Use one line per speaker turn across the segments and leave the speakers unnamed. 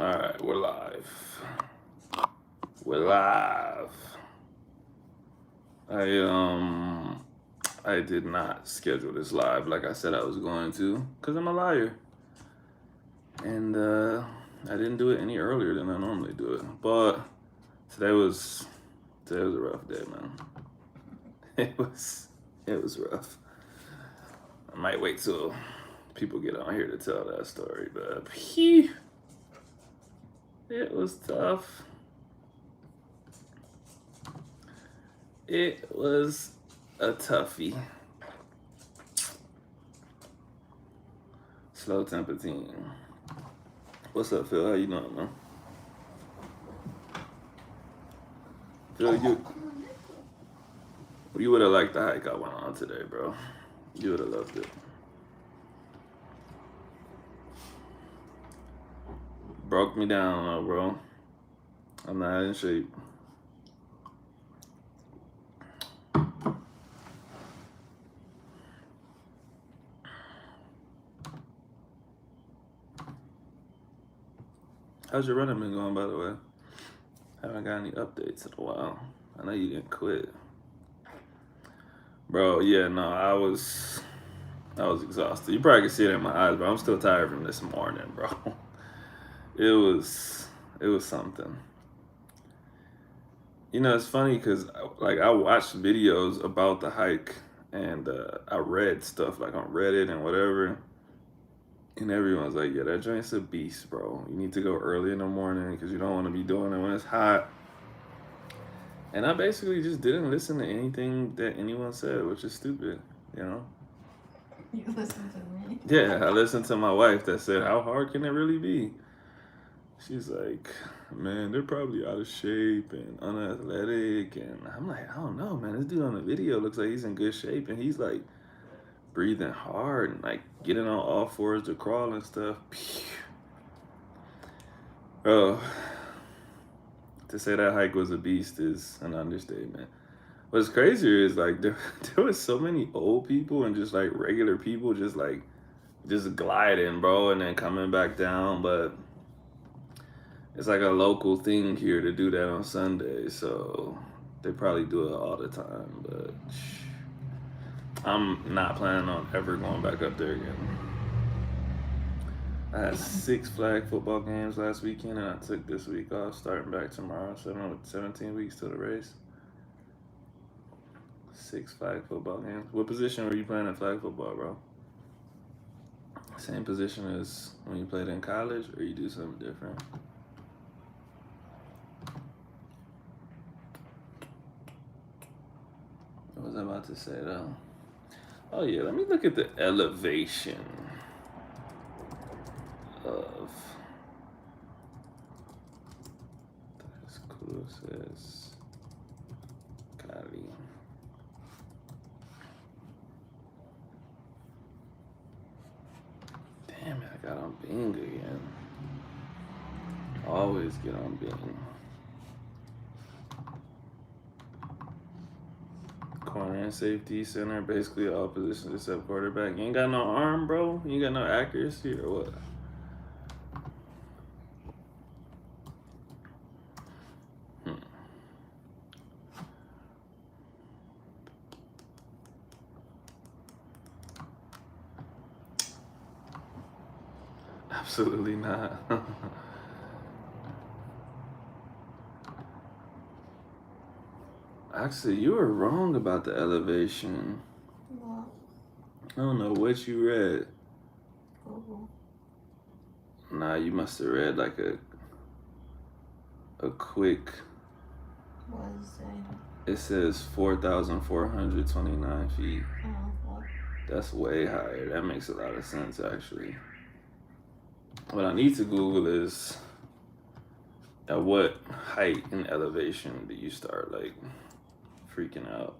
Alright, we're live. We're live. I did not schedule this live like I said I was going to, because I'm a liar. And I didn't do it any earlier than I normally do it. But today was a rough day, man. It was rough. I might wait till people get on here to tell that story, but it was tough. It was a toughie. Slow temper team. What's up, Phil? How you doing, man? Phil, you would have liked the hike I went on today, bro. You would have loved it. Broke me down, though, bro. I'm not in shape. How's your running been going, by the way? Haven't got any updates in a while. I know you didn't quit. Bro, yeah, no, I was exhausted. You probably can see it in my eyes, bro. I'm still tired from this morning, bro. It was something. You know, it's funny because like I watched videos about the hike and I read stuff like on Reddit and whatever. And everyone's like, yeah, that joint's a beast, bro. You need to go early in the morning because you don't want to be doing it when it's hot. And I basically just didn't listen to anything that anyone said, which is stupid, you know?
You listened to me?
Yeah, I listened to my wife that said, how hard can it really be? She's like, man, they're probably out of shape and unathletic. And I'm like, I don't know, man. This dude on the video looks like he's in good shape. And he's like breathing hard and like getting on all fours to crawl and stuff. Bro, to say that hike was a beast is an understatement. What's crazier is like there was so many old people and just like regular people just gliding, bro, and then coming back down. But it's like a local thing here to do that on Sunday, so they probably do it all the time. But I'm not planning on ever going back up there again. I had 6 flag football games last weekend, and I took this week off, starting back tomorrow. So I'm with 17 weeks to the race. 6 flag football games. What position were you playing in flag football, bro? Same position as when you played in college, or you do something different? What was I about to say, though? Oh, yeah, let me look at the elevation of Las Cruces, Cali. Damn it, I got on Bing again. Always get on Bing. Corner and safety, center, basically all positions except quarterback. You ain't got no arm, bro? You ain't got no accuracy or what? Absolutely not. Actually, you were wrong about the elevation.
What?
I don't know what you read.
Google.
Nah, you must have read like a quick.
What is it saying?
It says 4,429 feet.
What?
That's way higher. That makes a lot of sense, actually. What I need to Google is at what height and elevation do you start like freaking out?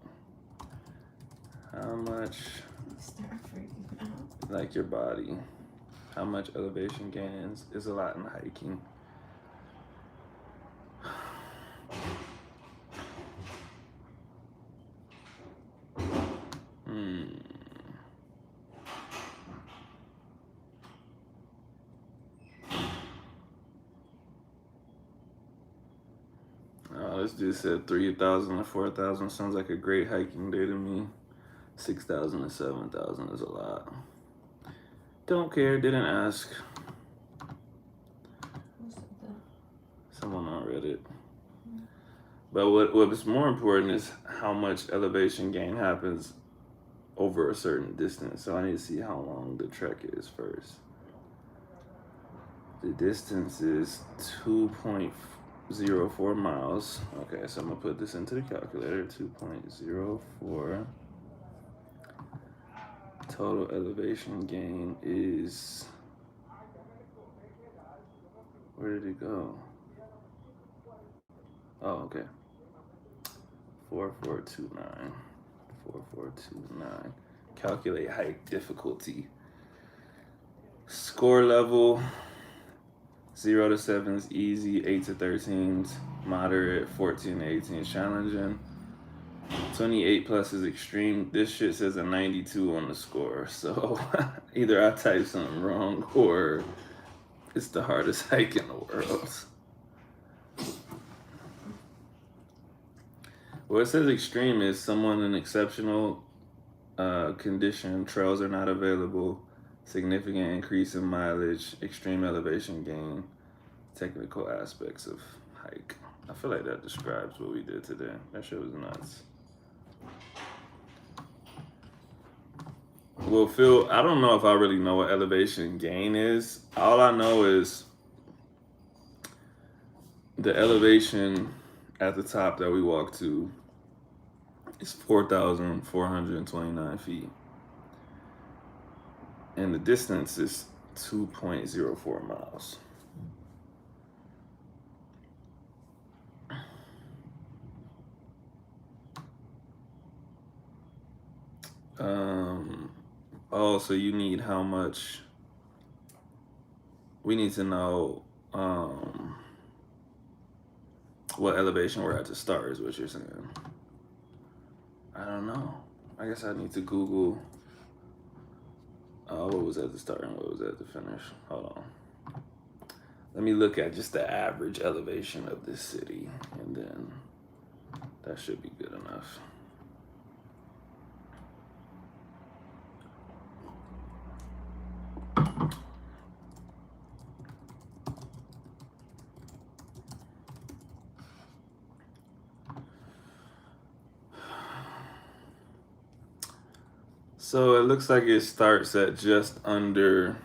How much?
Start freaking out.
Like your body. How much elevation gains is a lot in hiking? This dude said 3,000 to 4,000 sounds like a great hiking day to me. 6,000 to 7,000 is a lot. Don't care, didn't ask.
What's the
Someone on Reddit. But what's more important is how much elevation gain happens over a certain distance. So I need to see how long the trek is first. The distance is 2.04 miles. Okay, so I'm gonna put this into the calculator. 2.04. Total elevation gain is, where did it go? Oh, okay. 4429. 4429. Calculate hike difficulty. Score level 0 to 7 is easy, 8 to 13 is moderate, 14 to 18 is challenging, 28 plus is extreme. This shit says a 92 on the score, so either I typed something wrong or it's the hardest hike in the world. Well, it says extreme is someone in exceptional condition, trails are not available, significant increase in mileage, extreme elevation gain, technical aspects of hike. I feel like that describes what we did today. That shit was nuts. Well, Phil, I don't know if I really know what elevation gain is. All I know is the elevation at the top that we walked to is 4,429 feet. And the distance is 2.04 miles. Oh, so you need how much? We need to know what elevation we're at to start is what you're saying. I don't know. I guess I need to Google what was at the start and what was at the finish. Hold on. Let me look at just the average elevation of this city, and then that should be good enough. So it looks like it starts at just under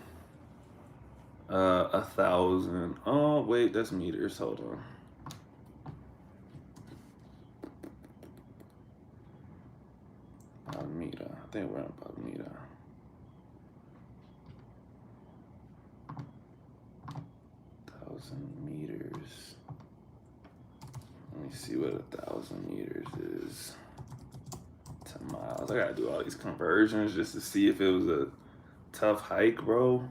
1,000. Oh wait, that's meters. Hold on. Palmyra. I think we're in Palmyra. Meters. Let me see what 1,000 meters is to miles. I gotta do all these conversions just to see if it was a tough hike, bro.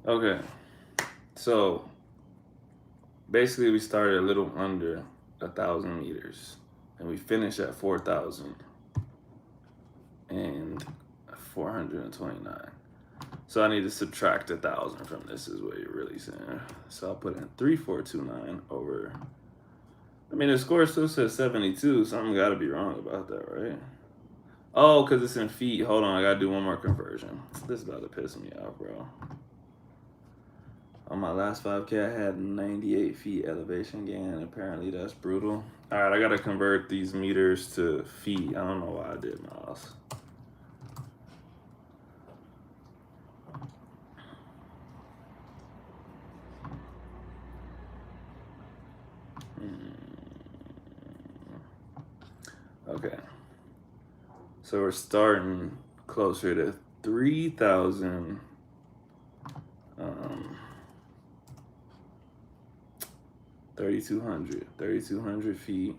Okay, so basically we started a little under 1,000 meters and we finished at 4,429. So I need to subtract 1,000 from this is what you're really saying. So I'll put in 3,429 over, I mean the score still says 72, something gotta be wrong about that, right? Oh, because it's in feet. Hold on, I gotta do one more conversion. This is about to piss me off, bro. On my last 5K, I had 98 feet elevation gain, and apparently that's brutal. All right, I gotta convert these meters to feet. I don't know why I did miles. Okay. So we're starting closer to 3,000. 3,200 feet,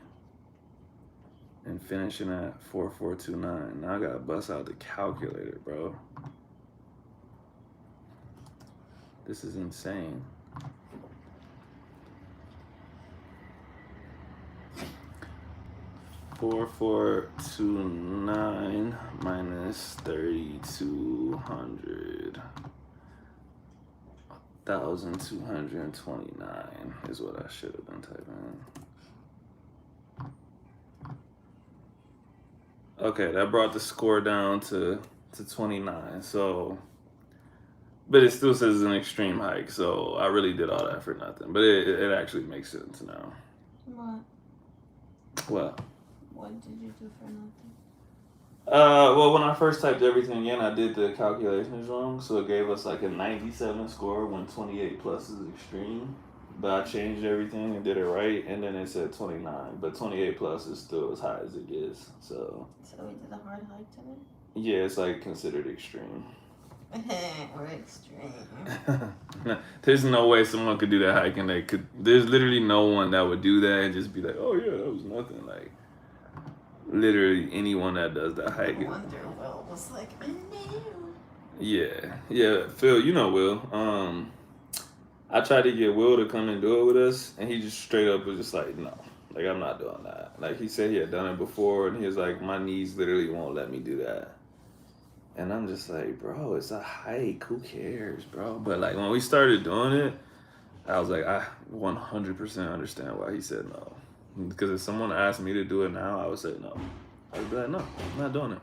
and finishing at 4,429. Now I gotta bust out the calculator, bro. This is insane. 4429 minus 3200. 1,229 is what I should have been typing in. Okay, that brought the score down to 29. So, but it still says it's an extreme hike. So I really did all that for nothing. But it actually makes sense now.
What?
What?
What did you do for nothing?
Well, when I first typed everything in, I did the calculations wrong, so it gave us like a 97 score when 28 plus is extreme. But I changed everything and did it right, and then it said 29, but 28 plus is still as high as it gets. So
we did a hard hike today?
Yeah, it's like considered extreme.
We're extreme.
There's no way someone could do that hike and they could. There's literally no one that would do that and just be like, "Oh yeah, that was nothing." Like literally anyone that does that hike.
No wonder Will was like, "No."
Yeah, Phil, you know Will. I tried to get Will to come and do it with us, and he just straight up was just like, "No, like I'm not doing that." Like he said he had done it before, and he was like, "My knees literally won't let me do that." And I'm just like, bro, it's a hike. Who cares, bro? But like when we started doing it, I was like, I 100% understand why he said no. Because if someone asked me to do it now, I would say no. I would be like, no, I'm not doing it.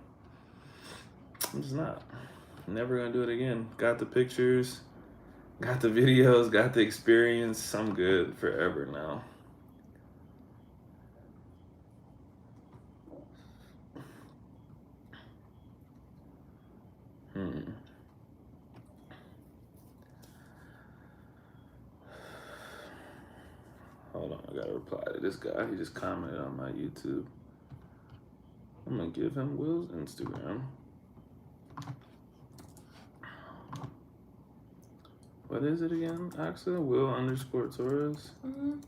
I'm just not. Never gonna do it again. Got the pictures, got the videos, got the experience. I'm good forever now. Hold on, I gotta reply to this guy. He just commented on my YouTube. I'm gonna give him Will's Instagram. What is it again, Axel? Will_Torres?
Mm-hmm.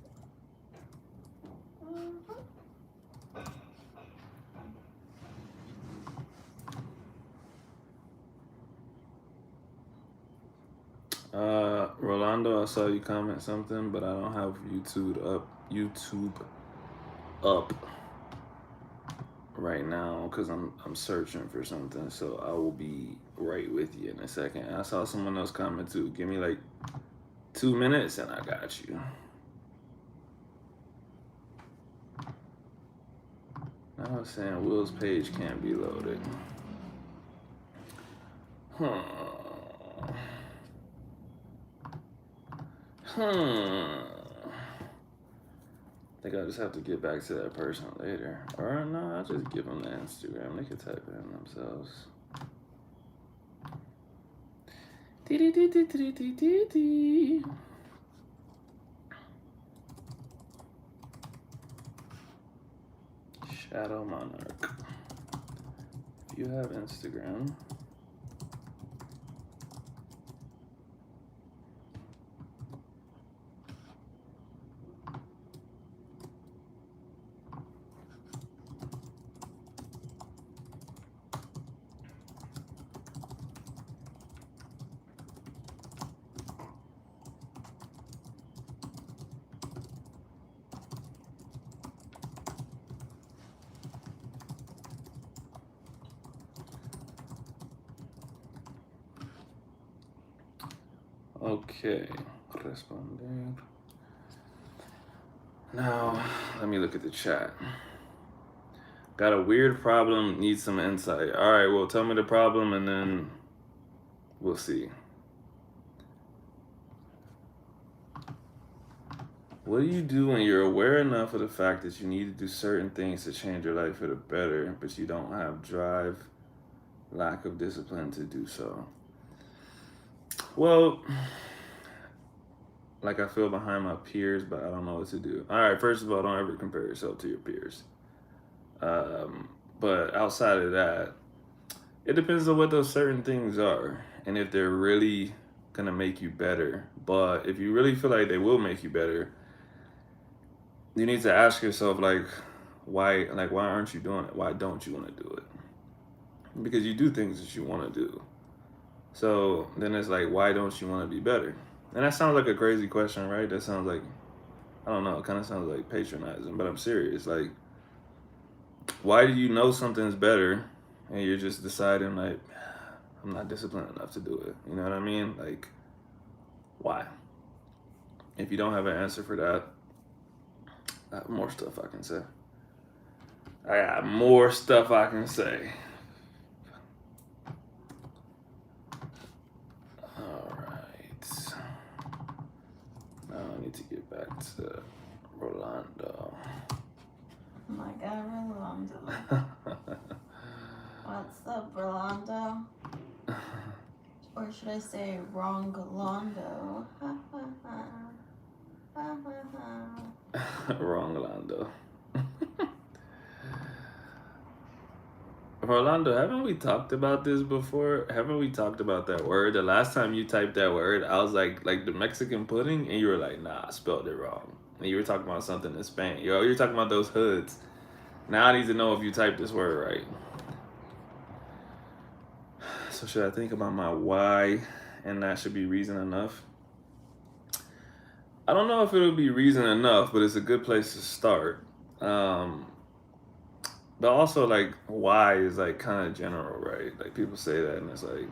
Rolando, I saw you comment something, but I don't have YouTube up right now because I'm searching for something. So I will be right with you in a second. I saw someone else comment too. Give me like 2 minutes and I got you. I was saying Will's page can't be loaded. I think I just have to get back to that person later. Or no, I'll just give them the Instagram. They can type it in themselves. Shadow Monarch. If you have Instagram, okay. Responder. Now, let me look at the chat. Got a weird problem, need some insight. All right, well, tell me the problem and then we'll see. What do you do when you're aware enough of the fact that you need to do certain things to change your life for the better, but you don't have drive, lack of discipline to do so? Well, like I feel behind my peers, but I don't know what to do. All right, first of all, don't ever compare yourself to your peers. But outside of that, it depends on what those certain things are and if they're really gonna make you better. But if you really feel like they will make you better, you need to ask yourself why aren't you doing it? Why don't you want to do it? Because you do things that you want to do. So then it's like, why don't you want to be better? And that sounds like a crazy question, right? That sounds like, I don't know, it kind of sounds like patronizing, but I'm serious. Like, why do you know something's better and you're just deciding like I'm not disciplined enough to do it? You know what I mean? Like, why? If you don't have an answer for that, I have more stuff I can say. I got more stuff I can say. All right. Now I need to get back to Rolando.
Oh my god, Rolando. What's up, Rolando? Or should I say Wrongolando? Ha ha ha. Ha ha ha.
Wrong, Rolando. Rolando, haven't we talked about this before? Haven't we talked about that word? The last time you typed that word, I was like the Mexican pudding, and you were like, nah, I spelled it wrong. And you were talking about something in Spain. Yo, you're talking about those hoods. Now I need to know if you typed this word right. So should I think about my why, and that should be reason enough? I don't know if it'll be reason enough, but it's a good place to start. But also, like, why is like kind of general, right? Like people say that, and it's like,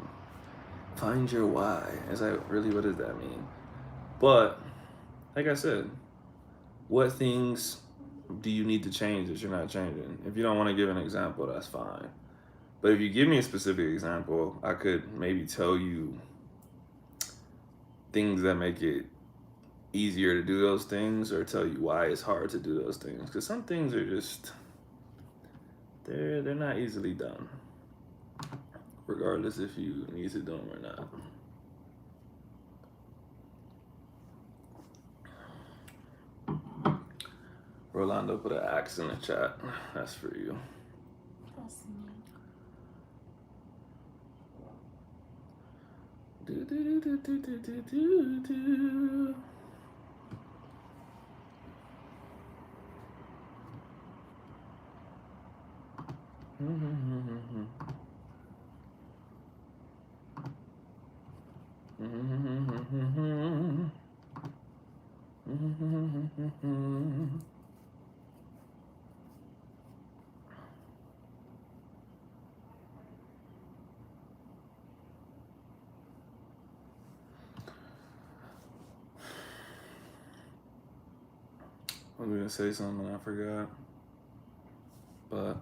find your why. It's like, really, what does that mean? But like I said, what things do you need to change that you're not changing? If you don't want to give an example, that's fine. But if you give me a specific example, I could maybe tell you things that make it easier to do those things, or tell you why it's hard to do those things. Because some things are just they're not easily done, regardless if you need to do them or not. Rolando put an axe in the chat. That's for you.
That's me.
Do, do, do, do, do, do, do, do. I was gonna say something I forgot, but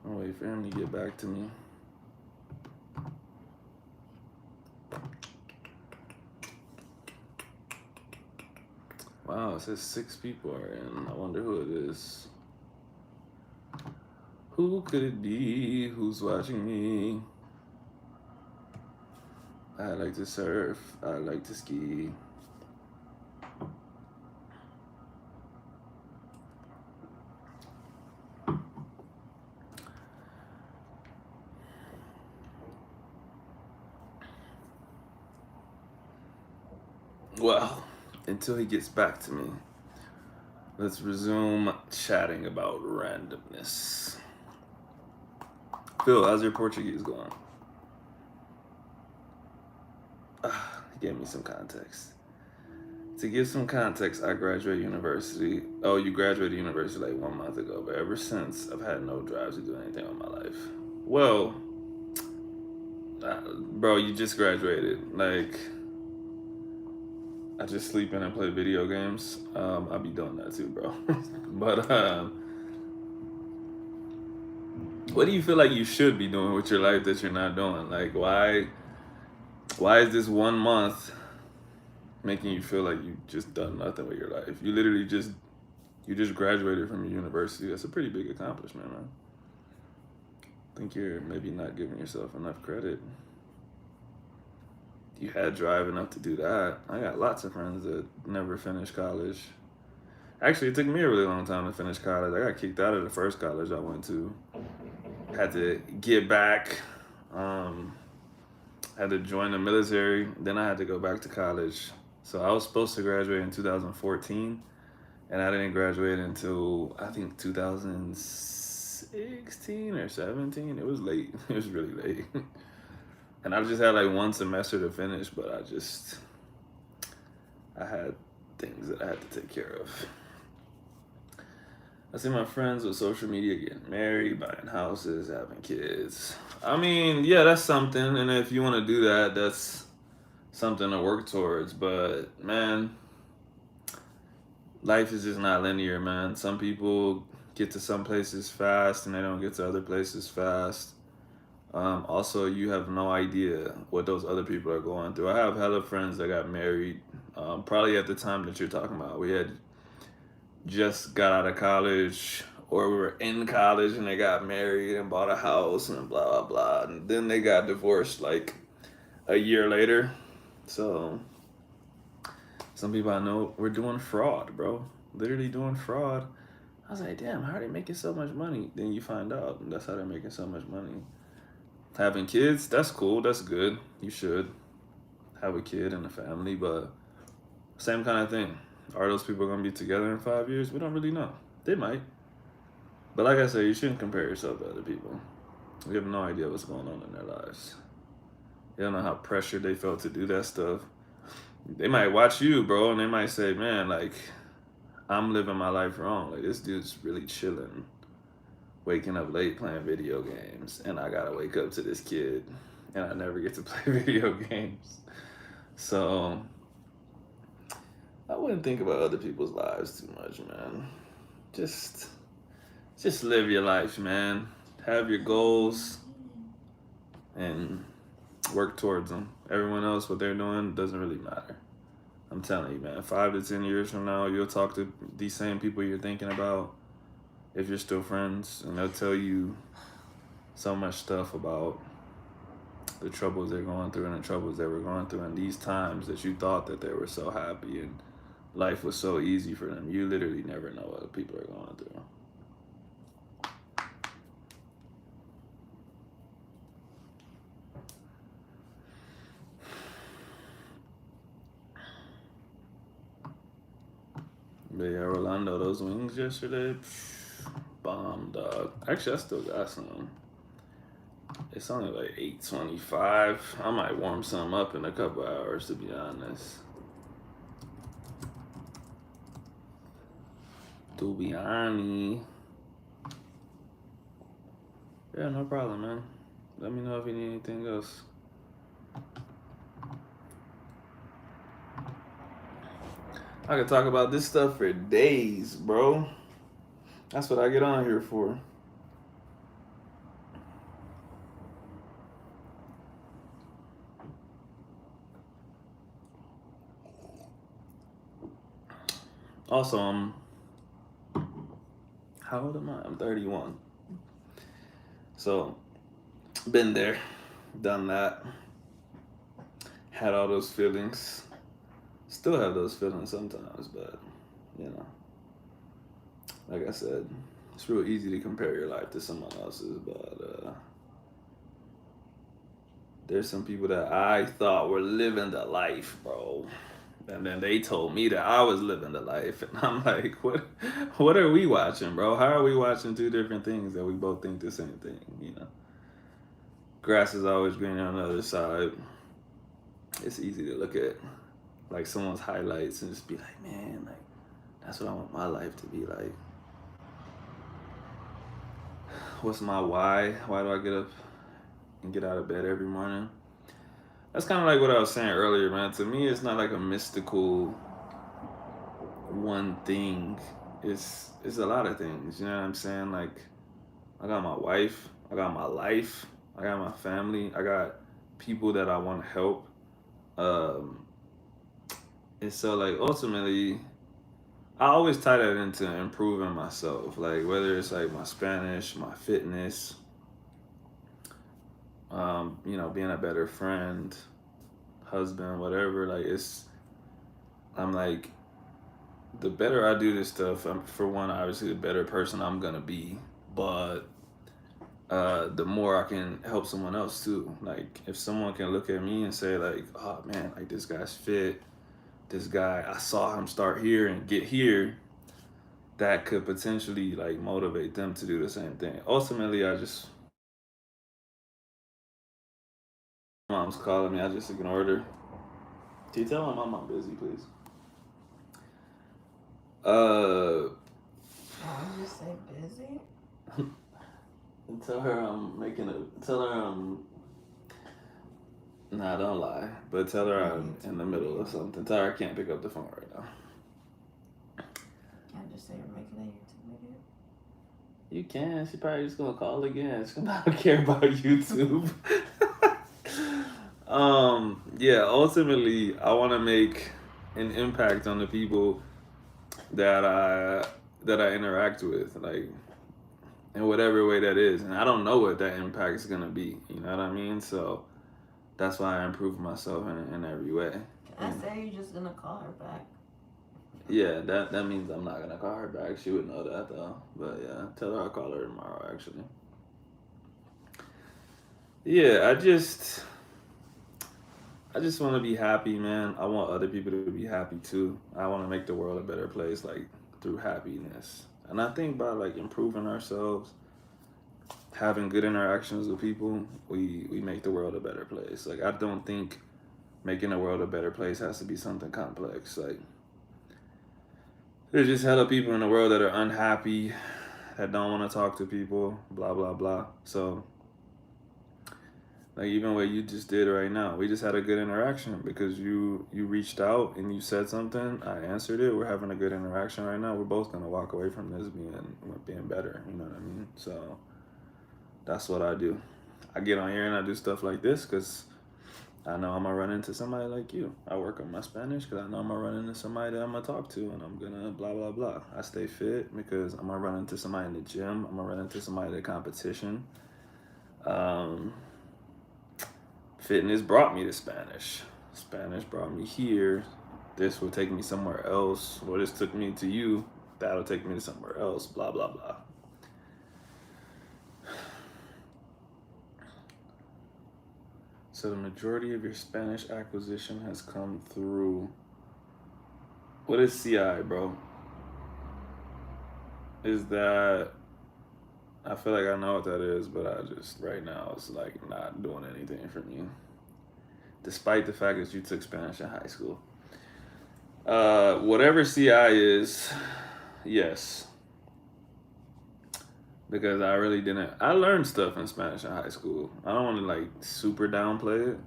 I'll wait for him to get back to me. Wow, it says 6 people are in. I wonder who it is. Who could it be? Who's watching me? I like to surf. I like to ski. Well, until he gets back to me, let's resume chatting about randomness. Phil, how's your Portuguese going? He gave me some context. To give some context, I graduated university. Oh, you graduated university like 1 month ago, but ever since, I've had no drive to do anything with my life. Well, bro, you just graduated. Like, I just sleep in and play video games. I'll be doing that too, bro. But what do you feel like you should be doing with your life that you're not doing? Like, why is this 1 month making you feel like you just done nothing with your life? You literally just graduated from your university. That's a pretty big accomplishment, man. I think you're maybe not giving yourself enough credit. You had drive enough to do that. I got lots of friends that never finished college. Actually, it took me a really long time to finish college. I got kicked out of the first college I went to. Had to get back. Had to join the military. Then I had to go back to college. So I was supposed to graduate in 2014, and I didn't graduate until I think 2016 or 17. It was late. It was really late. And I just had like 1 semester to finish, but I had things that I had to take care of. I see my friends with social media getting married, buying houses, having kids. I mean, yeah, that's something. And if you want to do that, that's something to work towards. But man, life is just not linear, man. Some people get to some places fast and they don't get to other places fast. Also, you have no idea what those other people are going through. I have hella friends that got married, probably at the time that you're talking about. We had just got out of college, or we were in college and they got married and bought a house and blah, blah, blah. And then they got divorced like a year later. So, some people I know were doing fraud, bro. Literally doing fraud. I was like, damn, how are they making so much money? Then you find out, and that's how they're making so much money. Having kids, that's cool, that's good. You should have a kid and a family, but same kind of thing. Are those people gonna be together in 5 years? We don't really know. They might. But like I said, you shouldn't compare yourself to other people. You have no idea what's going on in their lives. You don't know how pressured they felt to do that stuff. They might watch you, bro, and they might say, man, like, I'm living my life wrong. Like, this dude's really chilling, waking up late playing video games, and I gotta wake up to this kid, and I never get to play video games. So, I wouldn't think about other people's lives too much, man. Just, just live your life, man. Have your goals and work towards them. Everyone else, what they're doing, doesn't really matter. I'm telling you, man. 5 to 10 years from now, you'll talk to these same people you're thinking about, if you're still friends, and they'll tell you so much stuff about the troubles they're going through and the troubles they were going through in these times that you thought that they were so happy and life was so easy for them. You literally never know what people are going through. But yeah, Rolando, those wings yesterday, bomb, dog. Actually, I still got some. It's only like 8:25. I might warm some up in a couple hours, to be honest. To be honest. Yeah, no problem, man. Let me know if you need anything else. I could talk about this stuff for days, bro. That's what I get on here for. Also, how old am I? I'm 31. So, been there, done that, had all those feelings. Still have those feelings sometimes, but, you know, like I said, it's real easy to compare your life to someone else's, but there's some people that I thought were living the life, bro. And then they told me that I was living the life, and I'm like, what are we watching, bro? How are we watching two different things that we both think the same thing, you know? Grass is always greener on the other side. It's easy to look at like someone's highlights and just be like, man, like that's what I want my life to be like. What's my why? Why do I get up and get out of bed every morning? That's kind of like what I was saying earlier, man. To me, it's not like a mystical one thing. It's a lot of things. You know what I'm saying? Like I got my wife, I got my life, I got my family, I got people that I want to help. Um, and so like ultimately, I always tie that into improving myself. Like whether it's like my Spanish, my fitness, being a better friend, husband, whatever. Like I'm like, the better I do this stuff, for one, obviously, the better person I'm gonna be. But the more I can help someone else too. Like if someone can look at me and say like, oh man, like this guy's fit. This guy, I saw him start here and get here. That could potentially like motivate them to do the same thing. Ultimately, mom's calling me. I just ignored her. Can you tell my mom I'm busy, please?
Oh, you just say
Tell her I'm making a. Tell her I'm. Nah, don't lie. But tell her
On
I'm in
YouTube
the middle
video.
of something. Tell her I can't pick up the phone right now.
Can't just say you're making a YouTube video.
You can. She probably just gonna call again. She gonna not care about YouTube. Yeah. Ultimately, I want to make an impact on the people that I interact with, like in whatever way that is, and I don't know what that impact is gonna be. You know what I mean? So that's why I improve myself in every way.
I say you're just gonna call her back.
Yeah, that means I'm not gonna call her back. She would know that though. But yeah, tell her I'll call her tomorrow. Actually, yeah, I just want to be happy, man. I want other people to be happy too. I want to make the world a better place, like through happiness. And I think by like improving ourselves, having good interactions with people, we make the world a better place. Like I don't think making the world a better place has to be something complex. Like there's just hella people in the world that are unhappy, that don't want to talk to people, blah blah blah. So like even what you just did right now, we just had a good interaction because you reached out and you said something. I answered it. We're having a good interaction right now. We're both gonna walk away from this being better. You know what I mean? So that's what I do. I get on here and I do stuff like this because I know I'm gonna run into somebody like you. I work on my Spanish because I know I'm gonna run into somebody that I'm gonna talk to, and I'm gonna blah blah blah. I stay fit because I'm gonna run into somebody in the gym. I'm gonna run into somebody at a competition. Um, Fitness brought me to Spanish. Spanish brought me here. This will take me somewhere else. Or this took me to you. That'll take me to somewhere else. Blah blah blah. So the majority of your Spanish acquisition has come through. What is CI, bro? Is that I feel like I know what that is, but I just right now it's like not doing anything for me. Despite the fact that you took Spanish in high school. Whatever CI is, yes. Because I really didn't. I learned stuff in Spanish in high school. I don't want to like super downplay it,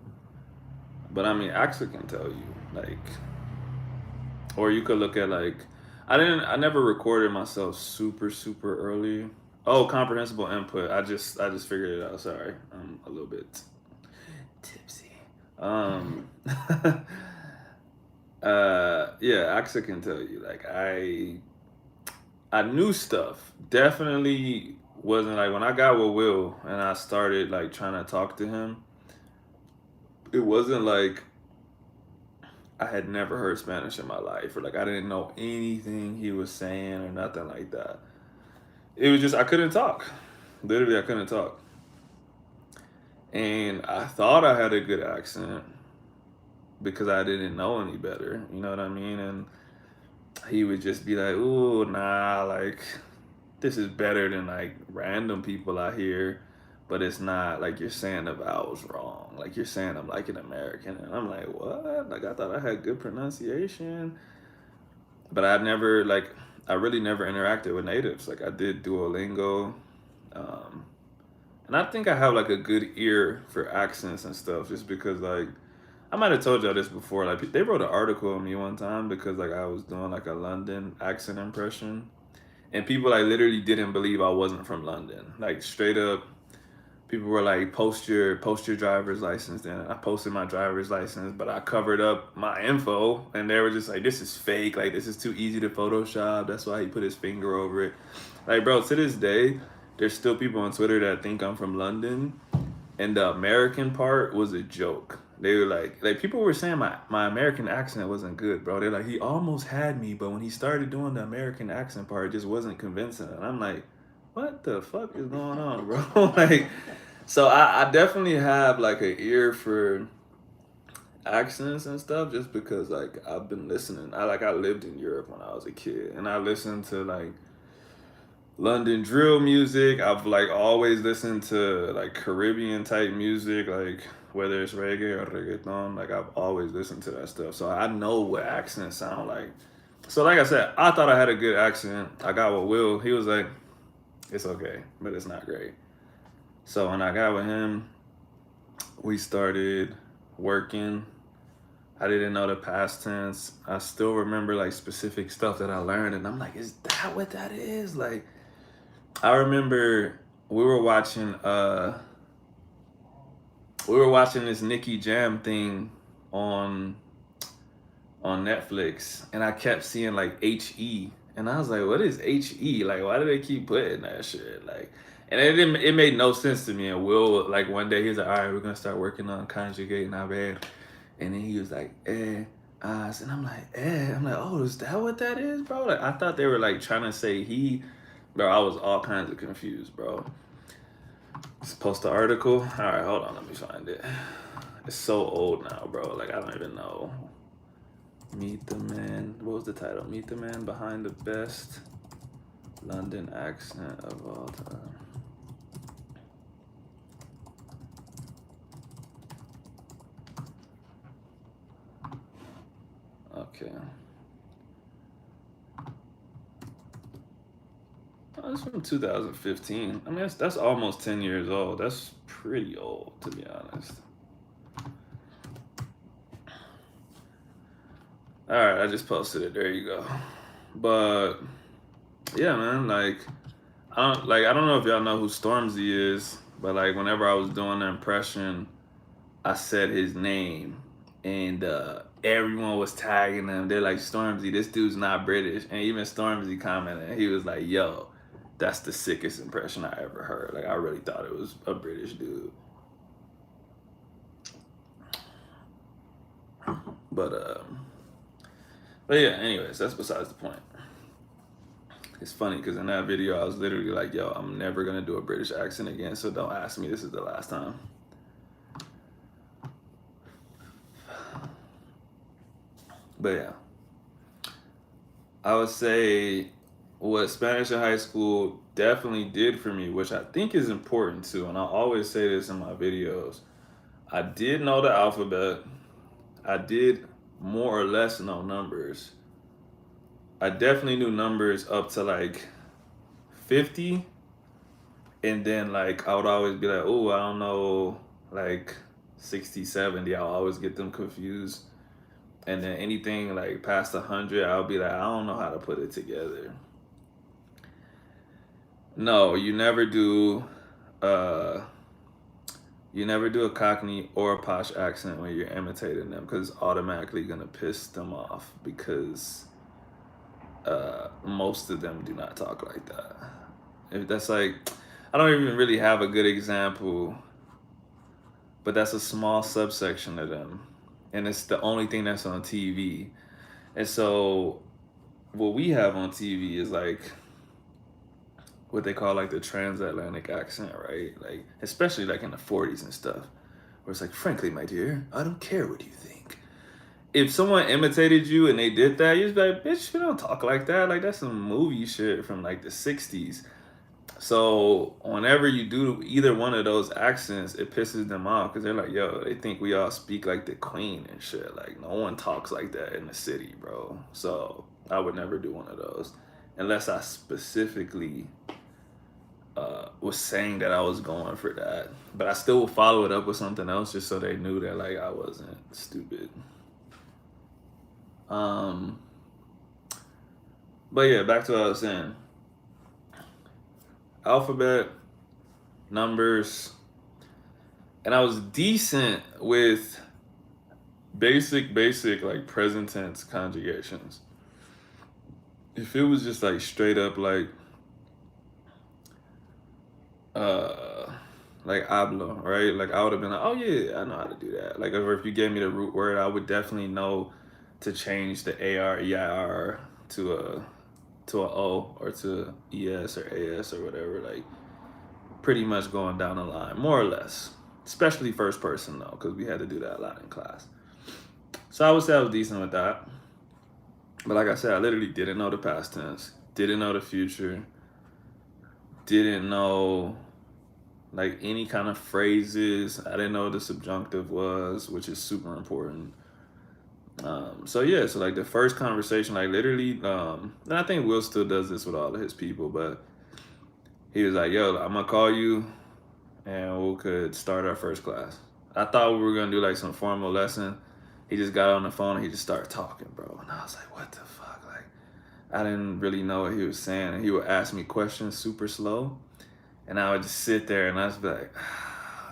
but I mean, AXA can tell you like, or you could look at like, I never recorded myself super early. Oh, comprehensible input. I just figured it out. Sorry, I'm a little bit tipsy. Um, yeah, AXA can tell you like I knew stuff. Definitely wasn't like when I got with Will and I started like trying to talk to him. It wasn't like I had never heard Spanish in my life or like I didn't know anything he was saying or nothing like that. It was just I couldn't talk. Literally, I couldn't talk. And I thought I had a good accent because I didn't know any better. You know what I mean? And he would just be like, "Ooh, nah, like this is better than like random people out here, but it's not like you're saying the vowels wrong. Like you're saying I'm like an American." And I'm like, "What? Like I thought I had good pronunciation." But I really never interacted with natives. Like I did Duolingo. Um, and I think I have like a good ear for accents and stuff just because like I might have told y'all this before. Like they wrote an article on me one time because like I was doing like a London accent impression, and people like literally didn't believe I wasn't from London. Like straight up, people were like, post your driver's license." Then I posted my driver's license, but I covered up my info, and they were just like, "This is fake. Like this is too easy to Photoshop. That's why he put his finger over it." Like, bro, to this day, there's still people on Twitter that think I'm from London, and the American part was a joke. They were like people were saying my American accent wasn't good, bro. They're like, he almost had me, but when he started doing the American accent part, it just wasn't convincing. And I'm like, what the fuck is going on, bro? Like, so I definitely have like an ear for accents and stuff just because like I've been listening. I lived in Europe when I was a kid, and I listened to like London drill music. I've like always listened to like Caribbean type music, like whether it's reggae or reggaeton. Like I've always listened to that stuff, so I know what accents sound like. So like I said, I thought I had a good accent. I got with Will. He was like, "It's okay, but it's not great." So when I got with him, we started working. I didn't know the past tense. I still remember like specific stuff that I learned, and I'm like, is that what that is? Like, I remember we were watching this Nicky Jam thing on Netflix, and I kept seeing like HE, and I was like, what is HE? Like, why do they keep putting that shit? Like, and it made no sense to me. And Will, like, one day he was like, all right, we're gonna start working on conjugating our bed, and then he was like, and I'm like, I'm like, oh, is that what that is, bro? Like, I thought they were like trying to say he, bro. I was all kinds of confused, bro. Let's post the article. All right, hold on, let me find it. It's so old now, bro. Like, I don't even know. Meet the man. What was the title? Meet the man behind the best London accent of all time. Okay. Oh, it's from 2015. I mean, that's almost 10 years old. That's pretty old, to be honest. All right, I just posted it. There you go. But yeah, man, like I don't know if y'all know who Stormzy is, but like whenever I was doing the impression, I said his name, and everyone was tagging him. They're like, Stormzy, this dude's not British. And even Stormzy commented, he was like, yo, that's the sickest impression I ever heard. Like, I really thought it was a British dude. But yeah, anyways, that's besides the point. It's funny because in that video, I was literally like, yo, I'm never going to do a British accent again, so don't ask me. This is the last time. But yeah, I would say what Spanish in high school definitely did for me, which I think is important too, and I always say this in my videos, I did know the alphabet. I did more or less know numbers. I definitely knew numbers up to like 50, and then like I would always be like, oh, I don't know, like 60, 70. I'll always get them confused. And then anything like past 100, I'll be like, I don't know how to put it together. No, uh you never do a Cockney or a posh accent when you're imitating them, because it's automatically gonna piss them off, because most of them do not talk like that. If that's like, I don't even really have a good example, but that's a small subsection of them, and it's the only thing that's on TV. And so what we have on TV is like what they call like the transatlantic accent, right? Like, especially like in the 40s and stuff, where it's like, frankly, my dear, I don't care what you think. If someone imitated you and they did that, you'd be like, bitch, you don't talk like that. Like, that's some movie shit from like the 60s. So whenever you do either one of those accents, it pisses them off, because they're like, yo, they think we all speak like the queen and shit. Like, no one talks like that in the city, bro. So I would never do one of those unless I specifically was saying that I was going for that. But I still would follow it up with something else just so they knew that like I wasn't stupid. But yeah, back to what I was saying. Alphabet, numbers, and I was decent with basic like present tense conjugations. If it was just like straight up like hablo, right? Like, I would have been like, oh yeah, I know how to do that. Like, if you gave me the root word, I would definitely know to change the AR, EIR to a O, or to ES or AS or whatever. Like, pretty much going down the line, more or less. Especially first person though, because we had to do that a lot in class. So I would say I was decent with that. But like I said, I literally didn't know the past tense, didn't know the future, didn't know like any kind of phrases. I didn't know what the subjunctive was, which is super important. So yeah, so like the first conversation, like literally, and I think Will still does this with all of his people, but he was like, yo, I'm gonna call you and we could start our first class. I thought we were gonna do like some formal lesson. He just got on the phone and he just started talking, bro. And I was like, what the fuck? Like, I didn't really know what he was saying. And he would ask me questions super slow. And I would just sit there and I was like,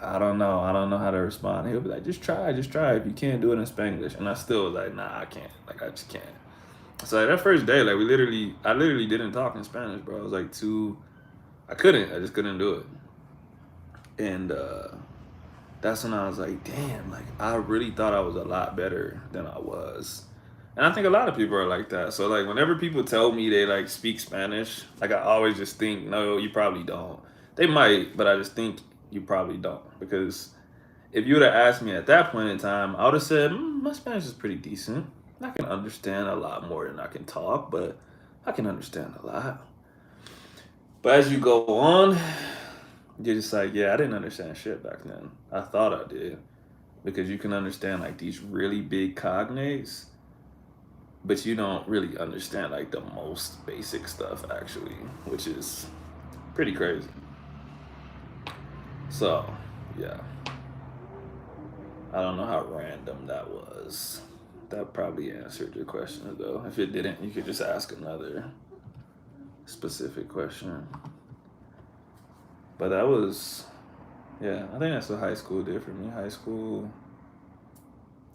I don't know. I don't know how to respond. And he'll be like, just try, just try. If you can't do it in Spanglish. And I still was like, nah, I can't. Like, I just can't. So like, that first day, like I literally didn't talk in Spanish, bro. I was like I couldn't. I just couldn't do it. And that's when I was like, damn, like I really thought I was a lot better than I was. And I think a lot of people are like that. So like whenever people tell me they like speak Spanish, like I always just think, no, you probably don't. They might, but I just think you probably don't. Because if you would have asked me at that point in time, I would have said, my Spanish is pretty decent. I can understand a lot more than I can talk, but I can understand a lot. But as you go on, you're just like, yeah, I didn't understand shit back then. I thought I did. Because you can understand like these really big cognates, but you don't really understand like the most basic stuff actually, which is pretty crazy. So, yeah. I don't know how random that was. That probably answered your question though. If it didn't, you could just ask another specific question. But that was, yeah, I think that's what high school did for me. High school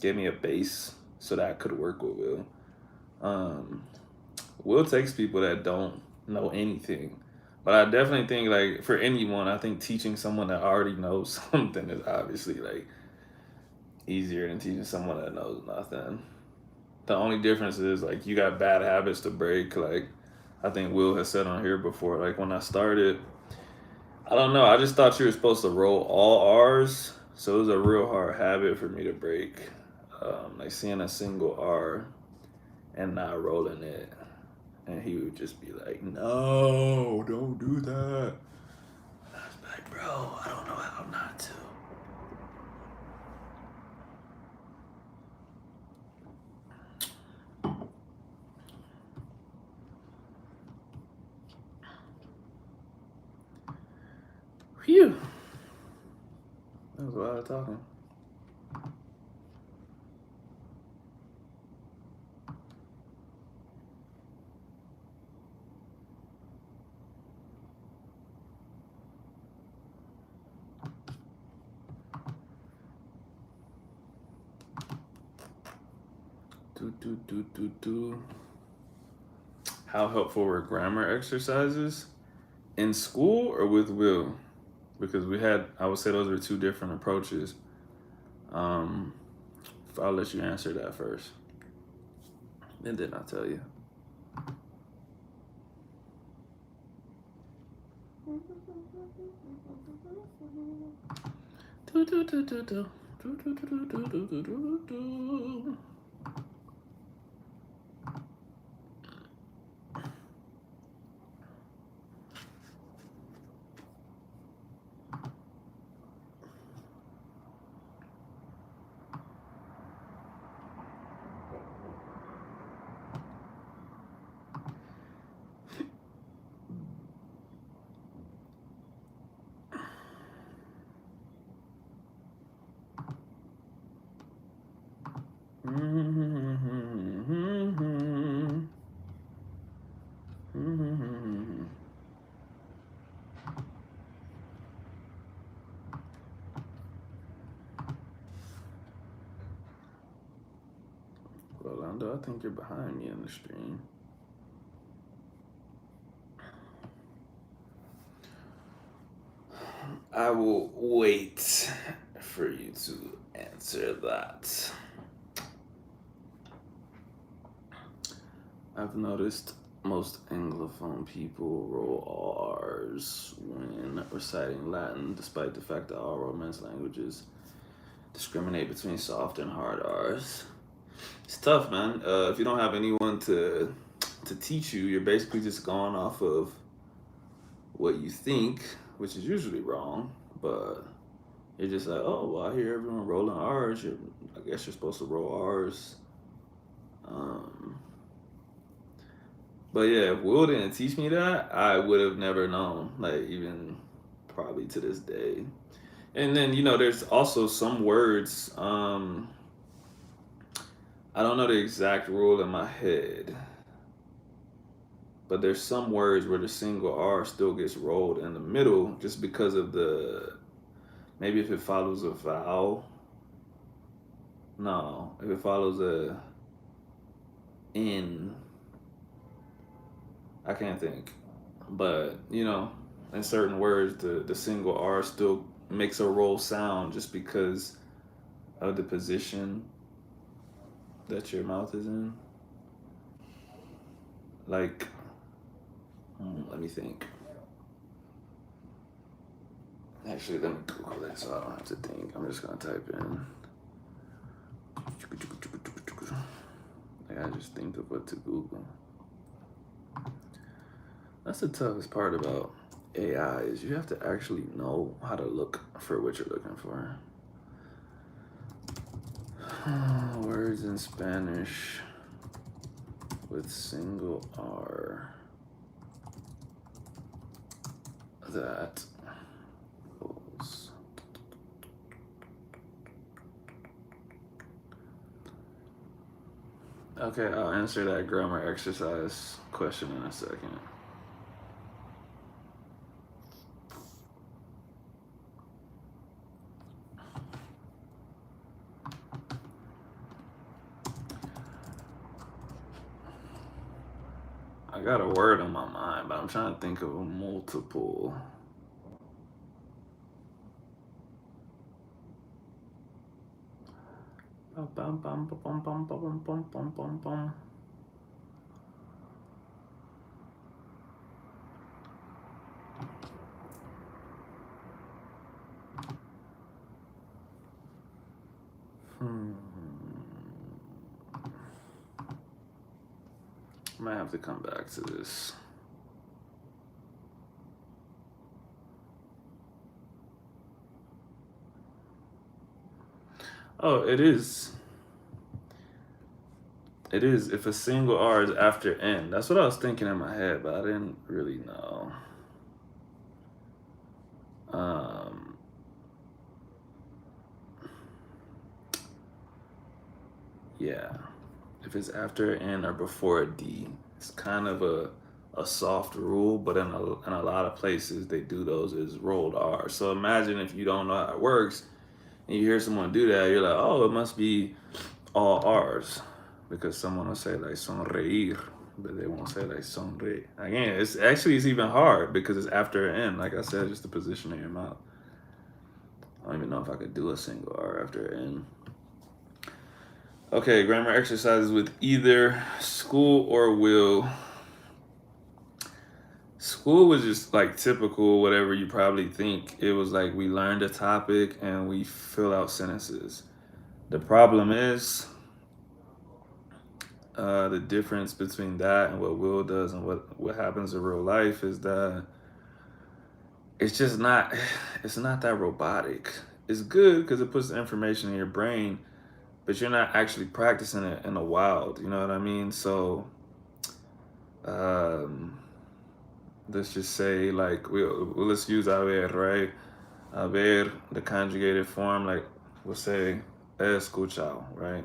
gave me a base so that I could work with Will. Um, Will takes people that don't know anything. But I definitely think like for anyone, I think teaching someone that already knows something is obviously like easier than teaching someone that knows nothing. The only difference is like you got bad habits to break. Like I think Will has said on here before. Like when I started, I don't know. I just thought you were supposed to roll all R's, so it was a real hard habit for me to break. Like seeing a single R and not rolling it, and he would just be like, "No, don't do that." I was like, "Bro, I don't know how not to." Phew. That was a lot of talking. Do. How helpful were grammar exercises in school or with Will? Because I would say those are two different approaches. Um, I'll let you answer that first, and then I'll tell you. Do do do do do do do do do do do do do. Rolando, I think you're behind me on the stream. I will wait for you to answer that. I've noticed most Anglophone people roll all R's when reciting Latin, despite the fact that all Romance languages discriminate between soft and hard R's. It's tough, man. If you don't have anyone to teach you, you're basically just going off of what you think, which is usually wrong. But you're just like, oh, well, I hear everyone rolling R's. I guess you're supposed to roll R's. But yeah, if Will didn't teach me that, I would have never known. Like even probably to this day. And then, there's also some words. I don't know the exact rule in my head, but there's some words where the single R still gets rolled in the middle just because of maybe if it follows a vowel. No, if it follows a N, I can't think. But, in certain words, the single R still makes a roll sound just because of the position that your mouth is in. Like, let me think. Actually, let me Google it so I don't have to think. I'm just gonna type in. I just think of what to Google. That's the toughest part about AI is you have to actually know how to look for what you're looking for. Words in Spanish with single R that rolls. Okay, I'll answer that grammar exercise question in a second. I got a word on my mind, but I'm trying to think of a multiple. Bum, bum, bum, bum, bum, bum, bum, bum, bum, bum. I might have to come back to this. Oh, it is. It is if a single R is after N. That's what I was thinking in my head, but I didn't really know. Yeah. If it's after N or before a D, it's kind of a soft rule, but in a lot of places they do those as rolled R. So imagine if you don't know how it works and you hear someone do that, you're like, oh, it must be all R's. Because someone will say like sonreír, but they won't say like sonre. Again, it's even hard because it's after an N. Like I said, just the position of your mouth. I don't even know if I could do a single R after an N. Okay, grammar exercises with either school or will. School was just like typical, whatever you probably think. It was like we learned a topic and we fill out sentences. The problem is the difference between that and what Will does and what happens in real life is that it's just not it's not that robotic. It's good because it puts the information in your brain, but you're not actually practicing it in the wild. You know what I mean? So let's just say like let's use haber, right? Haber, the conjugated form, like we'll say he escuchado, right?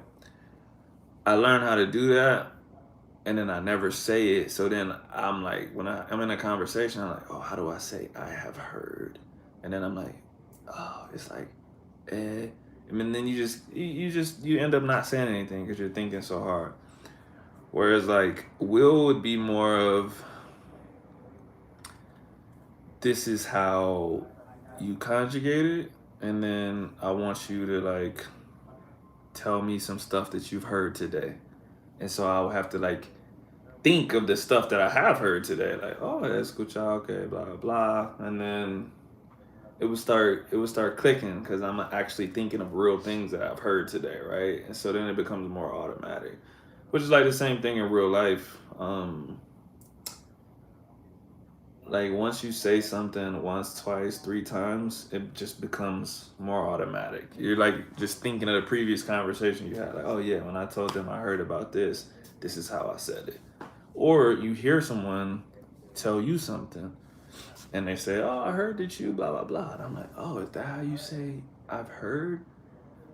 I learned how to do that and then I never say it. So then I'm like, when I'm in a conversation, I'm like, oh, how do I say I have heard? And then I'm like, oh, it's like, eh. And then you end up not saying anything because you're thinking so hard. Whereas like will would be more of, this is how you conjugate it, and then I want you to like tell me some stuff that you've heard today. And so I'll have to like think of the stuff that I have heard today, like, oh, escucha, okay, blah blah blah, and then it would start clicking because I'm actually thinking of real things that I've heard today, right? And so then it becomes more automatic, which is like the same thing in real life. Like once you say something once, twice, three times, it just becomes more automatic. You're like just thinking of the previous conversation you had, like, oh yeah, when I told them I heard about this, this is how I said it. Or you hear someone tell you something and they say, "Oh, I heard that you blah blah blah," and I'm like, "Oh, is that how you say I've heard?"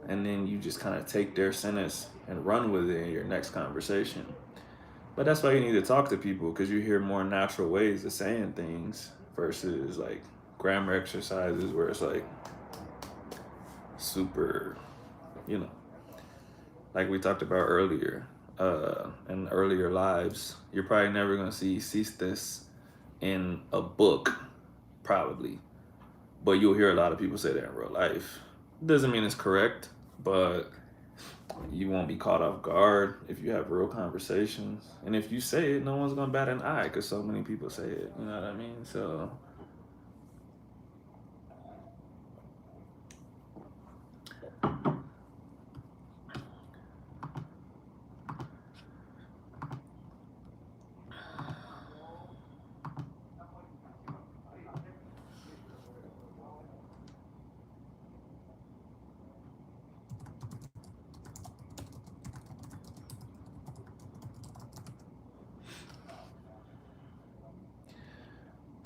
And then you just kind of take their sentence and run with it in your next conversation. But that's why you need to talk to people, because you hear more natural ways of saying things versus like grammar exercises where it's like super, you know, like we talked about earlier, in earlier lives. You're probably never gonna see cistes in a book, probably, but you'll hear a lot of people say that in real life. Doesn't mean it's correct, but you won't be caught off guard if you have real conversations. And if you say it, no one's gonna bat an eye because so many people say it. You know what I mean? So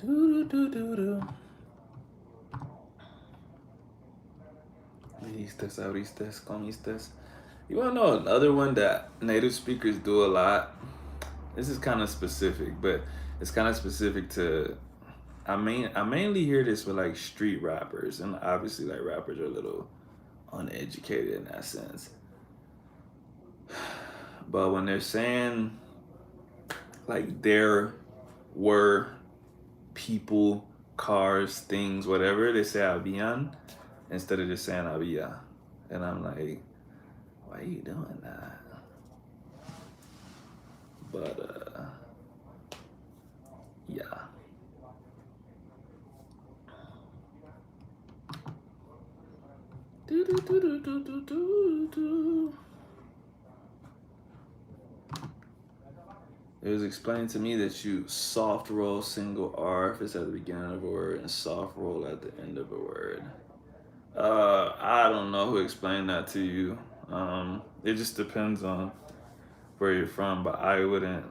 do do do do. Vistas, auristas, comistas. You wanna know another one that native speakers do a lot? This is kind of specific, but it's kind of specific to. I mainly hear this with like street rappers, and obviously like rappers are a little uneducated in that sense. But when they're saying like there were people, cars, things, whatever, they say habían instead of just saying había. And I'm like, why are you doing that? But yeah. Do, do, do, do, do, do, do, do. It was explained to me that you soft roll single R if it's at the beginning of a word and soft roll at the end of a word. I don't know who explained that to you. It just depends on where you're from, but I wouldn't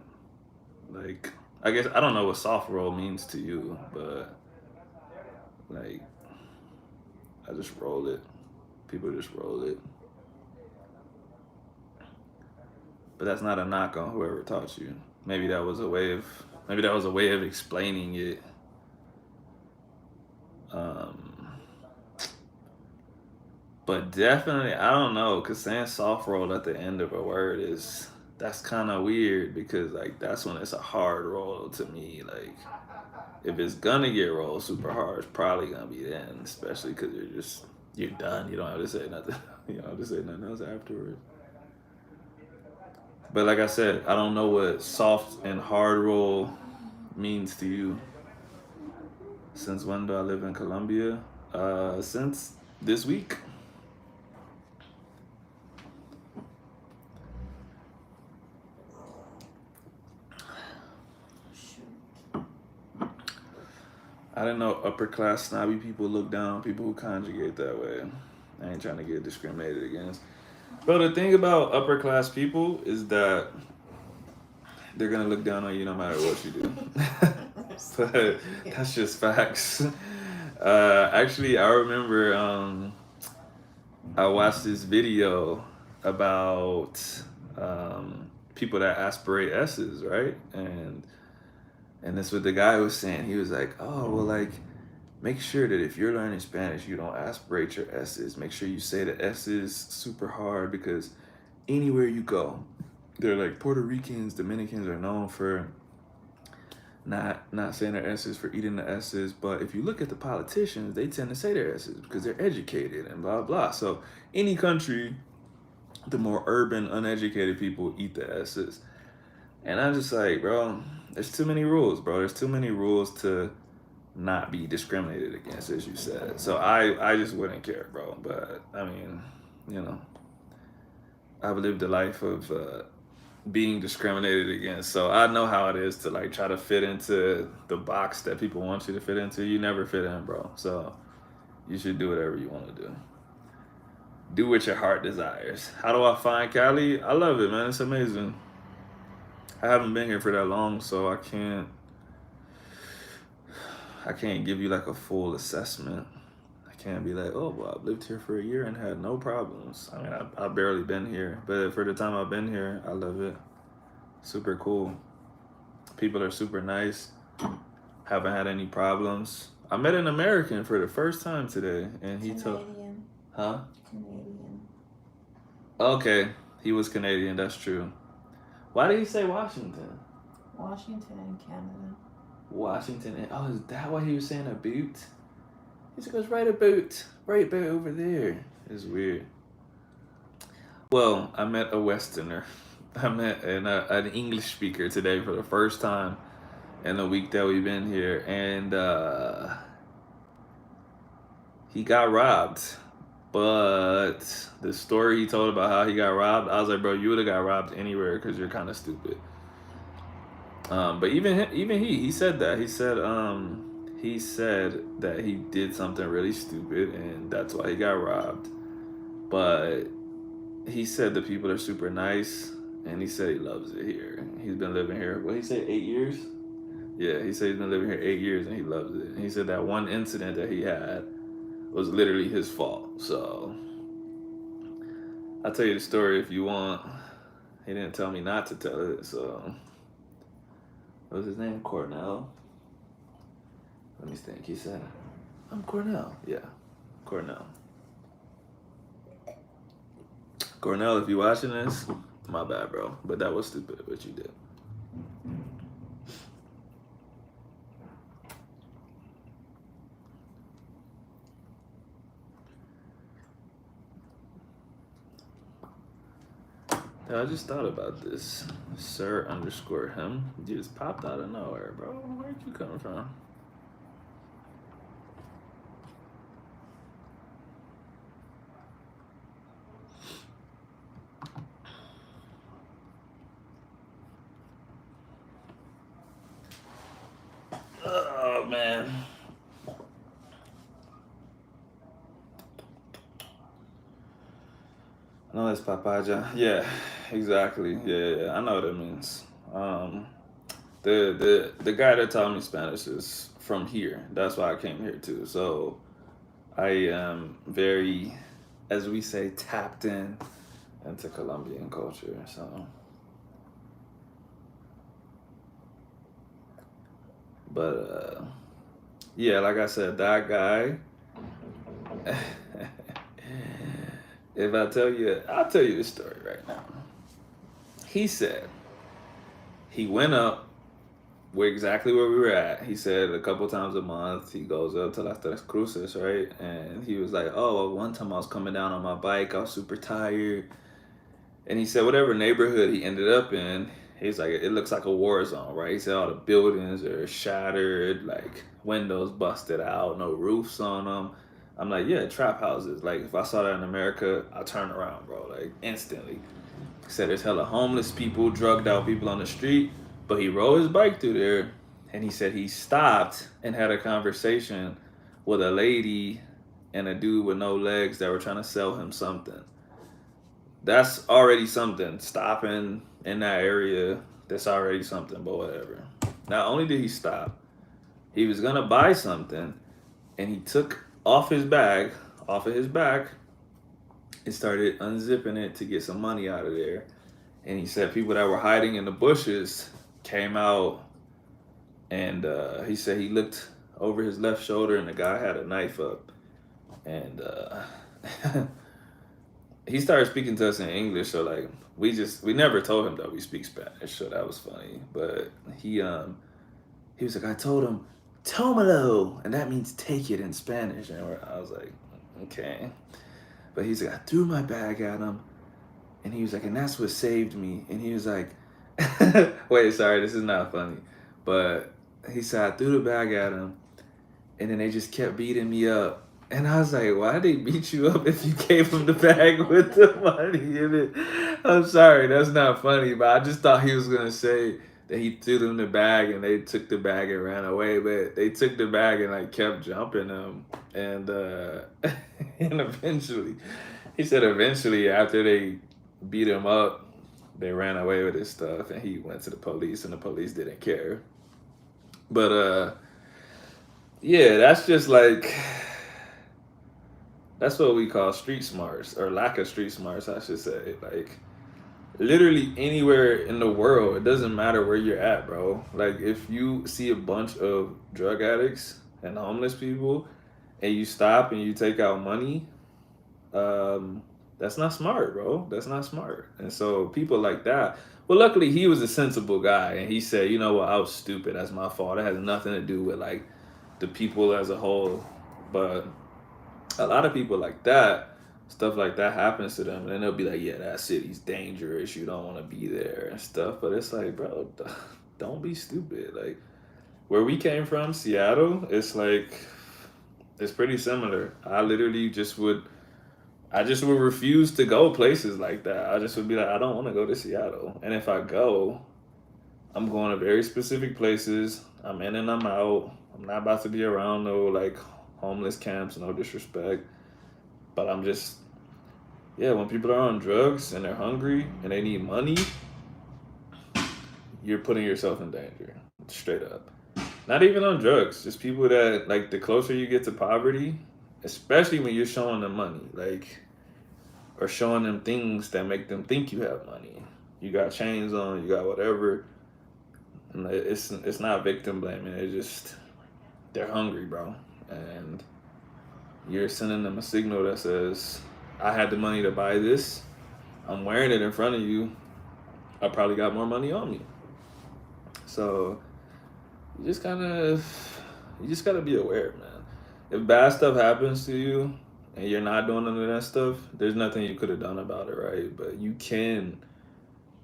like. I guess I don't know what soft roll means to you, but like I just roll it. People just roll it. But that's not a knock on whoever taught you. Maybe that was a way of explaining it. Um, but definitely, I don't know, cause saying soft roll at the end of a word that's kind of weird because like that's when it's a hard roll to me. Like if it's gonna get rolled super hard, it's probably gonna be then, especially because you're done. You don't have to say nothing. You don't have to say nothing else afterwards. But like I said, I don't know what soft and hard roll means to you. Since when do I live in Colombia? Since this week.
Shoot.
I didn't know upper class snobby people look down on people who conjugate that way. I ain't trying to get discriminated against. But the thing about upper class people is that they're gonna look down on you no matter what you do. But that's just facts. Actually, I remember I watched this video about people that aspirate S's, right? And that's what the guy was saying. He was like, "Oh, well, like, make sure that if you're learning Spanish, you don't aspirate your S's. Make sure you say the S's super hard because anywhere you go, they're like Puerto Ricans, Dominicans are known for not saying their S's, for eating the S's. But if you look at the politicians, they tend to say their S's because they're educated and blah blah. So any country, the more urban, uneducated people eat the S's. And I'm just like, bro, there's too many rules, bro. There's too many rules to not be discriminated against, as you said. So I just wouldn't care, bro. But I mean, you know, I've lived a life of being discriminated against, so I know how it is to like try to fit into the box that people want you to fit into. You never fit in, bro. So you should do whatever you want to do. Do what your heart desires. How do I find Cali? I love it, man. It's amazing. I haven't been here for that long, so I I can't give you like a full assessment. I can't be like, oh, well, I've lived here for a year and had no problems. I mean, I've barely been here, but for the time I've been here, I love it. Super cool. People are super nice. Haven't had any problems. I met an American for the first time today, and he told,
Canadian.
huh?
Canadian.
Okay, he was Canadian. That's true. Why did he say Washington?
Washington and Canada.
Washington. Oh, is that why he was saying a boot? He just goes right about over there. It's weird. Well, I met a Westerner. I met an English speaker today for the first time in the week that we've been here, and he got robbed. But the story he told about how he got robbed, I was like, bro, you would have got robbed anywhere because you're kind of stupid. But even he said that he said that he did something really stupid and that's why he got robbed. But he said the people are super nice and he said he loves it here. He's been living here. What he say, 8 years? Yeah, he said he's been living here 8 years and he loves it. And he said that one incident that he had was literally his fault. So I'll tell you the story if you want. He didn't tell me not to tell it, so what was his name? Cornell? Let me think. He said, I'm Cornell. Yeah, Cornell. Cornell, if you watching this, my bad, bro. But that was stupid what you did. Yeah, I just thought about this. Sir_him. You just popped out of nowhere, bro. Where'd you come from? Oh, man. No, it's papaya. Yeah, exactly. Yeah, I know what it means. The guy that taught me Spanish is from here. That's why I came here too. So I am very, as we say, tapped in into Colombian culture. So, but yeah, like I said, that guy. If I tell you, I'll tell you the story right now. He said he went up where exactly where we were at. He said a couple times a month he goes up to Las Tres Cruces, right? And he was like, oh, one time I was coming down on my bike, I was super tired. And he said whatever neighborhood he ended up in, he's like, it looks like a war zone, right? He said all the buildings are shattered, like windows busted out, no roofs on them. I'm like, yeah, trap houses. Like, if I saw that in America, I'd turn around, bro, like, instantly. He said there's hella homeless people, drugged out people on the street, but he rode his bike through there, and he said he stopped and had a conversation with a lady and a dude with no legs that were trying to sell him something. That's already something. Stopping in that area, that's already something, but whatever. Not only did he stop, he was gonna buy something, and he took off his bag, off of his back, and started unzipping it to get some money out of there. And he said people that were hiding in the bushes came out, and he said he looked over his left shoulder and the guy had a knife up. And he started speaking to us in English, so like we never told him that we speak Spanish, so that was funny. But he was like, I told him, Tomalo, and that means take it in Spanish. And I was like, okay. But he's like, I threw my bag at him, and he was like, and that's what saved me. And he was like, wait, sorry, this is not funny. But he said, I threw the bag at him, and then they just kept beating me up. And I was like, why did they beat you up if you gave him the bag with the money in it? I'm sorry, that's not funny, but I just thought he was going to say that he threw them the bag and they took the bag and ran away. But they took the bag and like kept jumping him. And, and eventually, he said eventually after they beat him up, they ran away with his stuff and he went to the police and the police didn't care. But Yeah, that's just like that's what we call street smarts or lack of street smarts, I should say. Like literally anywhere in the world, it doesn't matter where you're at, bro. Like if you see a bunch of drug addicts and homeless people and you stop and you take out money, um, that's not smart, bro. That's not smart. And so people like that. Well, luckily he was a sensible guy, and he said, "You know what? I was stupid. That's my fault. It has nothing to do with like the people as a whole." But a lot of people like that, stuff like that happens to them, and then they'll be like, "Yeah, that city's dangerous. You don't want to be there and stuff." But it's like, bro, don't be stupid. Like where we came from, Seattle, it's like it's pretty similar. I just would refuse to go places like that. I just would be like, I don't want to go to Seattle. And if I go, I'm going to very specific places. I'm in and I'm out. I'm not about to be around no like homeless camps, no disrespect. But I'm just, yeah, when people are on drugs and they're hungry and they need money, you're putting yourself in danger. Straight up. Not even on drugs, just people that, like, the closer you get to poverty, especially when you're showing them money, like, or showing them things that make them think you have money. You got chains on, you got whatever. And it's not victim blaming. It's just they're hungry, bro, and you're sending them a signal that says, "I had the money to buy this. I'm wearing it in front of you. I probably got more money on me." So you just kind of you just gotta be aware, man. If bad stuff happens to you and you're not doing none of that stuff, there's nothing you could have done about it, right? But you can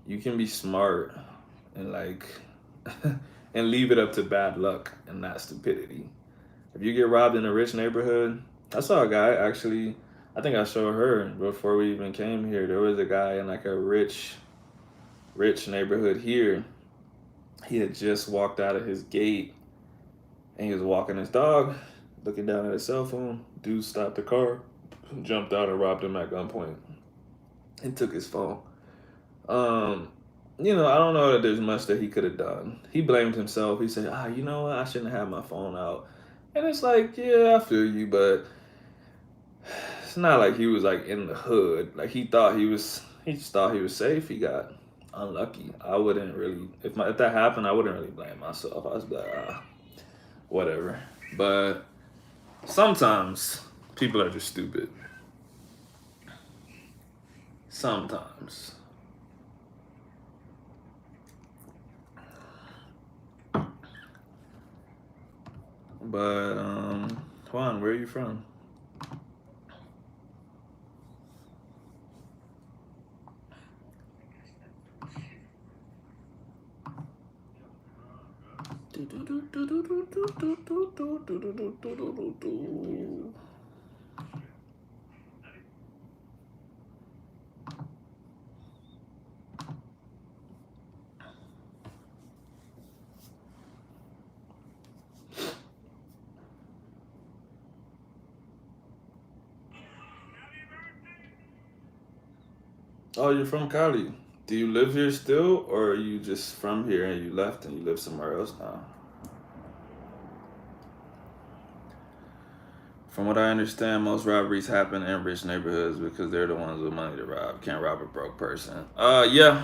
be smart and like and leave it up to bad luck and not stupidity. If you get robbed in a rich neighborhood, I saw a guy actually. I think I showed her before we even came here. There was a guy in like a rich neighborhood here. He had just walked out of his gate and he was walking his dog, looking down at his cell phone. Dude stopped the car, jumped out and robbed him at gunpoint and took his phone. Um, I don't know that there's much that he could have done. He blamed himself. He said, you know what? I shouldn't have my phone out. And it's like, yeah, I feel you, but it's not like he was like in the hood. Like he just thought he was safe. He got unlucky. I wouldn't really, if that happened, I wouldn't really blame myself. I was like, whatever. But sometimes people are just stupid. Sometimes. But Juan, where are you from? Oh, you're from Cali. Do you live here still, or are you just from here and you left and you live somewhere else now? From what I understand, most robberies happen in rich neighborhoods because they're the ones with money to rob. Can't rob a broke person. Yeah,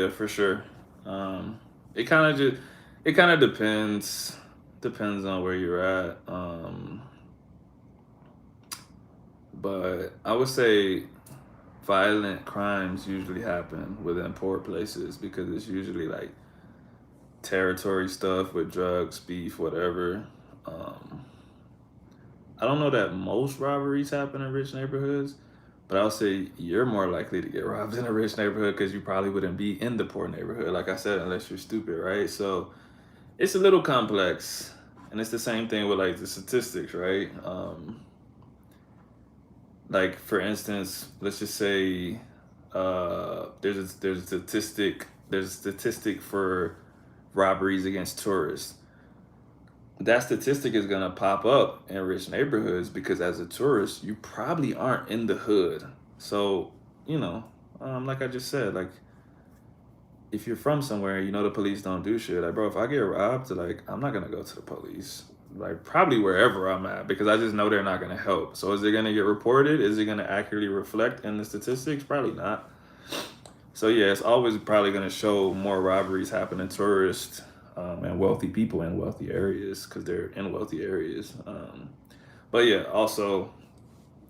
for sure. Um, it kind of just, it kind of depends on where you're at. But I would say violent crimes usually happen within poor places because it's usually like territory stuff with drugs, beef, whatever. Um, I don't know that most robberies happen in rich neighborhoods, but I'll say you're more likely to get robbed in a rich neighborhood because you probably wouldn't be in the poor neighborhood, like I said, unless you're stupid, right? So it's a little complex, and it's the same thing with like the statistics, right? Like for instance, let's just say there's a statistic for robberies against tourists. That statistic is gonna pop up in rich neighborhoods because as a tourist, you probably aren't in the hood. So, you know, like I just said, like if you're from somewhere, the police don't do shit. Like, bro, if I get robbed, like I'm not gonna go to the police. like probably wherever I'm at because I just know they're not going to help. So is it going to get reported? Is it going to accurately reflect in the statistics? Probably not. So yeah, it's always probably going to show more robberies happen to tourists and wealthy people in wealthy areas because they're in wealthy areas. But yeah, also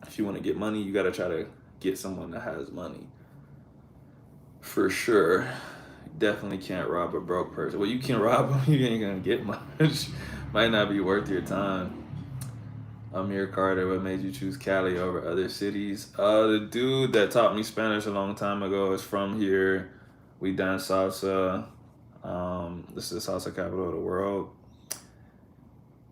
if you want to get money, you got to try to get someone that has money. For sure. Definitely can't rob a broke person. Well, you can rob them, you ain't gonna get much. Might not be worth your time. Amir Carter, what made you choose Cali over other cities? The dude that taught me Spanish a long time ago is from here. We dance salsa. This is the salsa capital of the world.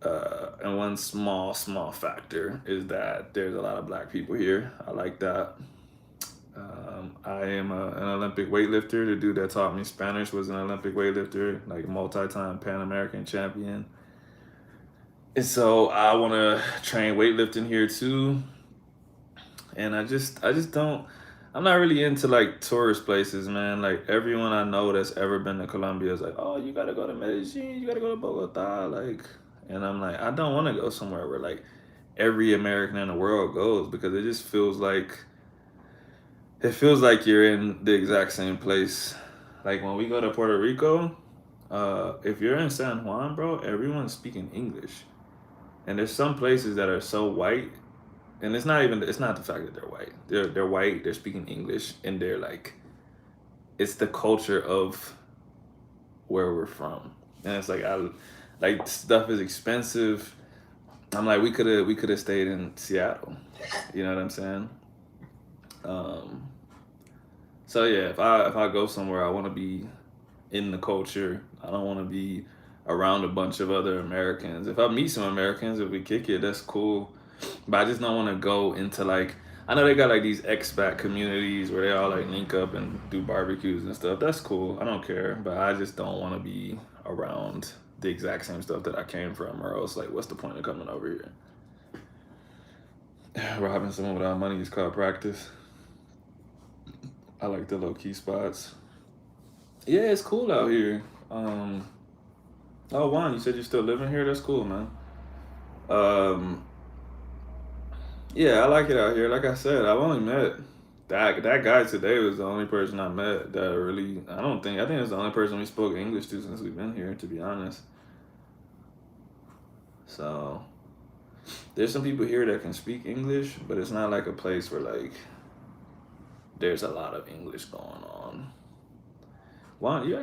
And one small factor is that there's a lot of black people here. I like that. I am an Olympic weightlifter. The dude that taught me Spanish was an Olympic weightlifter, like multi-time Pan American champion. And so I want to train weightlifting here too. And I just don't. I'm not really into like tourist places, man. Like everyone I know that's ever been to Colombia is like, oh, you gotta go to Medellin, you gotta go to Bogota, like. And I'm like, I don't want to go somewhere where like every American in the world goes because it feels like you're in the exact same place. Like when we go to Puerto Rico, if you're in San Juan, bro, everyone's speaking English. And there's some places that are so white, and it's not the fact that they're white. They're white, they're speaking English, and they're like it's the culture of where we're from. And it's like I like stuff is expensive. I'm like we could have stayed in Seattle. You know what I'm saying? Um, So yeah, if I go somewhere, I want to be in the culture. I don't want to be around a bunch of other Americans. If I meet some Americans, if we kick it, that's cool. But I just don't want to go into like I know they got like these expat communities where they all like link up and do barbecues and stuff. That's cool. I don't care, but I just don't want to be around the exact same stuff that I came from, or else like what's the point of coming over here? Robbing someone without money is called practice. I like the low key spots. Yeah, it's cool out here. Oh, Juan, you said you're still living here. That's cool, man. Um, yeah, I like it out here. Like I said, I've only met that guy today was the only person I met that really. I think it's the only person we spoke English to since we've been here. To be honest, so there's some people here that can speak English, but it's not like a place where like there's a lot of English going on. Juan, you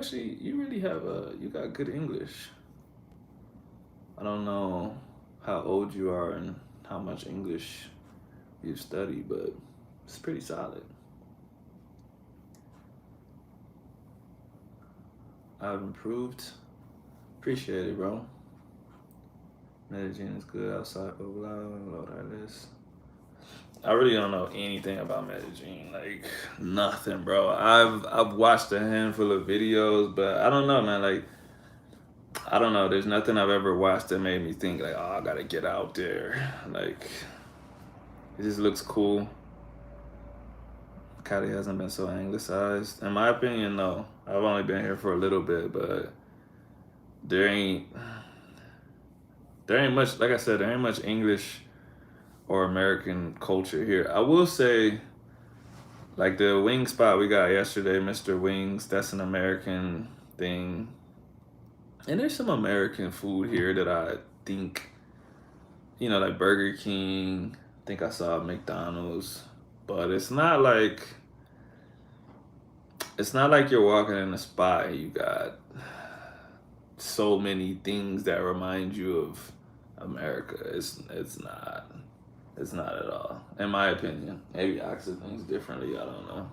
really have you got good English. I don't know how old you are and how much English you've studied, but it's pretty solid. I've improved. Appreciate it, bro. Medellin is good outside, blah, blah, blah, blah, list. I really don't know anything about Medellin, like nothing, bro. I've watched a handful of videos, but I don't know, man. Like I don't know. There's nothing I've ever watched that made me think like, oh, I gotta get out there. Like it just looks cool. Cali hasn't been so anglicized. In my opinion, no. I've only been here for a little bit, but there ain't there ain't much. Like I said, there ain't much English or American culture here. I will say, like the wing spot we got yesterday, Mr. Wings. That's an American thing, and there's some American food here that I think, like Burger King. I think I saw McDonald's, but it's not like you're walking in a spot and you got so many things that remind you of America. It's not at all. In my opinion. Maybe I see things differently, I don't know.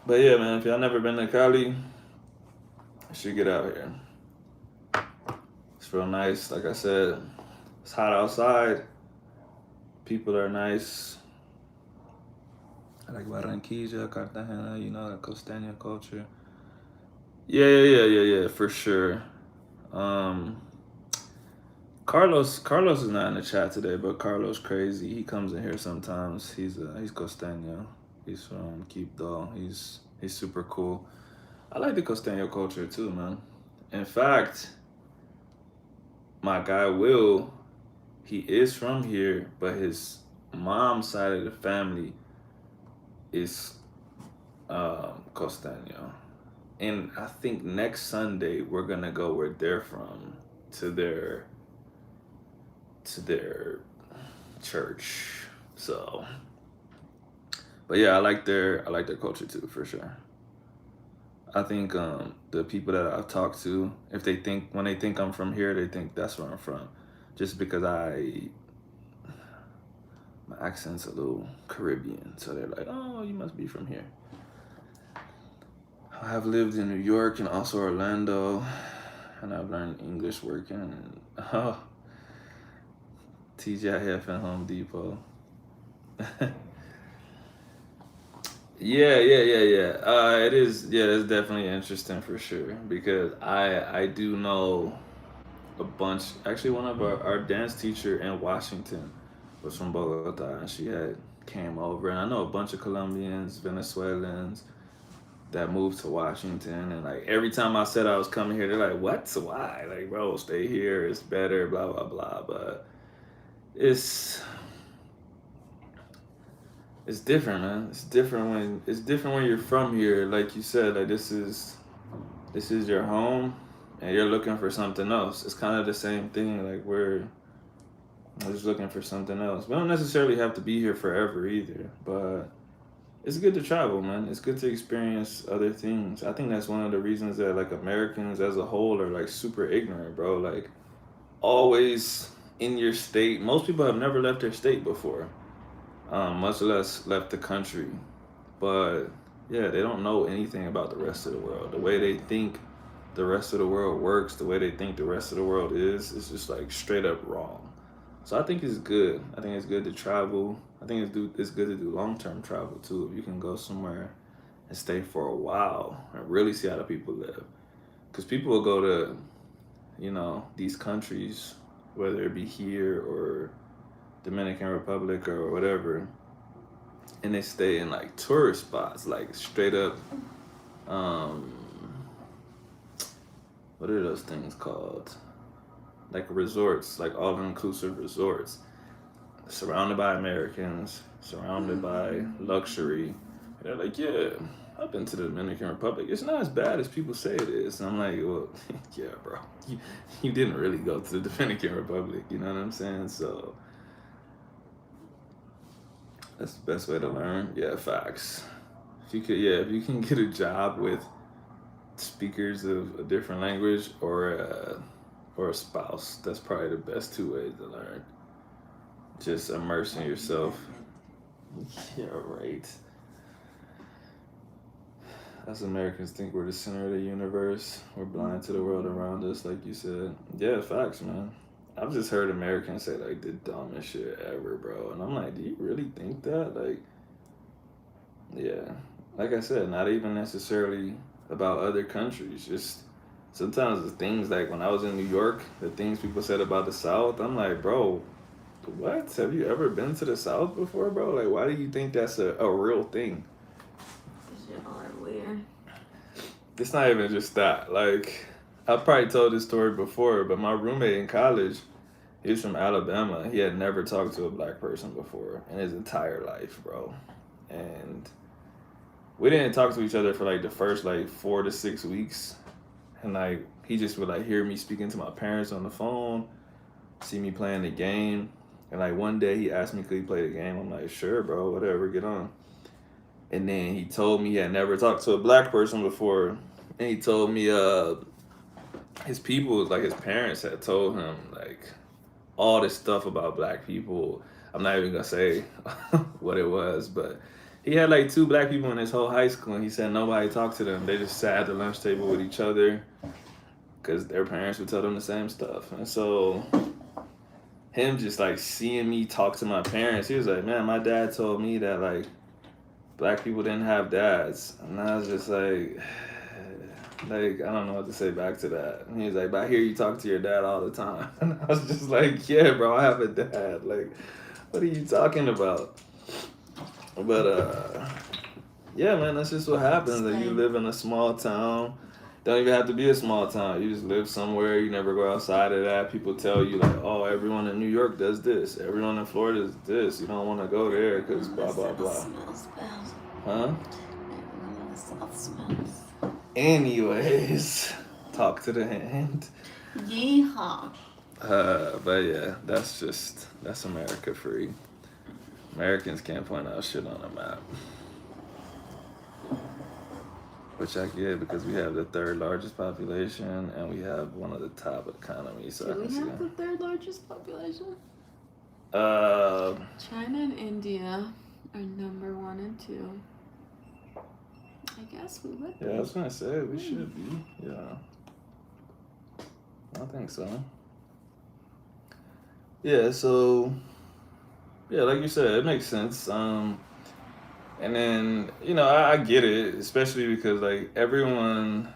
But yeah, man, if y'all never been to Cali, you should get out here. It's real nice. Like I said, it's hot outside. People are nice. I like Barranquilla, Cartagena, the costeña culture. Yeah, for sure. Carlos is not in the chat today, but Carlos crazy. He comes in here sometimes. He's costeño. He's from Quibdó. He's super cool. I like the costeño culture too, man. In fact, my guy Will, he is from here, but his mom's side of the family is costeño. And I think next Sunday we're gonna go where they're from to their church. So, but yeah, I like their culture too for sure. I think the people that I've talked to, if they think when they think I'm from here, they think that's where I'm from, just because my accent's a little Caribbean, so they're like, oh, you must be from here. I have lived in New York and also Orlando, and I've learned English working. And, oh, TGIF and Home Depot. Yeah. It is. Yeah, it's definitely interesting for sure because I do know a bunch. Actually, one of our dance teacher in Washington was from Bogota, and she had came over, and I know a bunch of Colombians, Venezuelans that moved to Washington, and like every time I said I was coming here, they're like, "What? Why? Like, bro, stay here. It's better." Blah blah blah. But it's it's different, man. It's different when you're from here. Like you said, like this is your home, and you're looking for something else. It's kind of the same thing. Like we're just looking for something else. We don't necessarily have to be here forever either, but it's good to travel, man. It's good to experience other things. I think that's one of the reasons that like Americans as a whole are like super ignorant, bro. Like always in your state. Most people have never left their state before, much less left the country. But yeah, they don't know anything about the rest of the world. The way they think the rest of the world works, the way they think the rest of the world is just like straight up wrong. So I think it's good. I think it's good to travel. I think it's good to do long term travel too. If you can go somewhere and stay for a while and really see how the people live, because people will go to these countries, whether it be here or Dominican Republic or whatever, and they stay in like tourist spots, like straight up. Um, what are those things called? Like resorts, like all inclusive resorts, surrounded by Americans, surrounded by luxury. And they're like, yeah, I've been to the Dominican Republic. It's not as bad as people say it is. And I'm like, well, yeah, bro, you didn't really go to the Dominican Republic. You know what I'm saying? So that's the best way to learn. Yeah, facts. If you can get a job with speakers of a different language or a spouse, that's probably the best two ways to learn. Just immersing yourself. Yeah, right. As Americans think we're the center of the universe. We're blind to the world around us, like you said. Yeah, facts, man. I've just heard Americans say like the dumbest shit ever, bro. And I'm like, do you really think that? Like, yeah. Like I said, not even necessarily about other countries. Just sometimes the things like when I was in New York, the things people said about the South, I'm like, bro, what? Have you ever been to the South before, bro? Like, why do you think that's a real thing?
This shit all are weird.
It's not even just that. Like, I've probably told this story before, but my roommate in college, he was from Alabama. He had never talked to a black person before in his entire life, bro. And we didn't talk to each other for like the first like 4 to 6 weeks. And like, he just would like hear me speaking to my parents on the phone, see me playing the game. And like one day he asked me could he play the game. I'm like, sure, bro, whatever, get on. And then he told me he had never talked to a black person before. And he told me his people, like his parents had told him like all this stuff about black people. I'm not even gonna say what it was, but he had like two black people in his whole high school, and he said nobody talked to them. They just sat at the lunch table with each other because their parents would tell them the same stuff. And so him just like seeing me talk to my parents, he was like, man, my dad told me that like black people didn't have dads. And I was just like, Like, I don't know what to say back to that. And he's like, but I hear you talk to your dad all the time. And I was just like, yeah, bro, I have a dad. Like, what are you talking about? But yeah, man, that's just what happens. Like, you live in a small town. Don't even have to be a small town. You just live somewhere. You never go outside of that. People tell you like, oh, everyone in New York does this. Everyone in Florida does this. You don't want to go there because blah blah blah.
Smells bad.
Huh?
Everyone in the south smells.
Anyways, talk to the hand.
Yeehaw.
But yeah, that's America for you. Americans can't point out shit on a map. Which I get because we have the third largest population and we have one of the top economies. So
Do we have the third largest population?
Uh,
China and India are number 1 and 2. I guess we would be.
yeah, I was gonna say we should be. Yeah, I think so. Yeah, so yeah, like you said, it makes sense. And then I get it, especially because like everyone.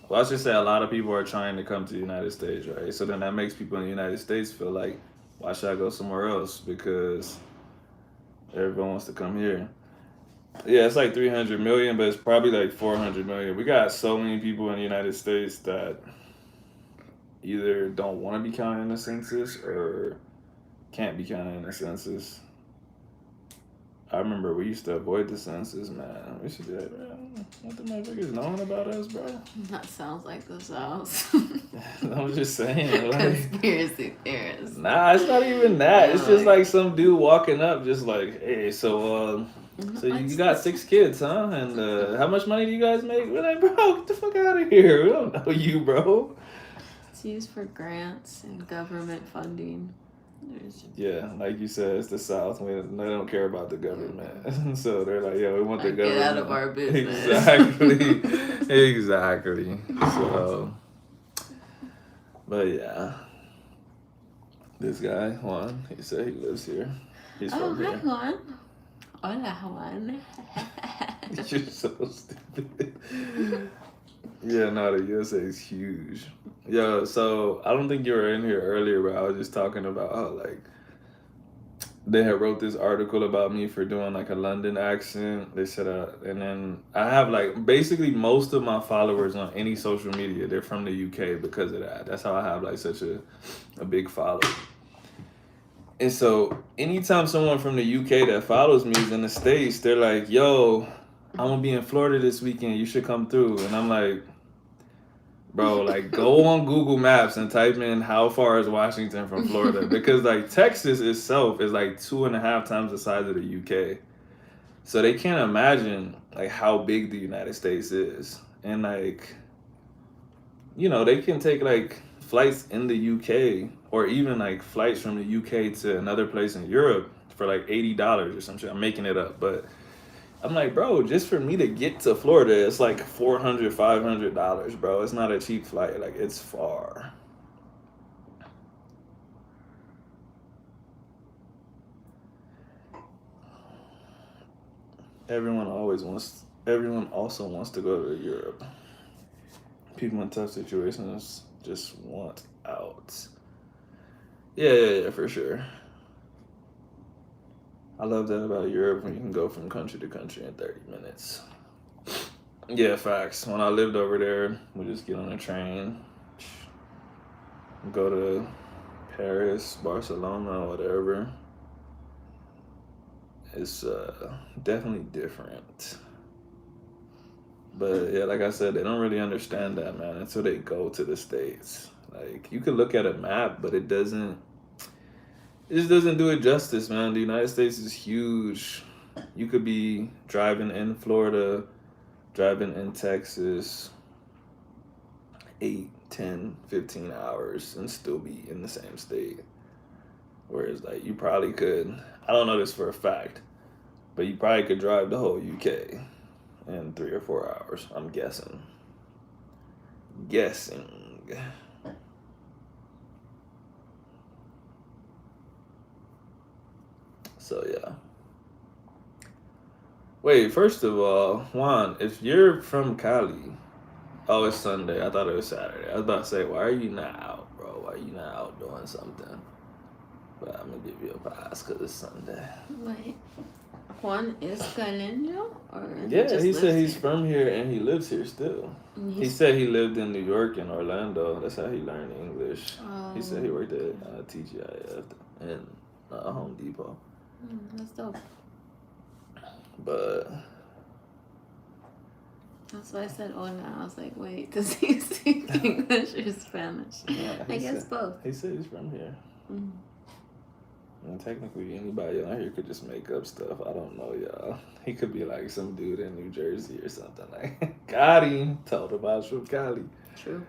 Well, I should say a lot of people are trying to come to the United States, right? So then that makes people in the United States feel like, why should I go somewhere else? Because everyone wants to come here. Yeah, it's like 300 million, but it's probably like 400 million. We got so many people in the United States that either don't want to be counted in the census or can't be counted in the census. I remember we used to avoid the census, man. We should be like, man, what the motherfuckers knowing about us, bro?
That sounds like the South.
I'm just saying, like,
conspiracy theorists.
nah, it's not even that. It's just like some dude walking up, just like, hey, so you got 6 kids, huh? And how much money do you guys make? We're like, bro, get the fuck out of here. We don't know you, bro.
It's used for grants and government funding.
Yeah, like you said, it's the South. They don't care about the government. So they're like, yeah, we want the government.
Get out of our business.
Exactly. Exactly. So, but yeah. This guy, Juan, he said he lives here. He's from here.
Juan. Hola, Juan.
You're so stupid. Yeah, no, the USA is huge. Yo, so I don't think you were in here earlier, but I was just talking about how like they had wrote this article about me for doing like a London accent. They said, and then I have like basically most of my followers on any social media, they're from the UK because of that. That's how I have like such a big following. And so anytime someone from the UK that follows me is in the States, they're like, yo, I'm gonna be in Florida this weekend. You should come through. And I'm like, bro, like go on Google Maps and type in how far is Washington from Florida, because like Texas itself is like 2.5 times the size of the UK. So they can't imagine like how big the United States is. And like, they can take like flights in the UK or even like flights from the UK to another place in Europe for like $80 or some shit. I'm making it up, but I'm like, bro, just for me to get to Florida, it's like $400, $500, bro. It's not a cheap flight. Like, it's far. Everyone also wants to go to Europe. People in tough situations just want out. Yeah, for sure. I love that about Europe when you can go from country to country in 30 minutes. Yeah, facts. When I lived over there, we just get on a train, go to Paris, Barcelona, whatever. It's definitely different. But yeah, like I said, they don't really understand that, man, until they go to the States. Like, you could look at a map, but it just doesn't do it justice, man. The United States is huge. You could be driving in Florida, driving in Texas, 8, 10, 15 hours and still be in the same state. Whereas, like, you probably could, I don't know this for a fact, but you probably could drive the whole UK in 3 or 4 hours, I'm guessing. So, yeah. Wait, first of all, Juan, if you're from Cali, Oh, it's Sunday. I thought it was Saturday. I was about to say, why are you not out, bro? Why are you not out doing something? But I'm gonna give you a pass because it's Sunday.
Wait, Juan is Caleño, or
Yeah, he said he's
here?
from here and he lives here still. He said he lived in New York and Orlando. That's how he learned English. He said he worked at TGIF and Home Depot.
That's dope.
But
that's why I said hola. I was like, wait, does he speak English or Spanish?
yeah,
I guess both.
He said he's from here. And technically, anybody on here could just make up stuff. I don't know, y'all. He could be like some dude in New Jersey or something. Like, got him. Told about from Cali.
True.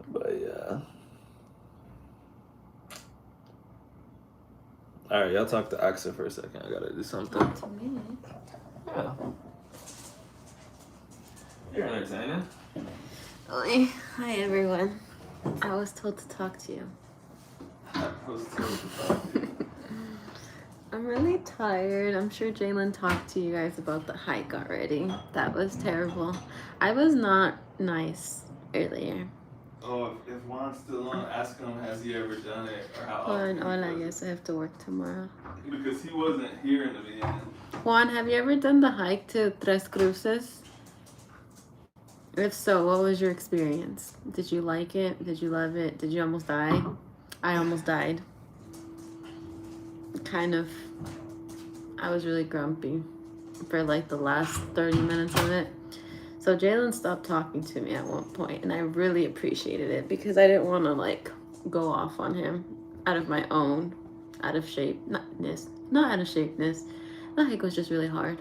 But yeah. All right, y'all talk to Axa for a second. I gotta do something.
Talk to me.
Yeah. You're entertaining.
Hi, everyone. I was told to talk to you. I'm really tired. I'm sure Jalen talked to you guys about the hike already. That was terrible. I was not nice earlier.
Oh, if Juan's still on, ask him, has he ever done it? Or how
Juan, hola, yes, I have to work tomorrow.
Because he wasn't here in the beginning.
Juan, have you ever done the hike to Tres Cruces? If so, what was your experience? Did you like it? Did you love it? Did you almost die? I almost died. Kind of. I was really grumpy for like the last 30 minutes of it. So Jalen stopped talking to me at one point, and I really appreciated it because I didn't want to like go off on him out of my own, out of shapeness, not out of shapeness. The hike was just really hard.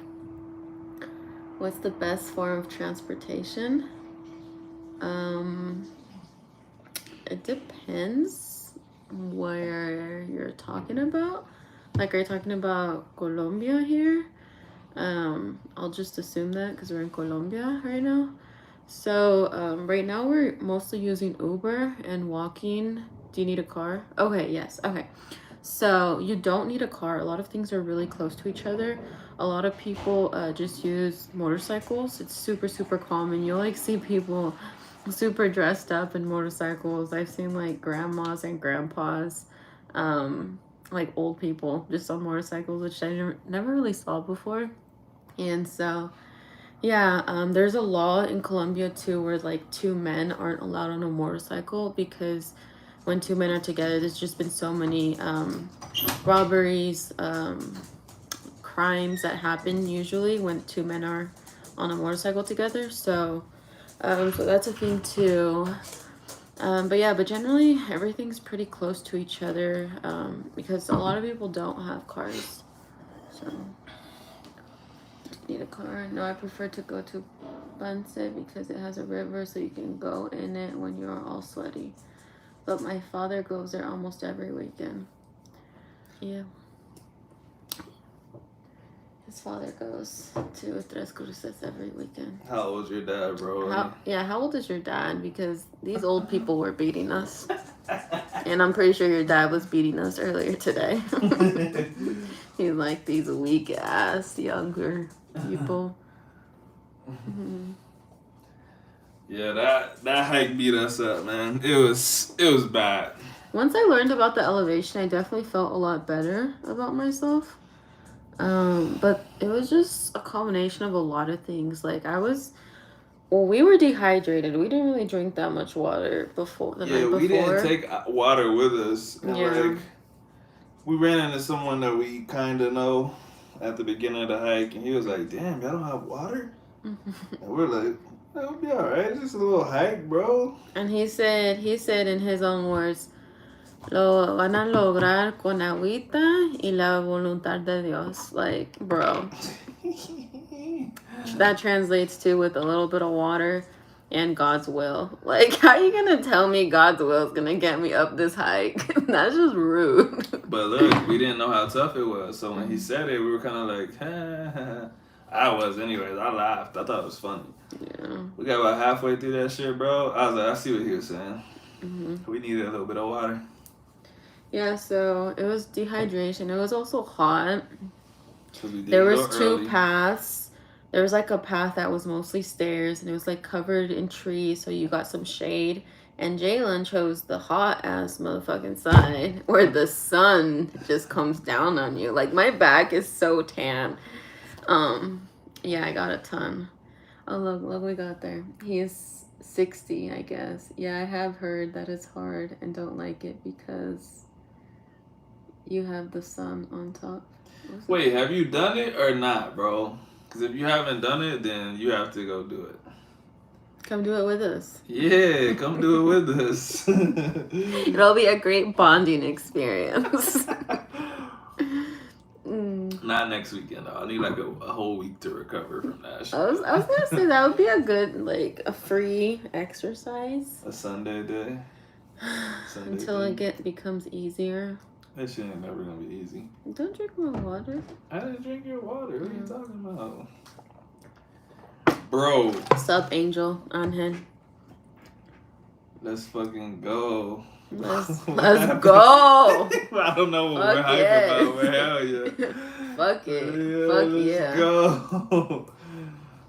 What's the best form of transportation? It depends where you're talking about. Like, are you talking about Colombia here? I'll just assume that because we're in Colombia right now. So right now we're mostly using Uber and walking. Do you need a car? Okay, yes. Okay. So you don't need a car. A lot of things are really close to each other. A lot of people just use motorcycles. It's super, super common. You'll like see people super dressed up in motorcycles. I've seen like grandmas and grandpas, like old people just on motorcycles, which I never really saw before. And so, yeah, there's a law in Colombia too where like two men aren't allowed on a motorcycle because when two men are together, there's just been so many robberies, crimes that happen usually when two men are on a motorcycle together. So that's a thing too. But generally everything's pretty close to each other because a lot of people don't have cars. So need a car. No, I prefer to go to Banse because it has a river so you can go in it when you're all sweaty. But my father goes there almost every weekend. Yeah. His father goes to Tres Cruces every weekend.
How old's your dad, bro?
How old is your dad? Because these old people were beating us. And I'm pretty sure your dad was beating us earlier today. He's like these weak ass younger people. Mm-hmm.
Yeah, that hike beat us up, man. It was bad.
Once I learned about the elevation, I definitely felt a lot better about myself. But it was just a combination of a lot of things. Like we were dehydrated. We didn't really drink that much water before the night before.
We didn't take water with us. And
yeah.
We ran into someone that we kind of know at the beginning of the hike, and he was like, "Damn, y'all don't have water?" And we're like, "It'll be all right. It's just a little hike, bro."
And he said in his own words, "Lo van a lograr con agüita y la voluntad de Dios." Like, bro. That translates to with a little bit of water and God's will. Like, how are you gonna tell me God's will is gonna get me up this hike? That's just rude.
But look, we didn't know how tough it was. So when he said it, we were kind of like, I was anyways. I laughed. I thought it was funny.
Yeah.
We got about halfway through that shit, bro. I was like, I see what he was saying.
Mm-hmm.
We needed a little bit of water.
Yeah, so it was dehydration. It was also hot. There was two paths. there was like a path that was mostly stairs and it was like covered in trees, so you got some shade. And Jalen chose the hot ass motherfucking side where the sun just comes down on you. Like my back is so tan. Yeah, I got a ton. Oh look, we got there. He's 60, I guess. Yeah, I have heard that it's hard and don't like it because you have the sun on top.
Wait, have you done it or not, bro? Because if you haven't done it, then you have to go do it.
Come do it with us.
Yeah, come do it with us.
It'll be a great bonding experience.
Not next weekend though. I need like a whole week to recover from that shit.
I was gonna say that would be a good, like, a free exercise.
A Sunday day.
Until
day.
it becomes easier.
That shit ain't never gonna be easy.
Don't drink my water.
I didn't drink your water. What are you talking about? Bro.
What's up, Angel? On him.
Let's fucking go.
Let's go.
I don't know what we're hype about, but hell yeah.
Fuck it.
Yeah,
Fuck
let's
yeah.
go.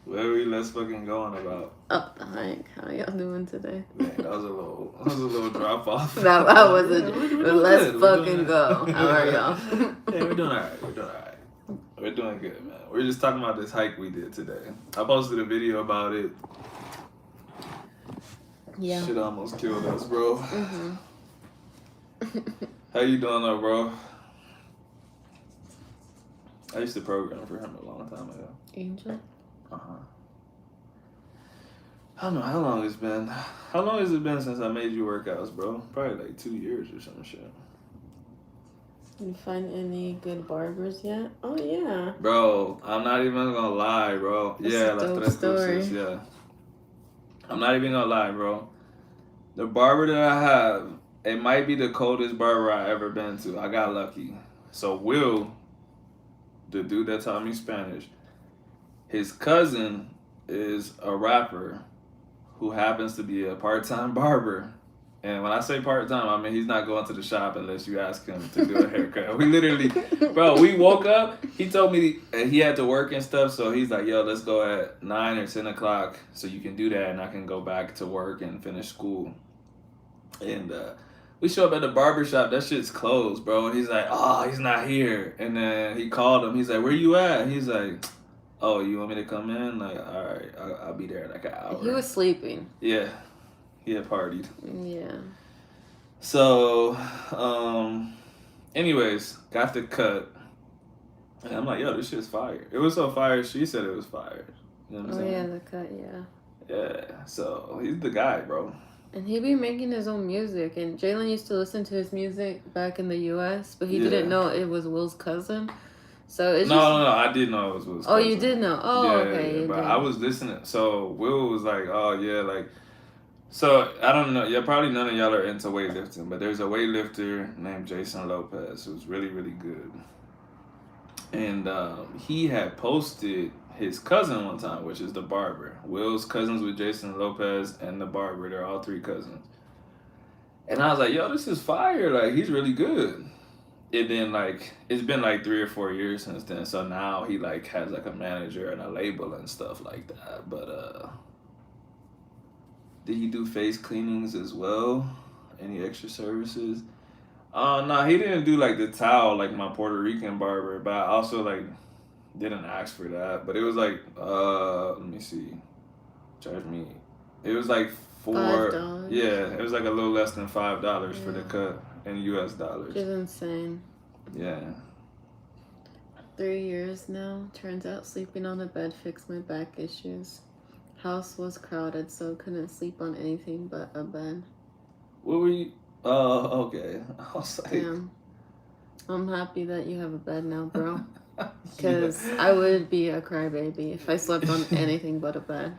Where are we let's fucking going about?
Up the hike. How y'all doing today?
Man, that was a little drop off.
that was a let's fucking go. How are y'all?
Yeah, we're doing alright. We're doing good, man. We're just talking about this hike we did today. I posted a video about it.
Yeah.
Shit almost killed us, bro.
Mm-hmm.
How you doing though, bro? I used to program for him a long time ago.
Angel?
Uh-huh. I don't know how long it's been. How long has it been since I made you workouts, bro? Probably like 2 years or some shit.
You find any good barbers yet? Oh yeah.
Bro, I'm not even gonna lie, bro.
That's
yeah,
a dope
las tres
story.
cruces, yeah. I'm not even gonna lie, bro. The barber that I have, it might be the coldest barber I ever been to. I got lucky. So Will, the dude that taught me Spanish, his cousin is a rapper who happens to be a part-time barber. And when I say part-time, I mean he's not going to the shop unless you ask him to do a haircut. We literally, bro, we woke up, he told me he had to work and stuff, so he's like, yo, let's go at 9 or 10 o'clock so you can do that and I can go back to work and finish school. And we show up at the barber shop, that shit's closed, bro. And he's like, oh, he's not here. And then he called him, he's like, where you at? He's like, oh, you want me to come in? Like, all right, I'll be there in like an hour.
He was sleeping.
Yeah, he had partied.
Yeah.
So, anyways, got the cut. And I'm like, yo, this shit's fire. It was so fire, she said it was fire. You know what I'm saying?
Yeah, the cut, yeah.
Yeah, so he's the guy, bro.
And he be making his own music. And Jalen used to listen to his music back in the U.S., but he didn't know it was Will's cousin. So it's
no, I did know it was Will's cousin.
Oh, you did know? Oh,
yeah,
okay.
Yeah, but I was listening. So Will was like, oh, yeah, like, so I don't know. Yeah, probably none of y'all are into weightlifting, but there's a weightlifter named Jason Lopez who's really, really good. And he had posted his cousin one time, which is the barber. Will's cousins with Jason Lopez and the barber. They're all three cousins. And I was like, yo, this is fire. Like, he's really good. And then, like, it's been like 3 or 4 years since then. So now he, like, has, like, a manager and a label and stuff like that. But, did he do face cleanings as well? Any extra services? No, he didn't do, like, the towel like my Puerto Rican barber. But I also, like, didn't ask for that. But it was, like, let me see. Charge me. It was, like,
$5.
Yeah, it was, like, a little less than $5 for the cut. In US dollars.
Which is insane.
Yeah.
3 years now. Turns out sleeping on a bed fixed my back issues. House was crowded, so couldn't sleep on anything but a bed.
What were you? Oh, okay. I was like...
Damn. I'm happy that you have a bed now, bro. Because I would be a crybaby if I slept on anything but a bed.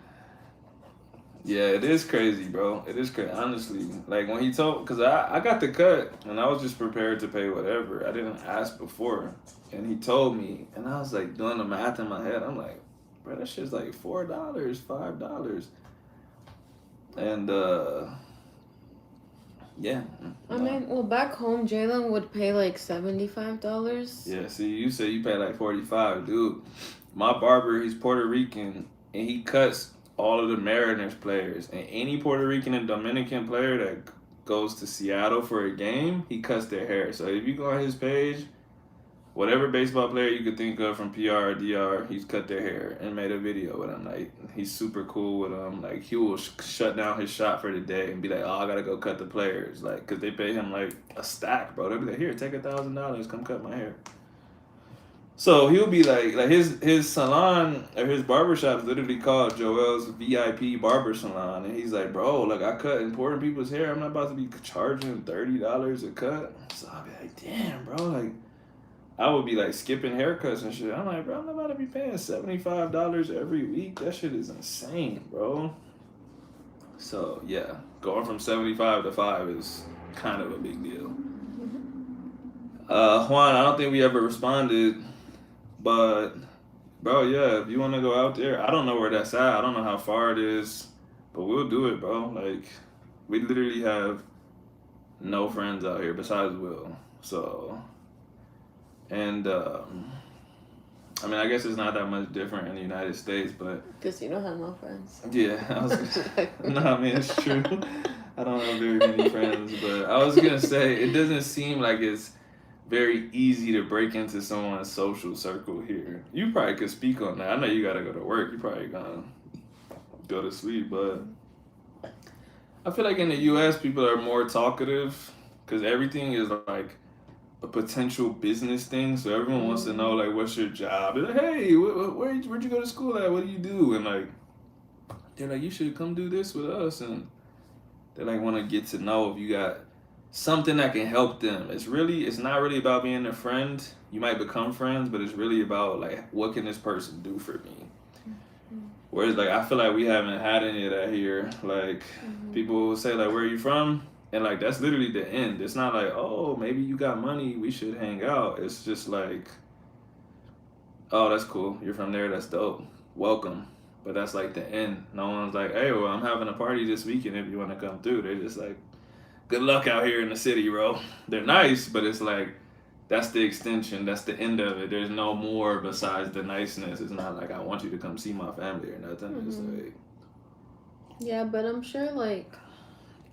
Yeah, it is crazy, bro. It is crazy, honestly. Like, when he told... Because I got the cut, and I was just prepared to pay whatever. I didn't ask before. And he told me, and I was, like, doing the math in my head. I'm like, bro, that shit's, like, $4, $5. And, yeah.
I mean, well, back home, Jalen would pay, like, $75.
Yeah, see, you say you pay, like, $45, dude. My barber, he's Puerto Rican, and he cuts all of the Mariners players. And any Puerto Rican and Dominican player that goes to Seattle for a game, he cuts their hair. So if you go on his page, whatever baseball player you could think of from PR or DR, he's cut their hair and made a video with him. Like, he's super cool with them. Like, he will shut down his shop for the day and be like, "Oh, I gotta go cut the players." Like, cause they pay him like a stack, bro. They'll be like, "Here, take $1,000, come cut my hair." So he'll be like his salon or his barbershop is literally called Joel's VIP Barber Salon, and he's like, "Bro, like I cut important people's hair. I'm not about to be charging $30 a cut." So I'll be like, "Damn, bro, like." I would be like skipping haircuts and shit. I'm like, bro, I'm not about to be paying $75 every week. That shit is insane, bro. So yeah, going from 75 to 5 is kind of a big deal. Juan, I don't think we ever responded, but bro, yeah, if you want to go out there, I don't know where that's at. I don't know how far it is, but we'll do it, bro. Like, we literally have no friends out here besides Will. So, and I mean, I guess it's not that much different in the United States, but
Because you don't have no friends.
yeah, I was. No, I mean it's true. I don't have very many friends, but I was gonna say it doesn't seem like it's very easy to break into someone's social circle here. You probably could speak on that. I know you gotta go to work. You probably gonna go to sleep, but I feel like in the U.S. people are more talkative because everything is like a potential business thing. So everyone wants to know like, what's your job? They're like, hey, where'd you go to school at? What do you do? And like, they're like, you should come do this with us. And they like want to get to know if you got something that can help them. It's not really about being a friend. You might become friends, but it's really about like, what can this person do for me? Whereas like I feel like we haven't had any of that here. Like people will say like, where are you from? And like that's literally the end. It's not like, oh, maybe you got money, we should hang out. It's just like, oh, that's cool. You're from there, that's dope. Welcome. But that's like the end. No one's like, hey, well, I'm having a party this weekend if you want to come through. They're just like, good luck out here in the city, bro. They're nice, but it's like that's the extension. That's the end of it. There's no more besides the niceness. It's not like I want you to come see my family or nothing. It's like,
Yeah, but I'm sure like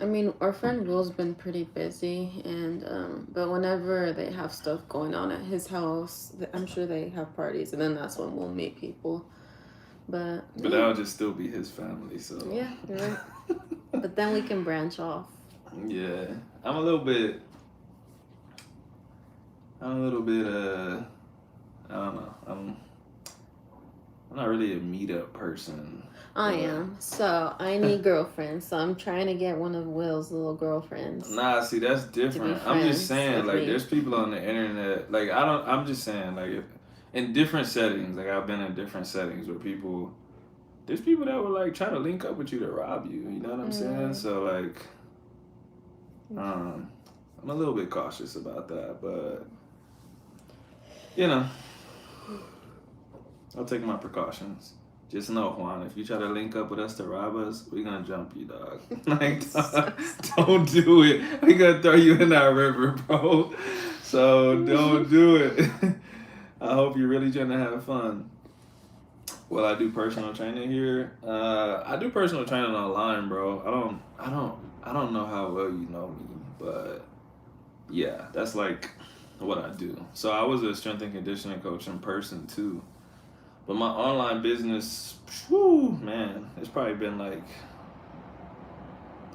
I mean, our friend Will's been pretty busy, and but whenever they have stuff going on at his house, I'm sure they have parties, and then that's when we'll meet people. But
but that'll just still be his family. So
yeah, you're right. But then we can branch off.
yeah, I'm a little bit. I'm a little bit. I don't know. I'm not really a meetup person.
I am. So I need girlfriends. So I'm trying to get one of Will's little girlfriends.
Nah, see that's different. I'm just saying, like,
me.
there's people on the internet. Like, I don't. I'm just saying, like, if, in different settings. Like, I've been in different settings where people. There's people that will like try to link up with you to rob you. You know what I'm saying? So like, I'm a little bit cautious about that, but you know, I'll take my precautions. Just know, Juan, if you try to link up with us to rob us, we're gonna jump you, dog. Like, don't do it. We gonna throw you in that river, bro. So don't do it. I hope you're really trying to have fun. Well, I do personal training here. I do personal training online, bro. I don't know how well you know me, but yeah, that's like what I do. So I was a strength and conditioning coach in person too. But my online business, whew, man, it's probably been like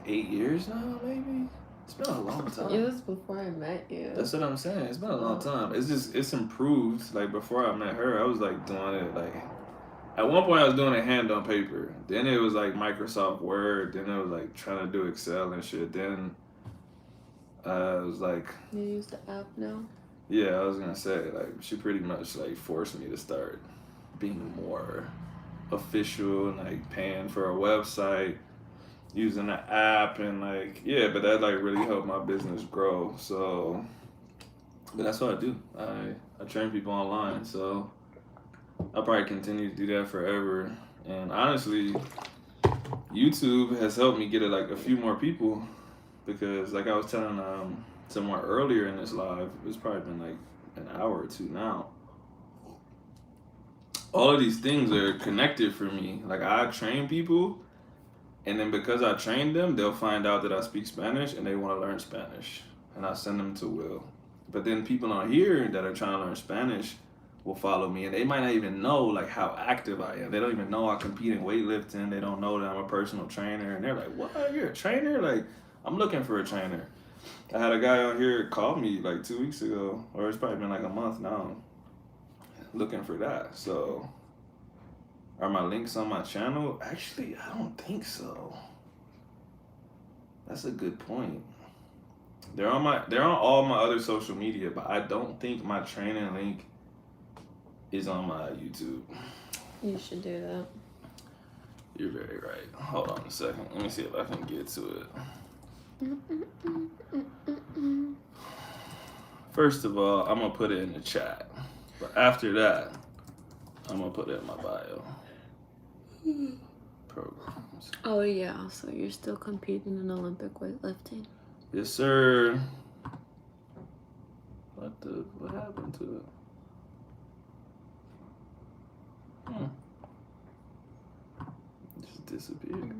8 years now, maybe. It's been a long time.
It was before I met you.
That's what I'm saying. It's been a long time. It's improved. Like before I met her, I was like doing it like at one point I was doing it hand on paper. Then it was like Microsoft Word. Then it was like trying to do Excel and shit. Then it was like
You use the app now?
yeah, I was gonna say like she pretty much like forced me to start being more official and like paying for a website, using the app and like yeah, but that like really helped my business grow. So, but that's what I do. I train people online. So I'll probably continue to do that forever. And honestly, YouTube has helped me get like a few more people because like I was telling someone earlier in this live, it's probably been like an hour or two now. all of these things are connected for me. Like I train people, and then because I train them, they'll find out that I speak Spanish and they want to learn Spanish, and I send them to Will. But then people on here that are trying to learn Spanish will follow me, and they might not even know like how active I am. They don't even know I compete in weightlifting. They don't know that I'm a personal trainer, and they're like, "What? You're a trainer?" Like, I'm looking for a trainer. I had a guy on here call me like 2 weeks ago, or it's probably been like a month now, looking for that. So, are my links on my channel? Actually, I don't think so. That's a good point. They're on all my other social media, but I don't think my training link is on my YouTube.
You should do that.
You're very right. Hold on a second. Let me see if I can get to it. First of all, I'm gonna put it in the chat. But after that, I'm gonna put it in my bio. Programs.
Oh yeah, so you're still competing in Olympic weightlifting?
Yes, sir. What happened to it? Just disappeared.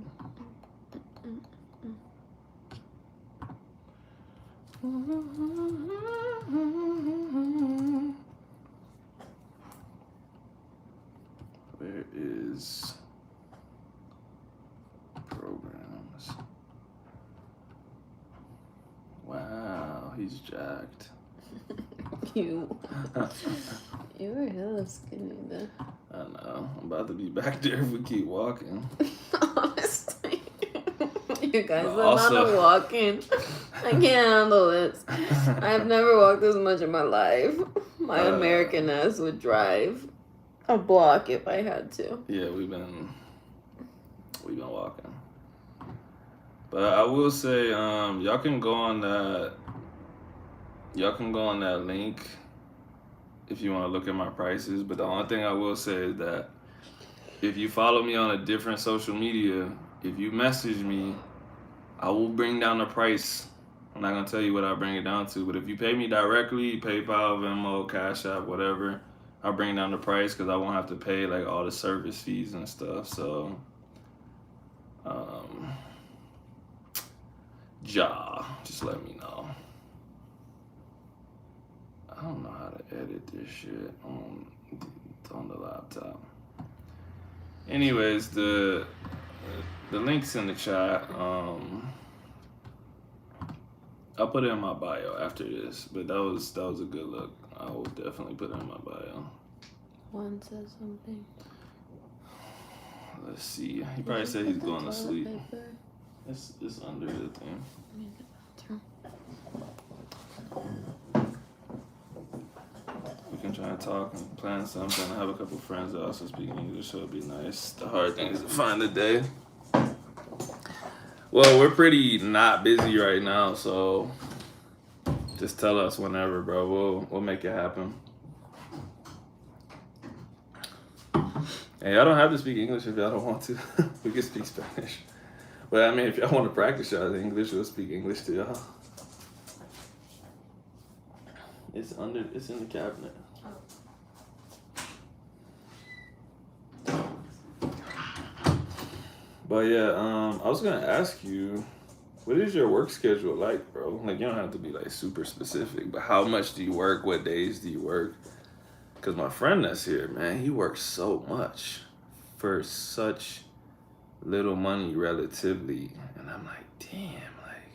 Where is programs? Wow, he's jacked.
You were hella skinny then.
I know. I'm about to be back there if we keep walking.
Honestly. You guys
But
are
also-
not walking. I can't handle this. I've never walked this much in my life. My American ass would drive a block if I had to.
Yeah, we've been walking. But I will say, y'all can go on that link if you want to look at my prices. But the only thing I will say is that if you follow me on a different social media, if you message me, I will bring down the price. I'm not gonna tell you what I bring it down to, but if you pay me directly, PayPal, Venmo, Cash App, whatever, I'll bring down the price because I won't have to pay like all the service fees and stuff. So, just let me know. I don't know how to edit this shit on the laptop. Anyways, the link's in the chat. I'll put it in my bio after this, but that was a good look. I will definitely put it in my bio.
Juan says something.
Let's see. He probably said he's going to sleep. It's under the thing. We can try and talk and plan something. I have a couple friends that also speak English, so it'd be nice. The hard thing is to find the day. Well, we're pretty not busy right now, so just tell us whenever, bro. We'll make it happen. Hey, y'all don't have to speak English if y'all don't want to. We can speak Spanish. But I mean, if y'all want to practice y'all's English, we'll speak English to y'all. It's in the cabinet. But yeah, I was gonna ask you, what is your work schedule like, bro? Like, you don't have to be like super specific, but how much do you work? What days do you work? Cause my friend that's here, man, he works so much for such little money relatively, and I'm like, damn, like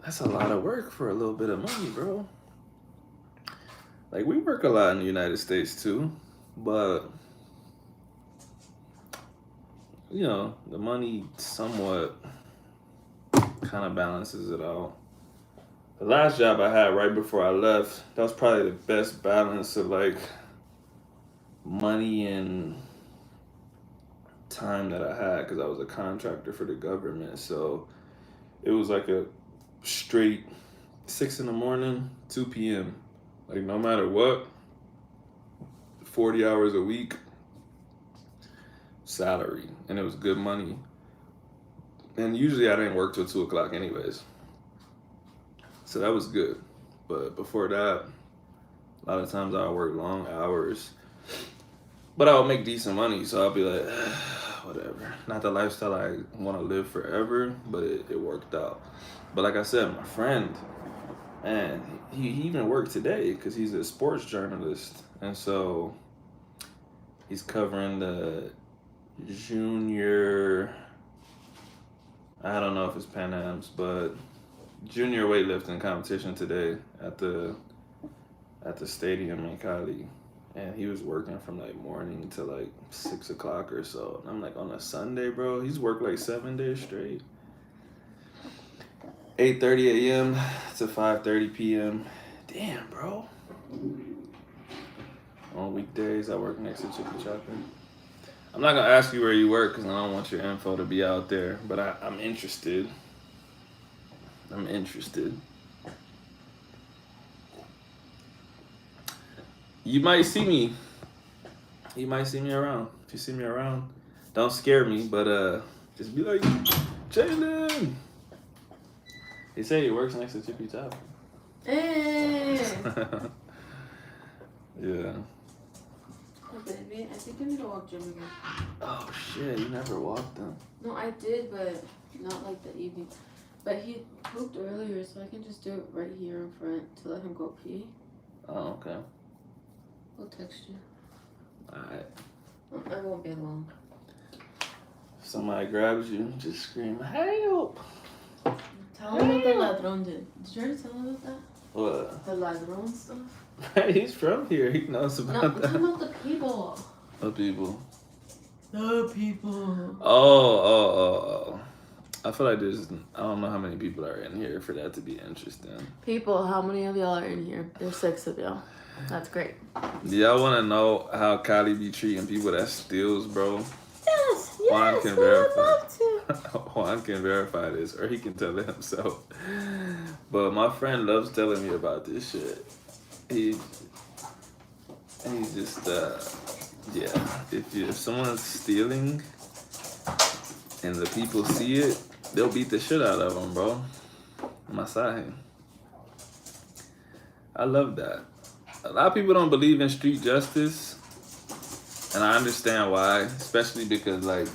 that's a lot of work for a little bit of money, bro. Like, we work a lot in the United States too, but you know, the money somewhat kind of balances it out. The last job I had right before I left, that was probably the best balance of like money and time that I had because I was a contractor for the government. So it was like a straight 6 a.m, 2 p.m. Like, no matter what, 40 hours a week, salary, and it was good money. And usually I didn't work till 2 o'clock anyways. So that was good. But before that, a lot of times I worked long hours. But I'll make decent money, so I'll be like, whatever. Not the lifestyle I want to live forever, but it worked out. But like I said, my friend, man, he even worked today because he's a sports journalist, and so he's covering the junior. I don't know if it's Pan Am's, but junior weightlifting competition today at the stadium in Cali, and he was working from like morning to like 6 o'clock or so. And I'm like, on a Sunday, bro, he's worked like 7 days straight. 8:30 a.m. to 5:30 p.m. Damn, bro. On weekdays, I work next to Chicken Chopper. I'm not gonna ask you where you work because I don't want your info to be out there. But I'm interested. I'm interested. You might see me. You might see me around. If you see me around, don't scare me, but just be like, Jalen. He said he works next to Chippy Top.
Hey.
Yeah.
Oh, baby, I think I need to walk gym again.
Oh shit! You never walked them.
No, I did, but not like the evening. But he pooped earlier, so I can just do it right here in front to let him go pee.
Oh, okay.
I'll text you.
Alright.
I won't be long.
If somebody grabs you, just scream, help!
Tell him what the ladrón did. Did you already tell him about that?
What?
The ladrón stuff?
He's from here. He knows
No,
about
I'm
that.
talking about the people.
What people?
The people.
Oh. I feel like I don't know how many people are in here for that to be interesting.
People, how many of y'all are in here? There's 6 of y'all. That's great.
Do y'all want to know how Cali be treating people that steals, bro?
Yes,
Juan can
we would
verify.
love to.
Juan can verify this, or he can tell it himself. But my friend loves telling me about this shit. He's just yeah. If someone's stealing and the people see it, they'll beat the shit out of them, bro. Masahi. I love that. A lot of people don't believe in street justice, and I understand why, especially because like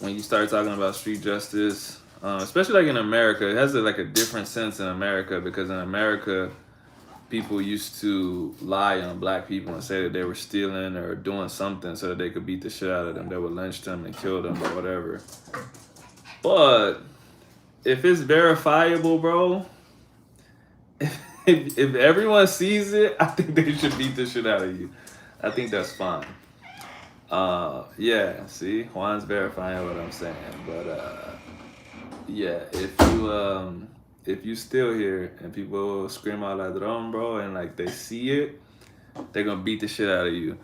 when you start talking about street justice, especially like in America, it has like a different sense in America because in America, people used to lie on black people and say that they were stealing or doing something so that they could beat the shit out of them. They would lynch them and kill them or whatever. But if it's verifiable, bro, if everyone sees it, I think they should beat the shit out of you. I think that's fine. Yeah, see, Juan's verifying what I'm saying, but yeah, if you still here and people scream out ladrón, bro, and like they see it, they're gonna beat the shit out of you.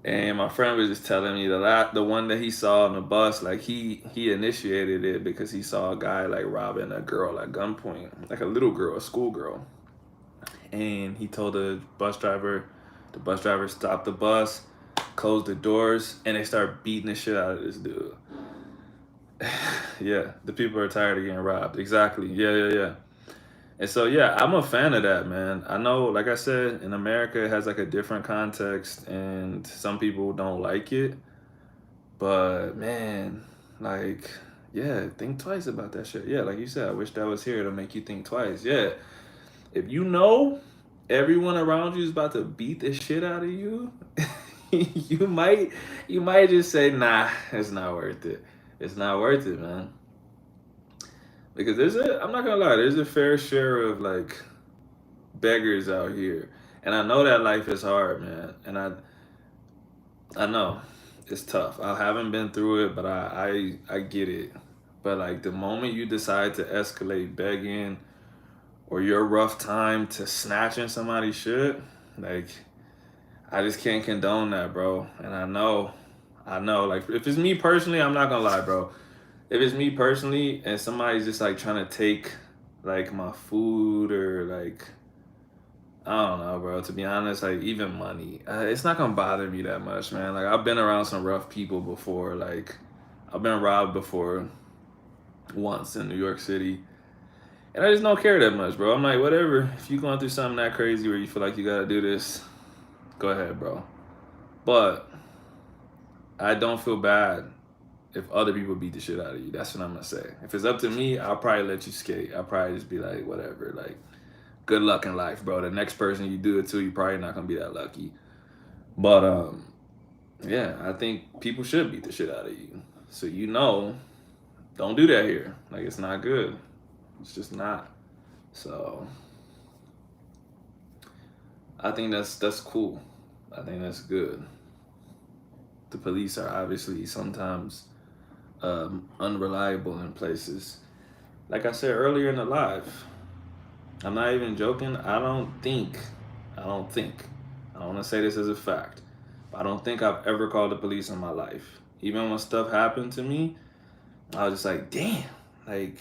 And my friend was just telling me the one that he saw on the bus, like he initiated it because he saw a guy like robbing a girl at gunpoint, like a little girl, a schoolgirl. And he told the bus driver stopped the bus, closed the doors, and they start beating the shit out of this dude. Yeah, the people are tired of getting robbed. Exactly. Yeah. And so yeah, I'm a fan of that, man. I know, like I said, in America it has like a different context, and some people don't like it. But man, like, yeah, think twice about that shit. Yeah, like you said, I wish that was here to make you think twice. Yeah, if you know everyone around you is about to beat the shit out of you, you might just say, nah, it's not worth it. It's not worth it, man. Because I'm not gonna lie, there's a fair share of like beggars out here. And I know that life is hard, man. And I know it's tough. I haven't been through it, but I get it. But like the moment you decide to escalate begging or your rough time to snatching somebody's shit, like I just can't condone that, bro. And I know, like if it's me personally, I'm not gonna lie, bro. If it's me personally and somebody's just like trying to take like my food or like I don't know, bro. To be honest, like even money, it's not gonna bother me that much, man. Like I've been around some rough people before. Like I've been robbed before, once in New York City, and I just don't care that much, bro. I'm like, whatever. If you're going through something that crazy where you feel like you gotta do this, go ahead, bro. But I don't feel bad if other people beat the shit out of you. That's what I'm gonna say. If it's up to me, I'll probably let you skate. I'll probably just be like, whatever. Like, good luck in life, bro. The next person you do it to, you're probably not gonna be that lucky. But yeah, I think people should beat the shit out of you. So don't do that here. Like, it's not good. It's just not. So I think that's cool. I think that's good. The police are obviously sometimes unreliable in places. Like I said earlier in the live, I'm not even joking. I don't think, I don't want to say this as a fact, but I don't think I've ever called the police in my life. Even when stuff happened to me, I was just like, damn. Like,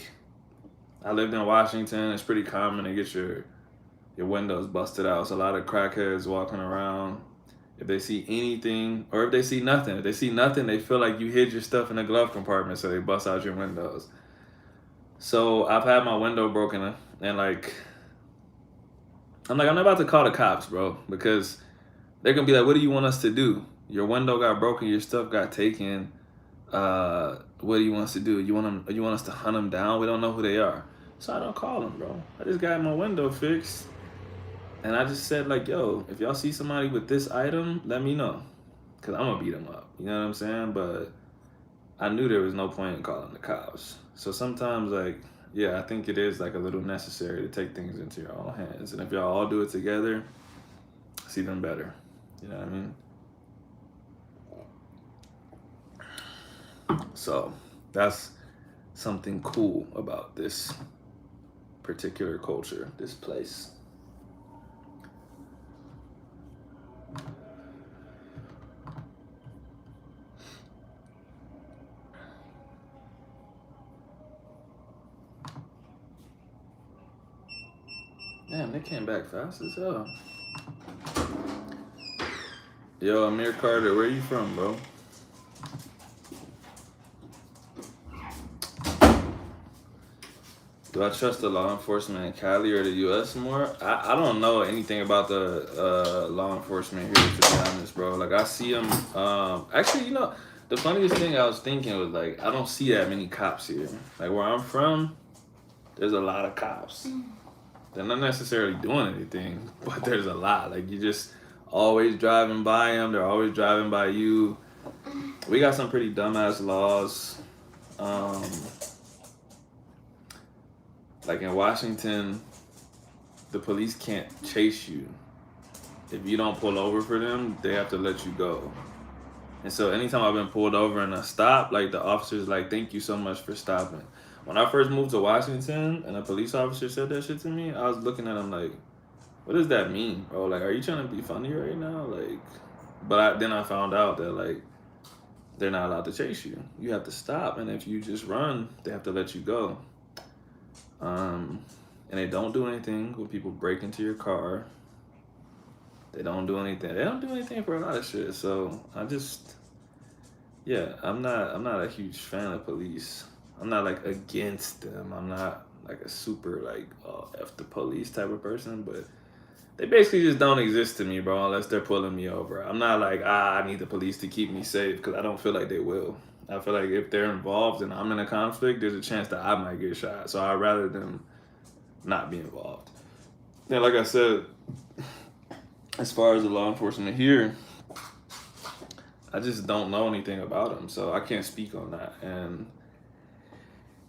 I lived in Washington. It's pretty common to get your windows busted out. It's a lot of crackheads walking around. If they see anything, or if they see nothing, they feel like you hid your stuff in the glove compartment, so they bust out your windows. So I've had my window broken, and like, I'm not about to call the cops, bro, because they're gonna be like, "What do you want us to do? Your window got broken, your stuff got taken. What do you want us to do? You want us to hunt them down? We don't know who they are." So I don't call them, bro. I just got my window fixed, and I just said like, "Yo, if y'all see somebody with this item, let me know, cause I'm gonna beat them up." You know what I'm saying? But I knew there was no point in calling the cops. So sometimes, like, yeah, I think it is like a little necessary to take things into your own hands. And if y'all all do it together, it's even better. You know what I mean? So that's something cool about this particular culture, this place. Damn, they came back fast as hell. Yo, Amir Carter, where you from, bro? Do I trust the law enforcement in Cali or the U.S. more? I don't know anything about the law enforcement here, to be honest, bro. Like, I see them. Actually, the funniest thing I was thinking was, like, I don't see that many cops here. Like, where I'm from, there's a lot of cops. They're not necessarily doing anything, but there's a lot. Like, you just always driving by them. They're always driving by you. We got some pretty dumbass laws. Like in Washington, the police can't chase you. If you don't pull over for them, they have to let you go. And so anytime I've been pulled over and I stop, like the officer's like, "Thank you so much for stopping." When I first moved to Washington and a police officer said that shit to me, I was looking at him like, what does that mean, bro? Like, are you trying to be funny right now? Like, but then I found out that like they're not allowed to chase you. You have to stop, and if you just run, they have to let you go. And they don't do anything when people break into your car. They don't do anything. They don't do anything for a lot of shit. So yeah, I'm not a huge fan of police. I'm not like against them. I'm not like a super like F the police type of person, but they basically just don't exist to me, bro, unless they're pulling me over. I'm not like, I need the police to keep me safe, because I don't feel like they will. I feel like if they're involved and I'm in a conflict, there's a chance that I might get shot. So I'd rather them not be involved. And like I said, as far as the law enforcement here, I just don't know anything about them, so I can't speak on that. And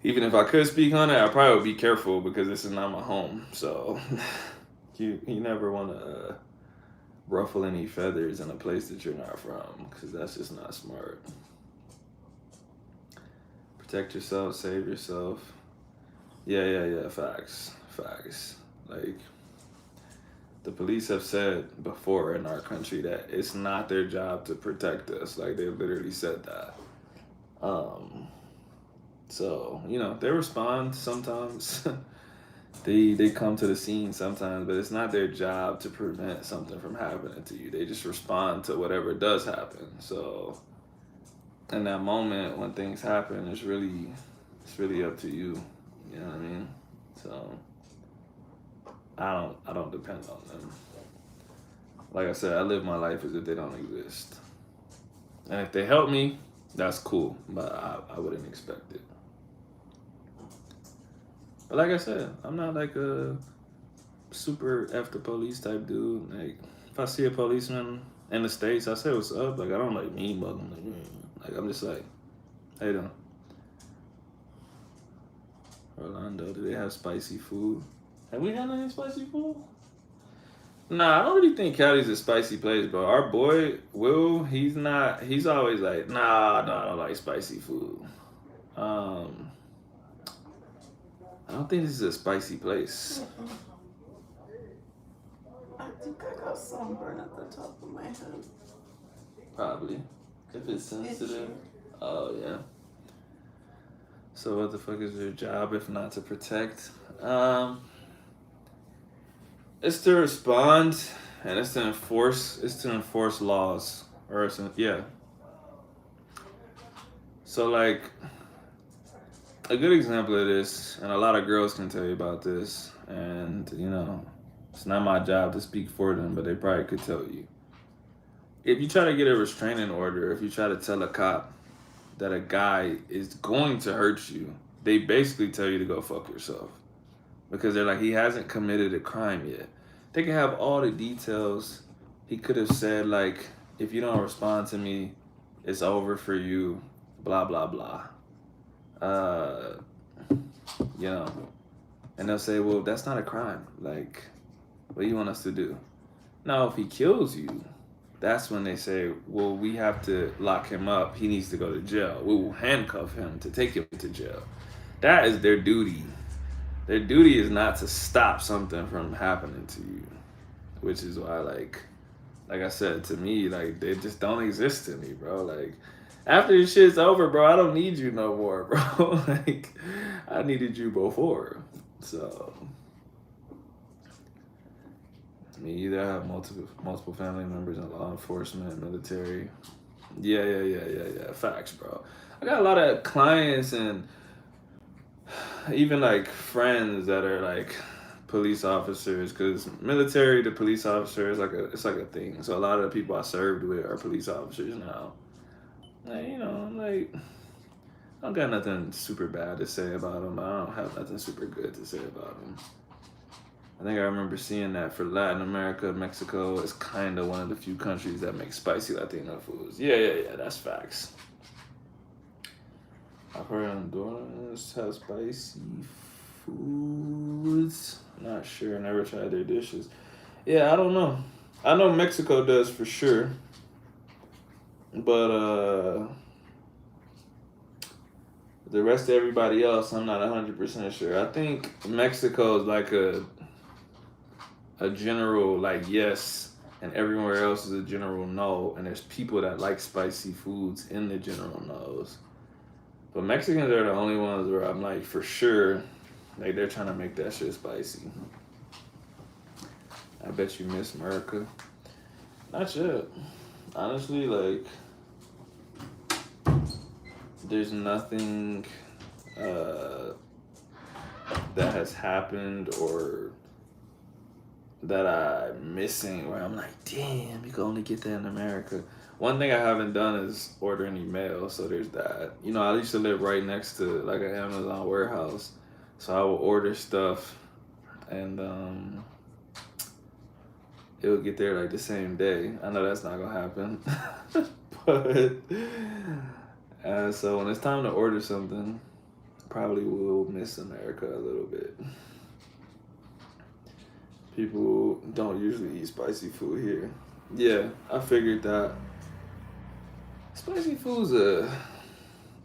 even if I could speak on it, I probably would be careful because this is not my home. So you never want to ruffle any feathers in a place that you're not from, because that's just not smart. Protect yourself, save yourself. Yeah. Facts. Like, the police have said before in our country that it's not their job to protect us. Like, they literally said that. So, they respond sometimes. They come to the scene sometimes, but it's not their job to prevent something from happening to you. They just respond to whatever does happen. So in that moment when things happen, it's really up to you. You know what I mean? So I don't depend on them. like I said, I live my life as if they don't exist. And if they help me, that's cool. But I wouldn't expect it. But like I said, I'm not like a super F the police type dude. Like if I see a policeman in the States, I say what's up. Like I don't like mean mug him. Like I'm just like, hey doing? Orlando, do they have spicy food? Have we had any spicy food? Nah, I don't really think Cali's a spicy place, bro. Our boy Will, he's not. He's always like, nah, I don't like spicy food. Um, I don't think this is a spicy place.
I think I got sunburn at the top of my head.
Probably, if it's sensitive. Oh yeah. So what the fuck is your job if not to protect? It's to respond and it's to enforce. It's to enforce laws or yeah. So like a good example of this, and a lot of girls can tell you about this, and you know, it's not my job to speak for them, but they probably could tell you. If you try to get a restraining order, if you try to tell a cop that a guy is going to hurt you, they basically tell you to go fuck yourself. Because they're like, he hasn't committed a crime yet. They can have all the details. He could have said, like, if you don't respond to me, it's over for you, blah, blah, blah. Uh, you know, and they'll say, well, that's not a crime. Like, what do you want us to do? Now, if he kills you, that's when they say, well, we have to lock him up. He needs to go to jail. We will handcuff him to take him to jail. That is their duty. Their duty is not to stop something from happening to you, which is why, like I said, to me, like, they just don't exist to me, bro. Like, after this shit's over, bro, I don't need you no more, bro. Like, I needed you before. So, I mean, either I have multiple family members in law enforcement, military. Yeah. Facts, bro. I got a lot of clients and even like friends that are like police officers, because military to police officer is like a thing. So a lot of the people I served with are police officers now. Like, you know, I'm like, I don't got nothing super bad to say about them. I don't have nothing super good to say about them. I think I remember seeing that for Latin America, Mexico is kind of one of the few countries that make spicy Latino foods. Yeah, that's facts. I've heard Honduras has spicy foods. Not sure. Never tried their dishes. Yeah, I don't know. I know Mexico does for sure. But the rest of everybody else, I'm not 100% sure. I think Mexico is like a general like yes, and everywhere else is a general no. And there's people that like spicy foods in the general no's. But Mexicans are the only ones where I'm like, for sure, like they're trying to make that shit spicy. I bet you miss America. Not yet. Honestly, like, there's nothing that has happened or that I'm missing where I'm like, damn, you can only get that in America. One thing I haven't done is order any mail, so there's that. You know, I used to live right next to like an Amazon warehouse, so I would order stuff, and it would get there like the same day. I know that's not gonna happen, but so when it's time to order something, probably will miss America a little bit. People don't usually eat spicy food here. Yeah, I figured that. Spicy food's a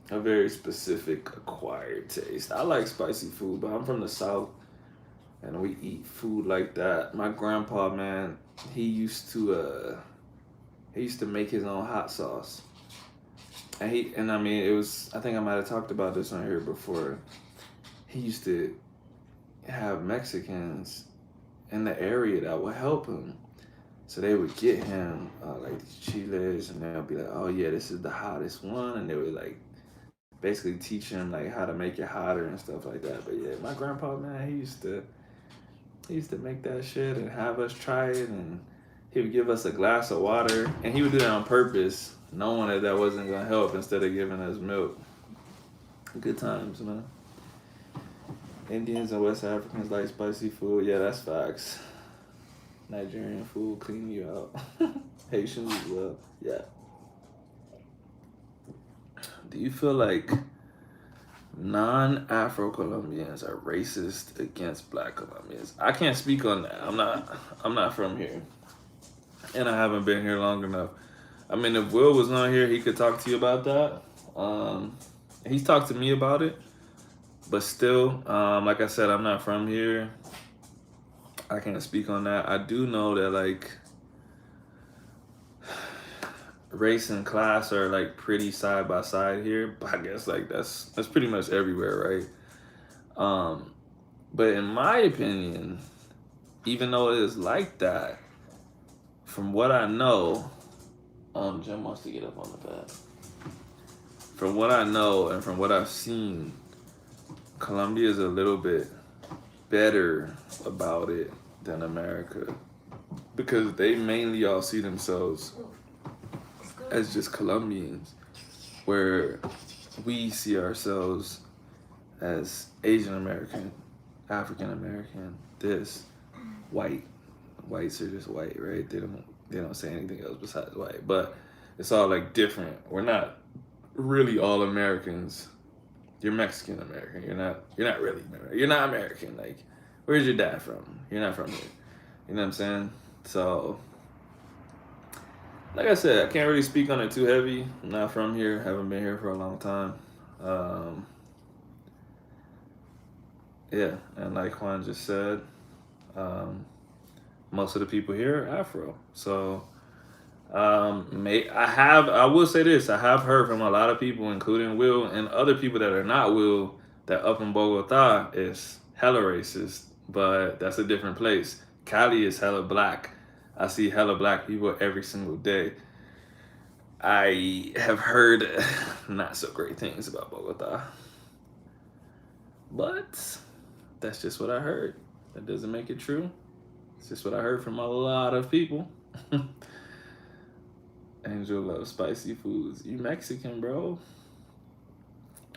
very specific acquired taste. I like spicy food, but I'm from the South and we eat food like that. My grandpa, man, he used to make his own hot sauce. And I mean, it was, I think I might have talked about this on here before. He used to have Mexicans in the area that would help him. So they would get him like these chiles, and they'll be like, "Oh yeah, this is the hottest one," and they would like basically teach him like how to make it hotter and stuff like that. But yeah, my grandpa, man, he used to make that shit and have us try it, and He would give us a glass of water, and he would do that on purpose, knowing that that wasn't gonna help. Instead of giving us milk. Good times, man. Indians and West Africans like spicy food. Yeah, that's facts. Nigerian food clean you out. Haitians as well. Yeah. Do you feel like non-Afro-Colombians are racist against Black Colombians? I can't speak on that. I'm not from here, and I haven't been here long enough. I mean, if Will was on here, he could talk to you about that. He's talked to me about it, but still, like I said, I'm not from here. I can't speak on that. I do know that like race and class are like pretty side by side here, but I guess like that's pretty much everywhere, right? But in my opinion, even though it is like that, from what I know, Jim wants to get up on the bed. From what I know and from what I've seen, Colombia is a little bit better about it than America, because they mainly all see themselves as just Colombians, where we see ourselves as Asian American, African American, this white. Whites are just white, right? They don't say anything else besides white. But it's all like different. We're not really all Americans. You're Mexican American. You're not really American. You're not American. Like, where's your dad from? You're not from here. You know what I'm saying? So like I said, I can't really speak on it too heavy. I'm not from here. Haven't been here for a long time. Yeah, and like Juan just said, most of the people here are Afro. So I will say this, I have heard from a lot of people, including Will and other people that are not Will, that up in Bogota is hella racist, but that's a different place. Cali is hella black. I see hella black people every single day. I have heard not so great things about Bogota, but that's just what I heard. That doesn't make it true. It's just what I heard from a lot of people. Angel loves spicy foods. You Mexican, bro.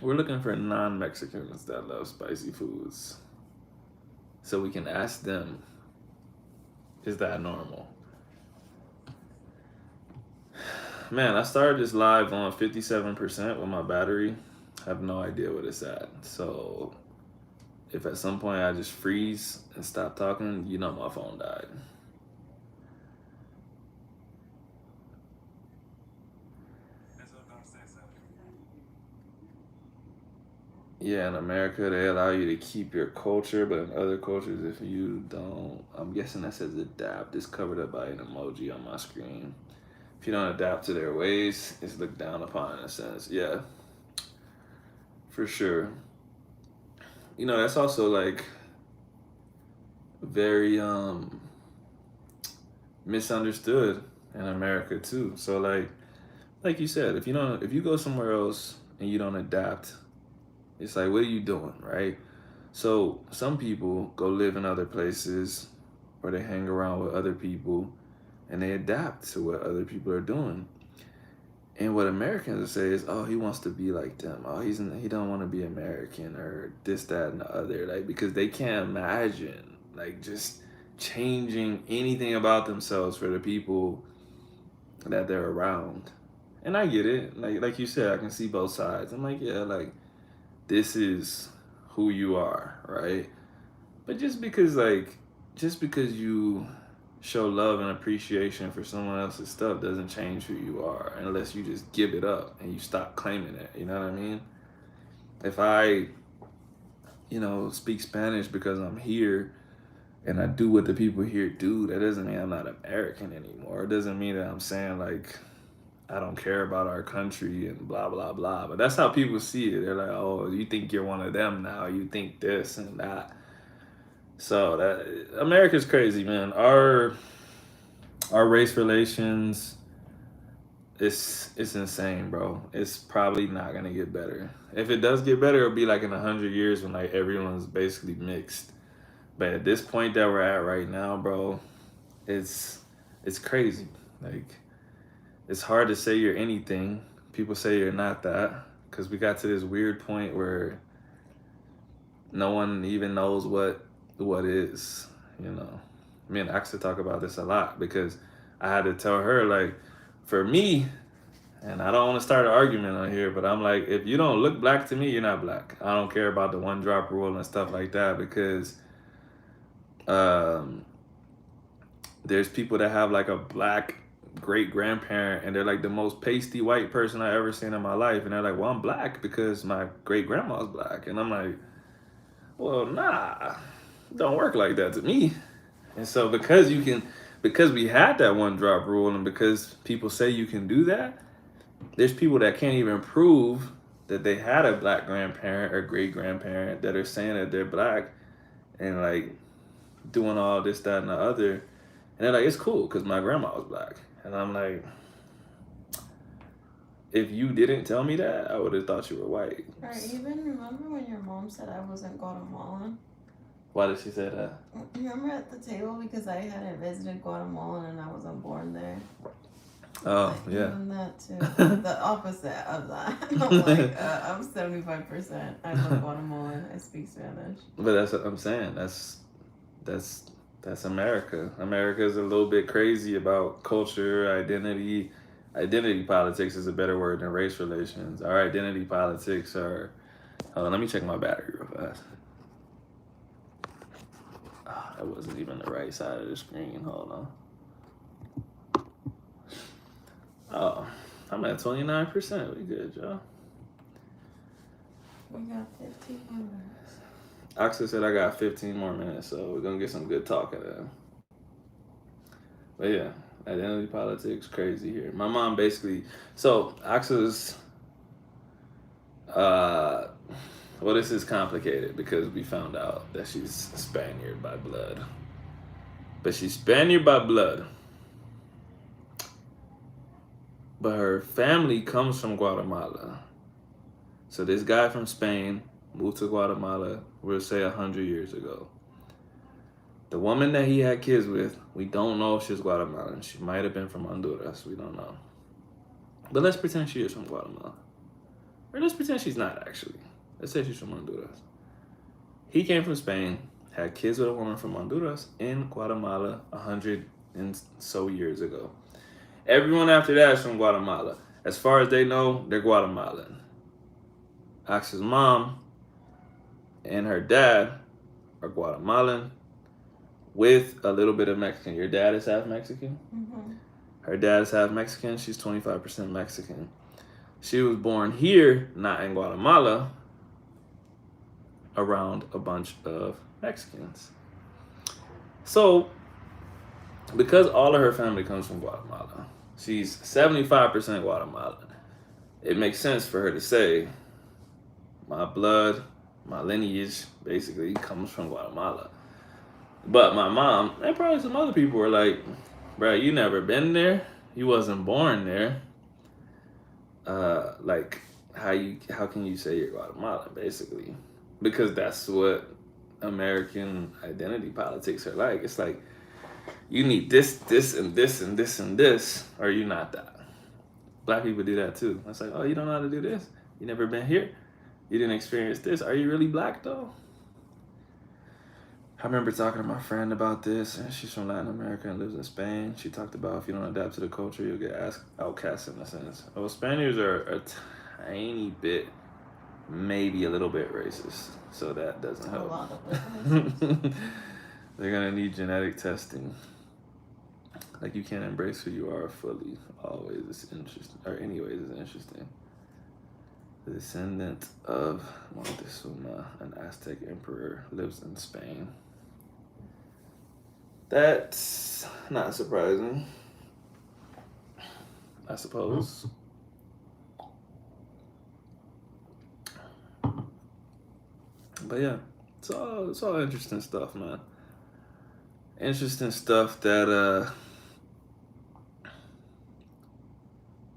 We're looking for non-Mexicans that love spicy foods, so we can ask them, is that normal? Man, I started this live on 57% with my battery. I have no idea what it's at. So if at some point I just freeze and stop talking, you know my phone died. Yeah, in America, they allow you to keep your culture, but in other cultures, if you don't, I'm guessing that says adapt. It's covered up by an emoji on my screen. If you don't adapt to their ways, it's looked down upon in a sense. Yeah, for sure. You know, that's also like very misunderstood in America too. So like you said, if you go somewhere else and you don't adapt, it's like, what are you doing, right? So some people go live in other places, or they hang around with other people, and they adapt to what other people are doing. And what Americans will say is, oh, he wants to be like them. Oh, he don't want to be American, or this, that, and the other. Like, because they can't imagine like just changing anything about themselves for the people that they're around. And I get it. Like you said, I can see both sides. I'm like, yeah, like this is who you are, right? But just because you show love and appreciation for someone else's stuff doesn't change who you are, unless you just give it up and you stop claiming it. You know what I mean? If I, speak Spanish because I'm here and I do what the people here do, that doesn't mean I'm not American anymore. It doesn't mean that I'm saying like I don't care about our country and blah blah blah. But that's how people see it. They're like, oh, you think you're one of them now? You think this and that. So that America's crazy, man. Our race relations, it's insane, bro. It's probably not gonna get better. If it does get better, it'll be like in 100 years when like everyone's basically mixed. But at this point that we're at right now, bro, it's it's crazy. Like, it's hard to say you're anything. People say you're not that because we got to this weird point where no one even knows what is. You know, me and Axa talk about this a lot because I had to tell her, like, for me, and I don't want to start an argument on here, but I'm like, if you don't look black to me, you're not black. I don't care about the one drop rule and stuff like that because um, there's people that have like a black great grandparent and they're like the most pasty white person I ever seen in my life, and they're like, well, I'm black because my great grandma's black, and I'm like, well, nah, don't work like that to me. And so because we had that one drop rule, and because people say you can do that, there's people that can't even prove that they had a black grandparent or great grandparent that are saying that they're black and like doing all this, that, and the other. And they're like, it's cool because my grandma was black. And I'm like, if you didn't tell me that, I would have thought you were white.
Or even remember when your mom said I wasn't Guatemalan?
Why did she say that?
Remember at the table because I hadn't visited Guatemala and I wasn't born there.
Oh,
like,
yeah.
Even that too. The opposite of that. I'm like, I'm 75%. I'm a Guatemalan. I speak Spanish.
But that's what I'm saying. That's America. America is a little bit crazy about culture, identity. Identity politics is a better word than race relations. Our identity politics are. Hold on, let me check my battery real fast. Oh, that wasn't even the right side of the screen. Hold on. Oh, I'm at 29%. We good, y'all.
We got 15 more minutes.
Oxa said I got 15 more minutes, so we're gonna get some good talking in. But yeah, identity politics, crazy here. My mom basically, so Oxa's, well, this is complicated because we found out that she's Spaniard by blood. But she's Spaniard by blood. But her family comes from Guatemala. So this guy from Spain moved to Guatemala, we'll say 100 years ago. The woman that he had kids with, we don't know if she's Guatemalan. She might have been from Honduras. We don't know. But let's pretend she is from Guatemala. Or let's pretend she's not, actually. Let's say she's from Honduras. He came from Spain, had kids with a woman from Honduras in Guatemala 100 and so years ago. Everyone after that is from Guatemala. As far as they know, they're Guatemalan. Axel's mom and her dad are Guatemalan with a little bit of Mexican. Your dad is half Mexican?
Mm-hmm.
Her dad is half Mexican. She's 25% Mexican. She was born here, not in Guatemala, around a bunch of Mexicans. So, because all of her family comes from Guatemala, she's 75% Guatemalan. It makes sense for her to say, my blood, my lineage, basically comes from Guatemala. But my mom, and probably some other people were like, bro, you never been there. You wasn't born there. Like, how can you say you're Guatemalan, basically? Because that's what American identity politics are like. It's like, you need this, this, and this, and this, and this, or you're not that. Black people do that too. It's like, oh, you don't know how to do this? You never been here? You didn't experience this? Are you really black though? I remember talking to my friend about this, and she's from Latin America and lives in Spain. She talked about if you don't adapt to the culture, you'll get outcast in a sense. Well, Spaniards are a tiny bit, maybe a little bit racist, so that doesn't help.
A lot of
They're gonna need genetic testing. Like, you can't embrace who you are fully. Always, it's interesting. Or anyways, it's interesting. The descendant of Montezuma, an Aztec emperor, lives in Spain. That's not surprising, I suppose. But yeah, it's all interesting stuff, man. Interesting stuff that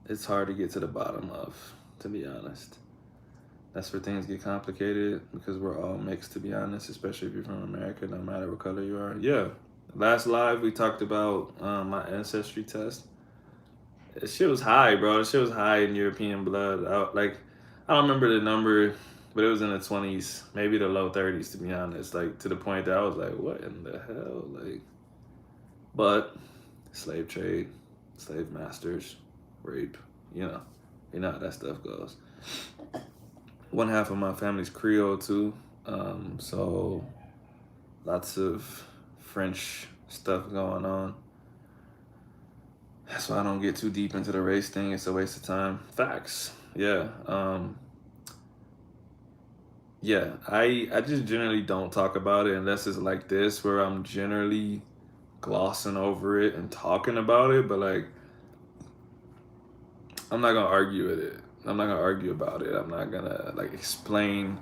it's hard to get to the bottom of, to be honest. That's where things get complicated because we're all mixed, to be honest, especially if you're from America, no matter what color you are. Yeah, Last live we talked about my ancestry test. That shit was high, bro. That shit was high in European blood. I don't remember the number, but it was in the 20s, maybe the low 30s, to be honest. Like, to the point that I was like, what in the hell? Like, but slave trade, slave masters, rape, you know, you know how that stuff goes. One half of my family's Creole too, so lots of French stuff going on. That's why I don't get too deep into the race thing. It's a waste of time. Facts. Yeah. Yeah. I just generally don't talk about it unless it's like this, where I'm generally glossing over it and talking about it, but like I'm not gonna argue with it. I'm not gonna argue about it. I'm not gonna like explain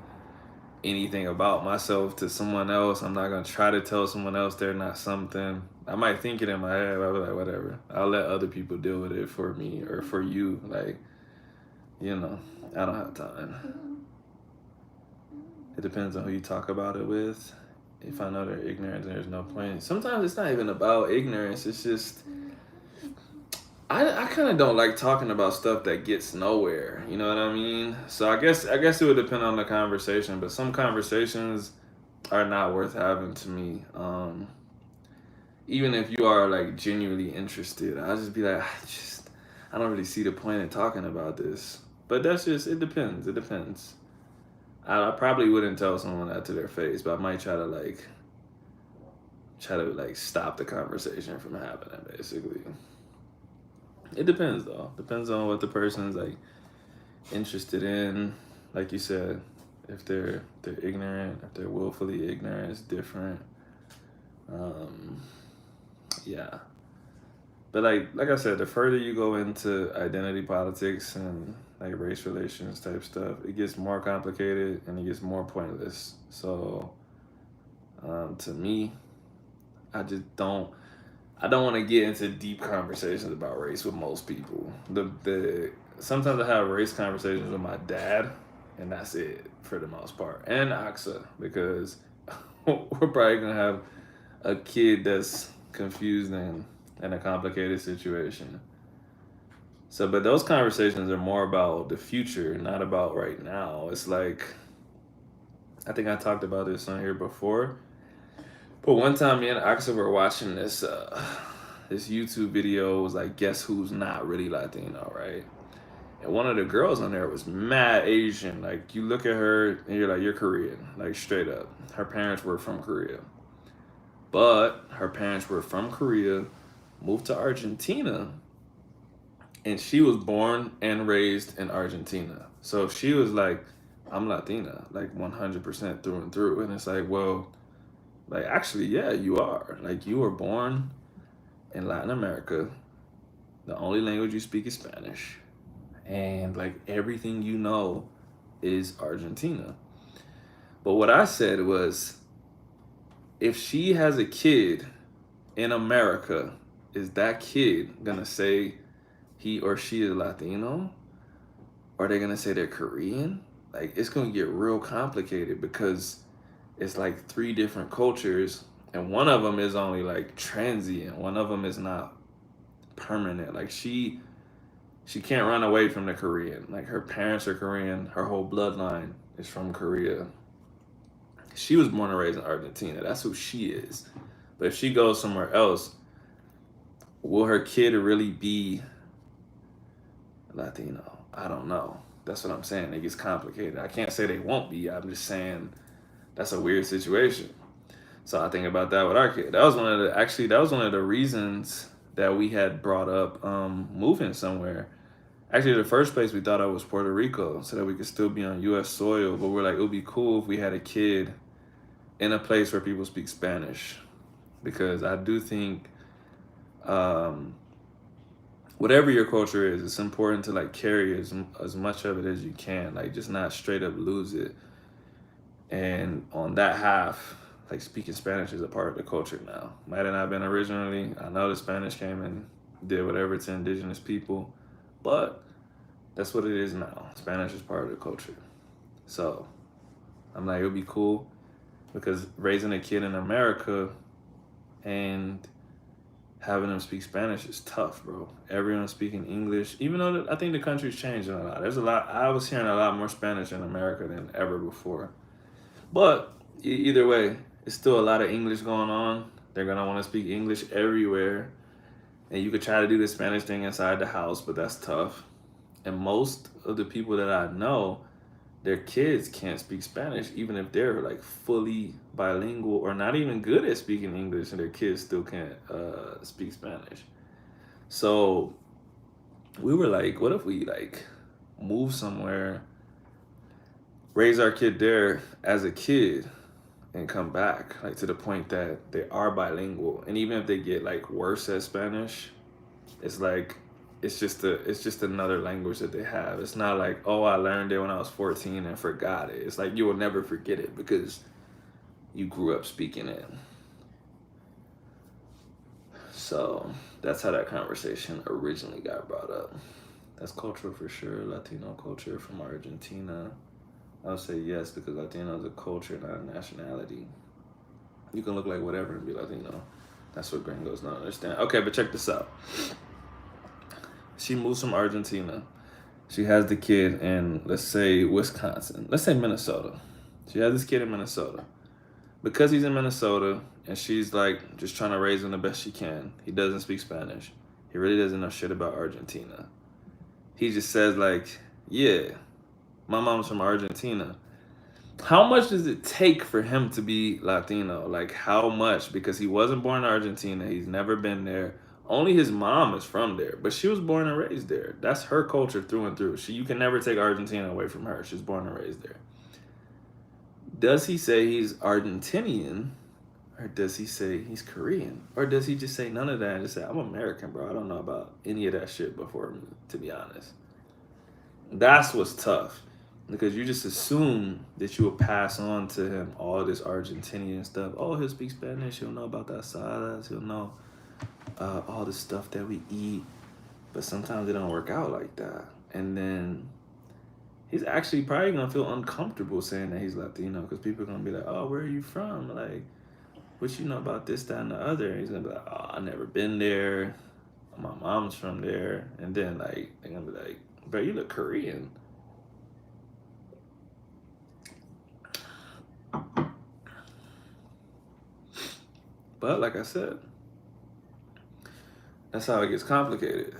anything about myself to someone else. I'm not gonna try to tell someone else they're not something. I might think it in my head, but I'll be like, whatever. I'll let other people deal with it for me or for you. Like, you know, I don't have time. It depends on who you talk about it with. If I know they're ignorant, there's no point. Sometimes it's not even about ignorance. It's just I kind of don't like talking about stuff that gets nowhere. You know what I mean? So I guess it would depend on the conversation, but some conversations are not worth having to me. Even if you are like genuinely interested, I'll just be like, I don't really see the point in talking about this. But that's just it depends. It depends. I probably wouldn't tell someone that to their face, but I might try to stop the conversation from happening. Basically, it depends though. Depends on what the person's like interested in. Like you said, if they're ignorant, if they're willfully ignorant, it's different. Um, yeah. But like I said, the further you go into identity politics and like race relations type stuff, it gets more complicated and it gets more pointless. So to me, I just don't. I don't want to get into deep conversations about race with most people. The sometimes I have race conversations with my dad, and that's it for the most part, and Aksa because we're probably gonna have a kid that's confused and in a complicated situation. So, but those conversations are more about the future, not about right now. It's like I think I talked about this on here before. But one time, me and Aksa were watching this YouTube video. It was like, guess who's not really Latino, right? And one of the girls on there was mad Asian. Like you look at her and you're like, you're Korean, like straight up. Her parents were from Korea, but her parents were from Korea, moved to Argentina, and she was born and raised in Argentina. So she was like, I'm Latina, like 100% through and through. And it's like, well, like actually, yeah, you are. Like you were born in Latin America. The only language you speak is Spanish. And like everything you know is Argentina. But what I said was if she has a kid in America, is that kid gonna say he or she is Latino? Or are they gonna say they're Korean? Like it's gonna get real complicated because it's like three different cultures and one of them is only like transient. One of them is not permanent. Like she can't run away from the Korean. Like her parents are Korean. Her whole bloodline is from Korea. She was born and raised in Argentina. That's who she is. But if she goes somewhere else, will her kid really be Latino? I don't know. That's what I'm saying. It gets complicated. I can't say they won't be. I'm just saying that's a weird situation. So I think about that with our kid. That was one of the reasons that we had brought up moving somewhere. Actually, the first place we thought of was Puerto Rico, so that we could still be on U.S. soil. But we're like, it would be cool if we had a kid in a place where people speak Spanish, because I do think, um, whatever your culture is, it's important to like carry as much of it as you can. Like, just not straight up lose it. And on that half, like speaking Spanish is a part of the culture now. Might have not been originally. I know the Spanish came and did whatever to indigenous people, but that's what it is now. Spanish is part of the culture. So I'm like, it would be cool because raising a kid in America and having them speak Spanish is tough, bro. Everyone's speaking English, even though I think the country's changing a lot. There's a lot. I was hearing a lot more Spanish in America than ever before. But either way, it's still a lot of English going on. They're gonna want to speak English everywhere, and you could try to do the Spanish thing inside the house, but that's tough. And most of the people that I know, their kids can't speak Spanish, even if they're like fully bilingual or not even good at speaking English, and their kids still can't speak Spanish. So we were like, what if we like move somewhere, raise our kid there as a kid, and come back like to the point that they are bilingual, and even if they get like worse at Spanish, it's like it's just another language that they have. It's not like, oh, I learned it when I was 14 and forgot it. It's like you will never forget it because you grew up speaking it. So that's how that conversation originally got brought up. That's cultural for sure. Latino culture from Argentina. I would say yes, because Latino is a culture, not a nationality. You can look like whatever and be Latino. That's what gringos don't understand. Okay, but check this out. She moves from Argentina. She has the kid in, let's say, Wisconsin. Let's say Minnesota. She has this kid in Minnesota. Because he's in Minnesota and she's like just trying to raise him the best she can, he doesn't speak Spanish. He really doesn't know shit about Argentina. He just says, like, yeah, my mom's from Argentina. How much does it take for him to be Latino? Like, how much? Because he wasn't born in Argentina. He's never been there. Only his mom is from there, but she was born and raised there. That's her culture through and through. You can never take Argentina away from her. She's born and raised there. Does he say he's Argentinian, or does he say he's Korean? Or does he just say none of that and just say, I'm American, bro. I don't know about any of that shit before me, to be honest. That's what's tough. Because you just assume that you will pass on to him all this Argentinian stuff. Oh, he'll speak Spanish. He'll know about the asadas. He'll know all the stuff that we eat. But sometimes it don't work out like that. And then he's actually probably going to feel uncomfortable saying that he's Latino. Because people are going to be like, oh, where are you from? Like, what you know about this, that, and the other? And he's going to be like, oh, I've never been there. My mom's from there. And then, like, they're going to be like, bro, you look Korean. But like I said, that's how it gets complicated.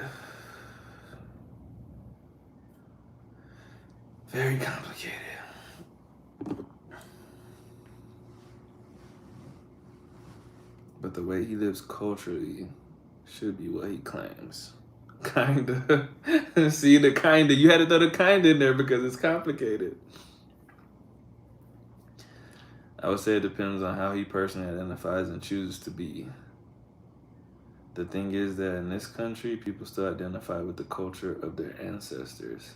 Very complicated. But the way he lives culturally should be what he claims. Kinda. See, the kinda. You had to throw the kinda in there because it's complicated. I would say it depends on how he personally identifies and chooses to be. The thing is that in this country, people still identify with the culture of their ancestors.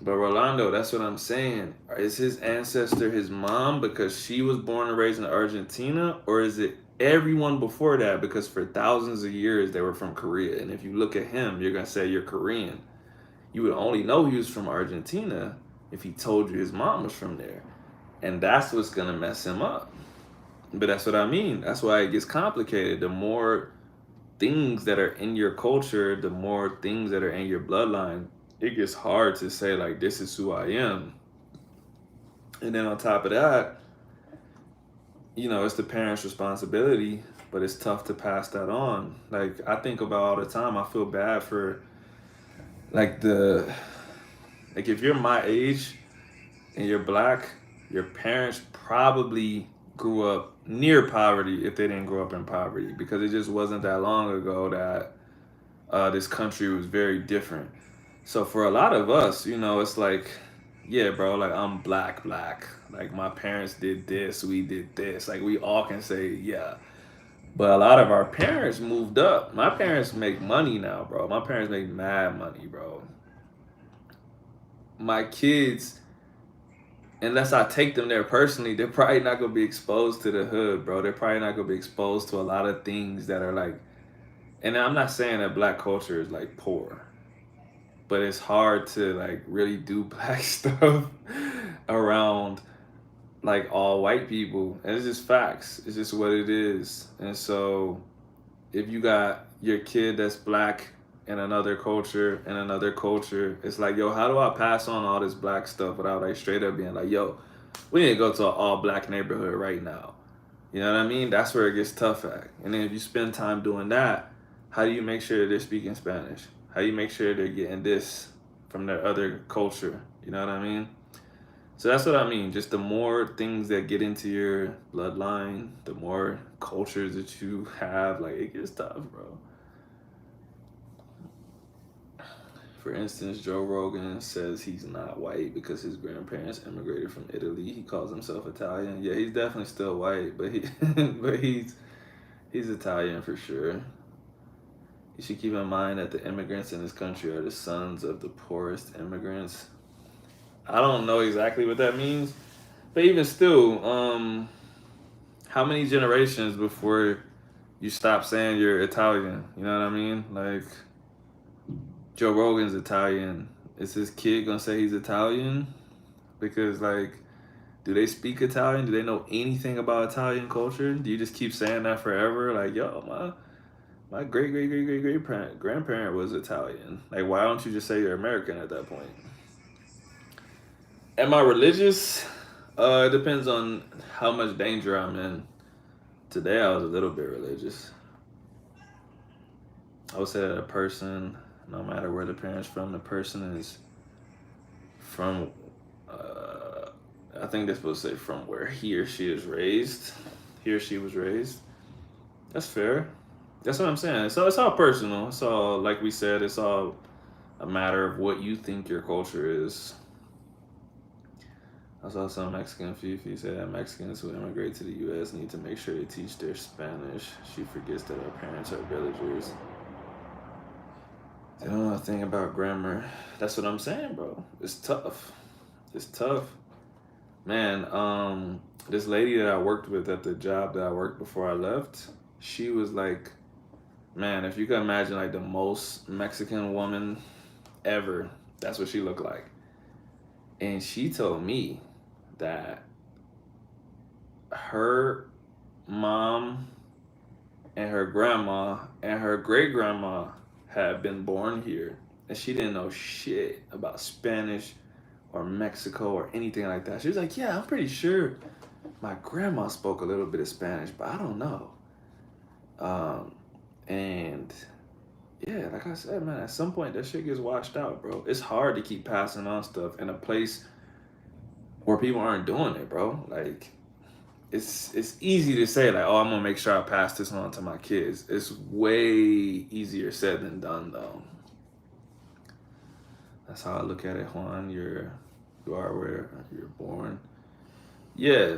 But Rolando, that's what I'm saying. Is his ancestor his mom because she was born and raised in Argentina? Or is it everyone before that? Because for thousands of years, they were from Korea. And if you look at him, you're going to say you're Korean. You would only know he was from Argentina if he told you his mom was from there. And that's what's going to mess him up. But that's what I mean. That's why it gets complicated. The more things that are in your culture, the more things that are in your bloodline, it gets hard to say, like, this is who I am. And then on top of that, you know, it's the parent's responsibility, but it's tough to pass that on. Like, I think about all the time, I feel bad for, like, if you're my age and you're black, your parents probably grew up near poverty if they didn't grow up in poverty, because it just wasn't that long ago that this country was very different. So for a lot of us, you know, it's like, yeah, bro, like I'm black. Like my parents did this, we did this. Like we all can say, yeah. But a lot of our parents moved up. My parents make money now, bro. My parents make mad money, bro. My kids, unless I take them there personally, they're probably not gonna be exposed to the hood, bro. They're probably not gonna be exposed to a lot of things that are like, and I'm not saying that black culture is like poor, but it's hard to like really do black stuff around like all white people. And it's just facts. It's just what it is. And so if you got your kid that's black in another culture, it's like, yo, how do I pass on all this black stuff without like straight up being like, yo, we need to go to an all black neighborhood right now. You know what I mean? That's where it gets tough at. And then if you spend time doing that, how do you make sure they're speaking Spanish? How do you make sure they're getting this from their other culture? You know what I mean? So that's what I mean. Just the more things that get into your bloodline, the more cultures that you have, like it gets tough, bro. For instance, Joe Rogan says he's not white because his grandparents immigrated from Italy. He calls himself Italian. Yeah, he's definitely still white, but he's Italian for sure. You should keep in mind that the immigrants in this country are the sons of the poorest immigrants. I don't know exactly what that means, but even still, how many generations before you stop saying you're Italian? You know what I mean? Like, Joe Rogan's Italian. Is his kid gonna say he's Italian? Because, like, do they speak Italian? Do they know anything about Italian culture? Do you just keep saying that forever? Like, yo, my great grandparent was Italian. Like, why don't you just say you're American at that point? Am I religious? It depends on how much danger I'm in. Today I was a little bit religious. I would say that a person, no matter where the parents from, the person is from, I think they're supposed to say from where he or she is raised. He or she was raised. That's fair. That's what I'm saying. So it's all personal. It's all, like we said, it's all a matter of what you think your culture is. I saw some Mexican Fifi say that Mexicans who immigrate to the U.S. need to make sure they teach their Spanish. She forgets that our parents are villagers. They don't know a thing about grammar. That's what I'm saying, bro. It's tough. It's tough. Man, this lady that I worked with at the job that I worked before I left, she was like, man, if you can imagine like the most Mexican woman ever, that's what she looked like. And she told me that her mom and her grandma and her great grandma had been born here, and she didn't know shit about Spanish or Mexico or anything like that. She was like, yeah, I'm pretty sure my grandma spoke a little bit of Spanish, but I don't know. And yeah, like I said, man, at some point that shit gets washed out, bro. It's hard to keep passing on stuff in a place where people aren't doing it, bro. Like, it's easy to say like, oh, I'm gonna make sure I pass this on to my kids. It's way easier said than done, though. That's how I look at it, Juan. You are where you're born. Yeah,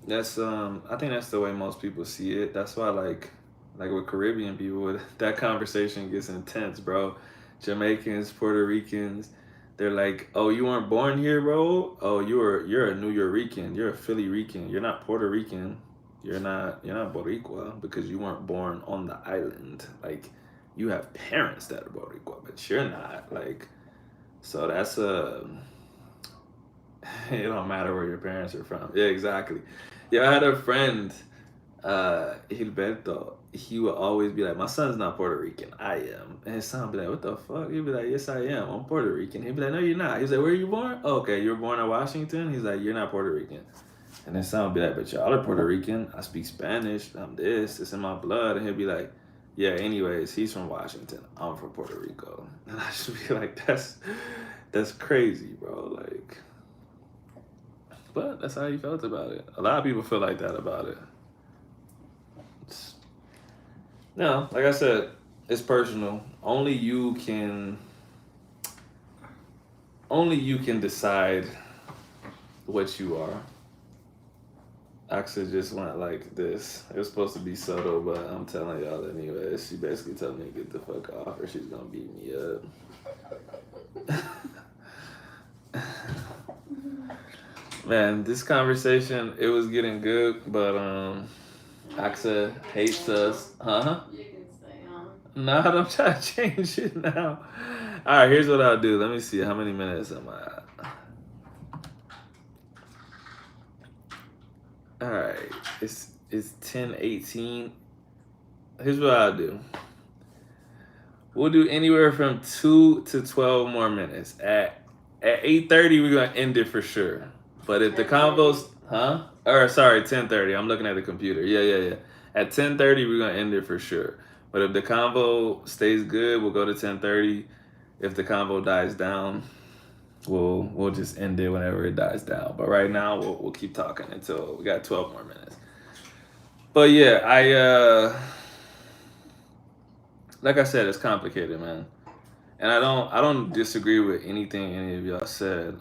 that's I think that's the way most people see it. That's why like with Caribbean people, that conversation gets intense, bro. Jamaicans, Puerto Ricans, they're like, "Oh, you weren't born here, bro. Oh, you're a New Yorican. You're a Philly Rican. You're not Puerto Rican. You're not Boricua because you weren't born on the island. Like, you have parents that are Boricua, but you're not. Like, so that's it don't matter where your parents are from. Yeah, exactly. Yeah, I had a friend, Gilberto. He would always be like, my son's not Puerto Rican. I am. And his son would be like, what the fuck? He'd be like, yes, I am. I'm Puerto Rican. He'd be like, no, you're not. He's like, where are you born? Oh, okay, you were born in Washington? He's like, you're not Puerto Rican. And his son would be like, but y'all are Puerto Rican. I speak Spanish. I'm this. It's in my blood. And he'll be like, yeah, anyways, he's from Washington. I'm from Puerto Rico. And I should be like, that's crazy, bro. Like, but that's how he felt about it. A lot of people feel like that about it. No, like I said, it's personal. Only you can decide what you are. Actually just went like this. It was supposed to be subtle, but I'm telling y'all anyway. She basically told me to get the fuck off or she's gonna beat me up. Man, this conversation, it was getting good, but Axa hates us. Huh?
You can stay on.
Nah, don't try to change it now. Alright, here's what I'll do. Let me see. How many minutes am I at? All right, it's 10:18. Here's what I'll do. We'll do anywhere from 2 to 12 more minutes. At 8:30, we're gonna end it for sure. But if the
10:30.
convo's, huh? Or sorry, 10:30. I'm looking at the computer. Yeah. At 10:30, we're gonna end it for sure. But if the convo stays good, we'll go to 10:30. If the convo dies down, we'll just end it whenever it dies down. But right now, we'll keep talking until we got 12 more minutes. But yeah, like I said, it's complicated, man. And I don't disagree with anything any of y'all said.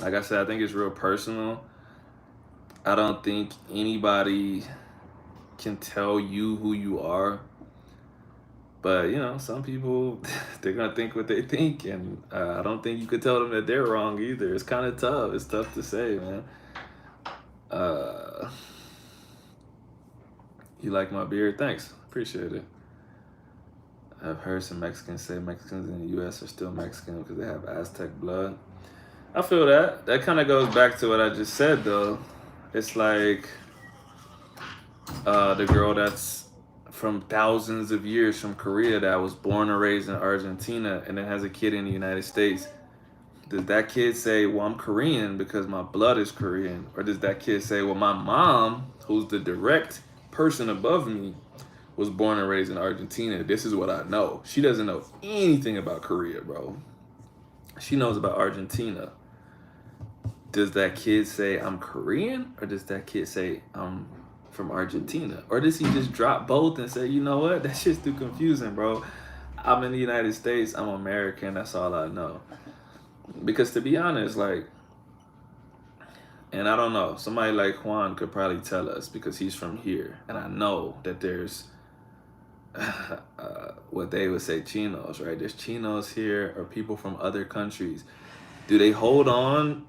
Like I said, I think it's real personal. I don't think anybody can tell you who you are, but some people they're gonna think what they think, and I don't think you could tell them that they're wrong either. It's kind of tough. It's tough to say, man. Uh, you like my beard? Thanks, appreciate it. I've heard some Mexicans say Mexicans in the U.S. are still Mexican because they have Aztec blood. I feel that. That kind of goes back to what I just said, though. It's like the girl that's from thousands of years from Korea that was born and raised in Argentina and then has a kid in the United States. Does that kid say, well, I'm Korean because my blood is Korean? Or does that kid say, well, my mom, who's the direct person above me, was born and raised in Argentina. This is what I know. She doesn't know anything about Korea, bro. She knows about Argentina. Does that kid say I'm Korean, or does that kid say I'm from Argentina? Or does he just drop both and say, you know what, that's just too confusing, bro. I'm in the United States, I'm American, that's all I know. Because to be honest, like, and I don't know, somebody like Juan could probably tell us because he's from here. And I know that there's what they would say chinos, right? There's chinos here or people from other countries. Do they hold on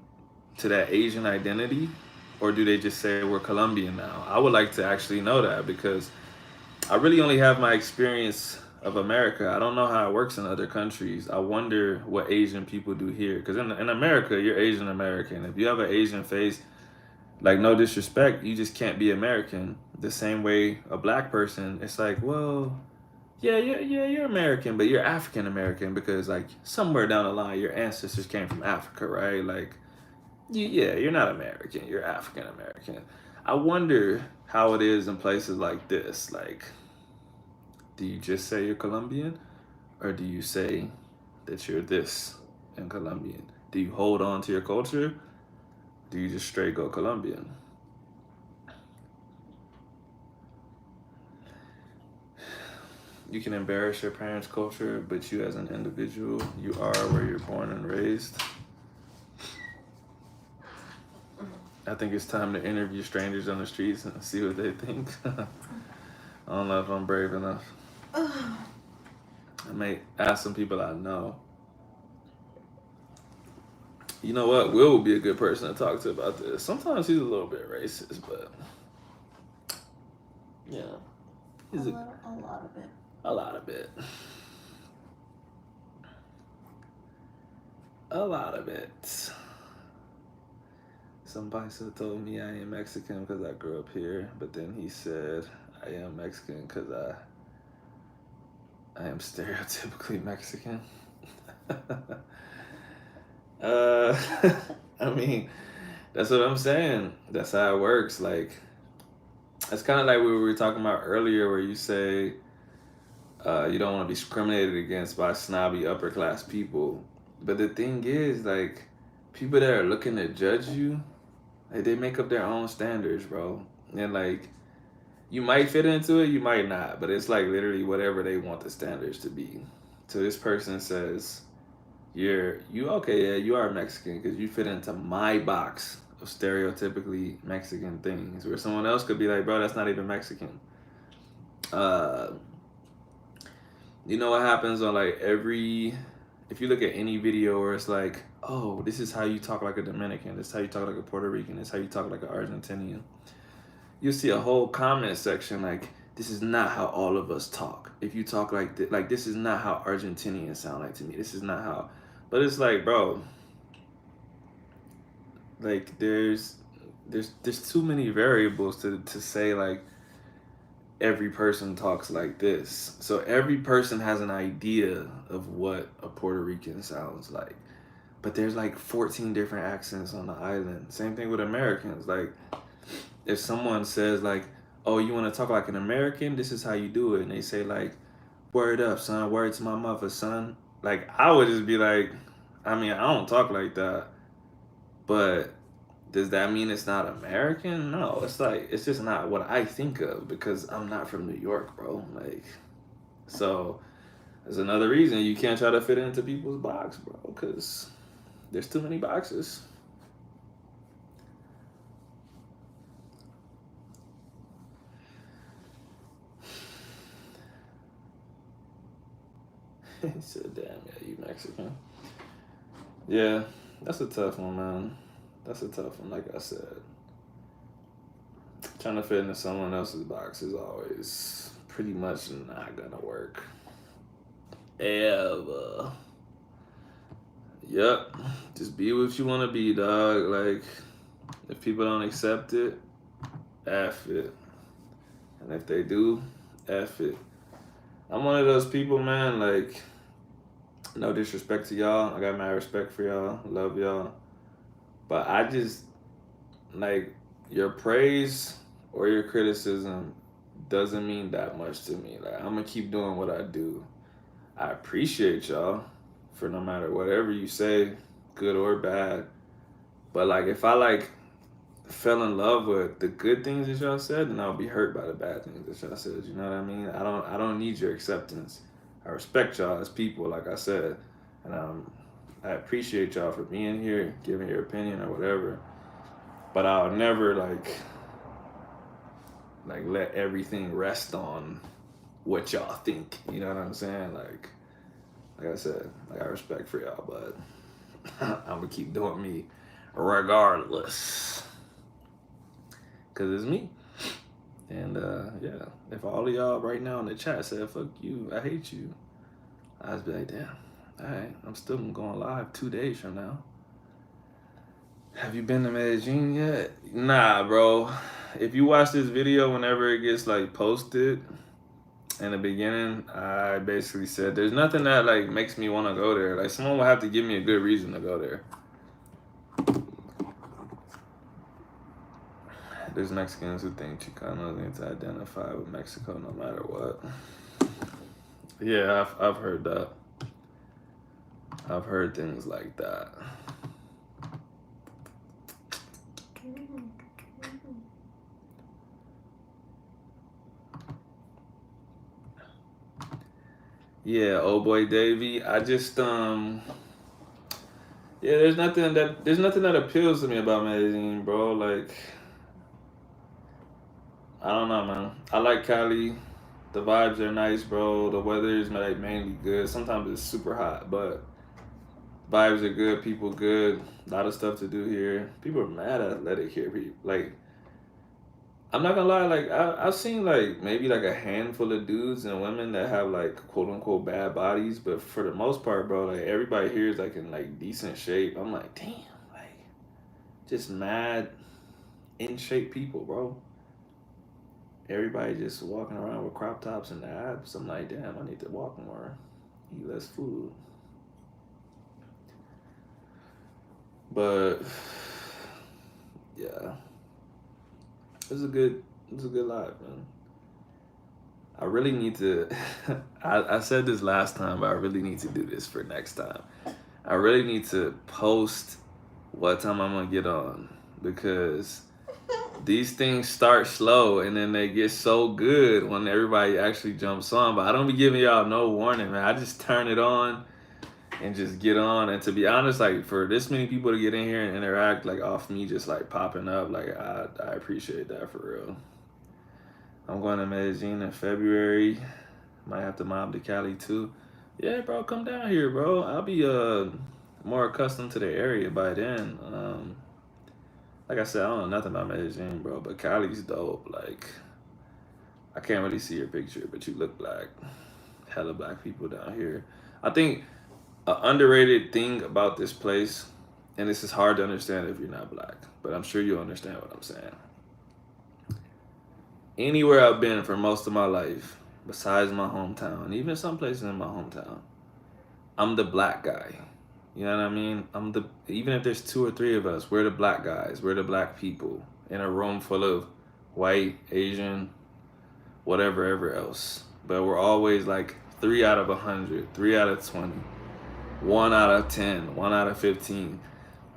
to that Asian identity, or do they just say we're Colombian now? I would like to actually know that because I really only have my experience of America. I don't know how it works in other countries. I wonder what Asian people do here because in America, you're Asian American. If you have an Asian face, like, no disrespect, you just can't be American. The same way a black person, it's like, well, yeah, you're American, but you're African American because, like, somewhere down the line, your ancestors came from Africa, right? Like, you're not American, you're African American. I wonder how it is in places like this. Like, do you just say you're Colombian, or do you say that you're this and Colombian? Do you hold on to your culture? Do you just straight go Colombian? You can embarrass your parents' culture, but you as an individual, you are where you're born and raised. I think it's time to interview strangers on the streets and see what they think. I don't know if I'm brave enough. I may ask some people I know. You know what? Will would be a good person to talk to about this. Sometimes he's a little bit racist, but yeah, he's
a lot of it.
A lot of it. A lot of it. Some Paisa told me I am Mexican because I grew up here, but then he said I am Mexican because I am stereotypically Mexican. I mean, that's what I'm saying. That's how it works. Like, it's kind of like what we were talking about earlier, where you say you don't want to be discriminated against by snobby upper class people. But the thing is, like, people that are looking to judge you, like, they make up their own standards, bro. And, like, you might fit into it, you might not, but it's like literally whatever they want the standards to be. So this person says, you okay, yeah, you are Mexican because you fit into my box of stereotypically Mexican things, where someone else could be like, bro, that's not even Mexican. You know what happens on, like, if you look at any video where it's like, oh, this is how you talk like a Dominican, this is how you talk like a Puerto Rican, this is how you talk like an Argentinian, you'll see a whole comment section like, this is not how all of us talk. If you talk like this, this is not how Argentinians sound like to me. This is not how. But it's like, bro, like, there's there's too many variables to say like every person talks like this. So every person has an idea of what a Puerto Rican sounds like. But there's like 14 different accents on the island. Same thing with Americans. Like if someone says like, "Oh, you want to talk like an American? This is how you do it." And they say like, "Word up, son. Word to my mother, son." Like I would just be like, I mean, I don't talk like that. But does that mean it's not American? No, it's like it's just not what I think of because I'm not from New York, bro. Like, so there's another reason you can't try to fit into people's box, bro, because there's too many boxes. He said, "Damn, yeah, you Mexican." Yeah, that's a tough one, man. That's a tough one. Like I said, trying to fit into someone else's box is always pretty much not gonna work. Ever. Yep. Just be what you want to be, dog. Like, if people don't accept it, F it. And if they do, F it. I'm one of those people, man. Like, no disrespect to y'all. I got mad respect for y'all. Love y'all. But I just, like, your praise or your criticism doesn't mean that much to me. Like, I'm going to keep doing what I do. I appreciate y'all for no matter whatever you say, good or bad. But, like, if I, like, fell in love with the good things that y'all said, then I'll be hurt by the bad things that y'all said. You know what I mean? I don't need your acceptance. I respect y'all as people, like I said, and I appreciate y'all for being here, giving your opinion or whatever. But I'll never like let everything rest on what y'all think. You know what I'm saying? Like I said, like I respect for y'all, but I'm gonna keep doing me regardless. Cause it's me. And yeah, if all of y'all right now in the chat said "fuck you," I hate you, I'd be like, damn. All right, I'm still going live 2 days from now. Have you been to Medellin yet? Nah, bro. If you watch this video, whenever it gets like posted in the beginning, I basically said there's nothing that like makes me want to go there. Like someone will have to give me a good reason to go there. There's Mexicans who think Chicanos need to identify with Mexico no matter what. Yeah, I've heard that. I've heard things like that. Yeah, oh boy Davy. I just yeah, there's nothing that appeals to me about Medellin, bro. Like I don't know, man. I like Cali. The vibes are nice, bro. The weather is like mainly good. Sometimes it's super hot, but vibes are good. People good. A lot of stuff to do here. People are mad athletic here. People like I'm not gonna lie. Like I've seen like maybe like a handful of dudes and women that have like quote unquote bad bodies, but for the most part, bro, like everybody here is like in like decent shape. I'm like, damn, like just mad in shape people, bro. Everybody just walking around with crop tops and abs. I'm like, damn, I need to walk more, eat less food. But yeah, it was a good life, man. I really need to. I said this last time, but I really need to do this for next time. I really need to post what time I'm gonna get on because these things start slow and then they get so good when everybody actually jumps on. But I don't be giving y'all no warning, man. I just turn it on and just get on. And to be honest, like for this many people to get in here and interact, like off me just like popping up, like I appreciate that for real. I'm going to Medellin in February. Might have to mob to Cali too. Yeah, bro, come down here, bro. I'll be more accustomed to the area by then. Like I said, I don't know nothing about Medellin, bro, but Cali's dope. Like I can't really see your picture, but you look black. Hella black people down here. I think an underrated thing about this place and this is hard to understand if you're not black, but I'm sure you'll understand what I'm saying. Anywhere I've been for most of my life, besides my hometown, even some places in my hometown, I'm the black guy. You know what I mean? Even if there's two or three of us, we're the black guys, we're the black people in a room full of white, Asian, whatever ever else. But we're always like 3 out of 100, 3 out of 20, 1 out of 10, 1 out of 15.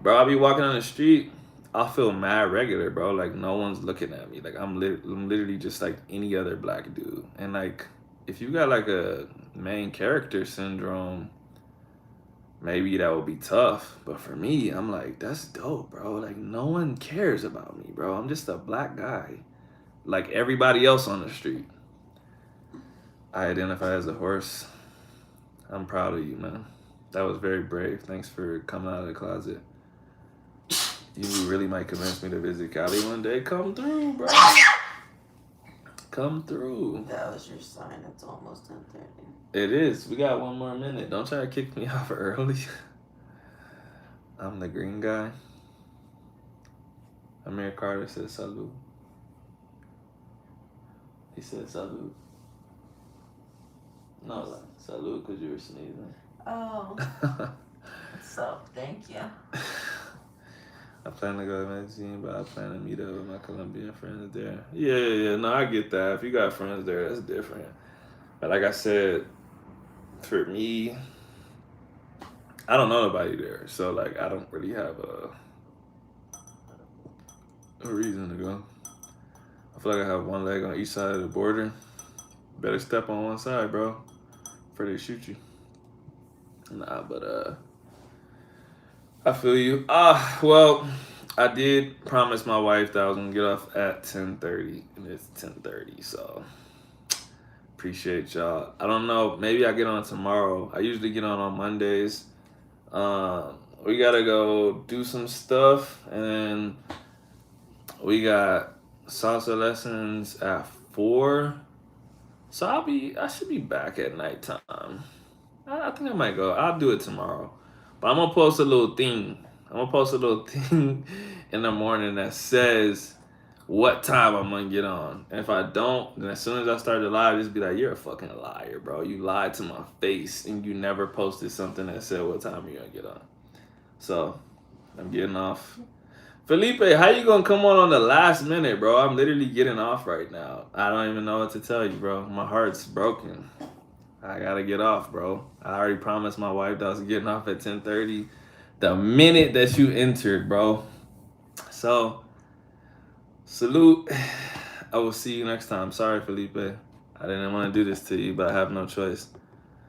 Bro, I'll be walking on the street, I'll feel mad regular, bro. Like no one's looking at me. Like I'm literally just like any other black dude. And like if you got like a main character syndrome, maybe that would be tough. But for me, I'm like, that's dope, bro. Like no one cares about me, bro. I'm just a black guy. Like everybody else on the street. I identify as a horse. I'm proud of you, man. That was very brave. Thanks for coming out of the closet. You really might convince me to visit Cali one day. Come through, bro. Come through.
That was your sign. It's almost 10:30.
It is. We got 1 more minute. Don't try to kick me off early. I'm the green guy. Amir Carter said salute. He said salute. No, like salute because you were sneezing.
Oh. So, thank you.
I plan to go to Medellin, but I plan to meet up with my Colombian friends there. Yeah. No, I get that. If you got friends there, that's different. But like I said, for me, I don't know nobody there. So, like, I don't really have a reason to go. I feel like I have one leg on each side of the border. Better step on one side, bro, before they shoot you. Nah, but I feel you. Well, I did promise my wife that I was gonna get off at 10:30, and it's 10:30. So appreciate y'all. I don't know. Maybe I get on tomorrow. I usually get on Mondays. We gotta go do some stuff, and then we got salsa lessons at 4. So I should be back at nighttime. I think I might go. I'll do it tomorrow. But I'm gonna post a little thing. In the morning that says what time I'm gonna get on. And if I don't, then as soon as I start the live, just be like, you're a fucking liar, bro. You lied to my face and you never posted something that said what time you're gonna get on. So I'm getting off. Felipe, how you gonna come on the last minute, bro? I'm literally getting off right now. I don't even know what to tell you, bro. My heart's broken. I gotta get off, bro. I already promised my wife that I was getting off at 10:30 the minute that you entered, bro. So, salute. I will see you next time. Sorry, Felipe. I didn't want to do this to you, but I have no choice.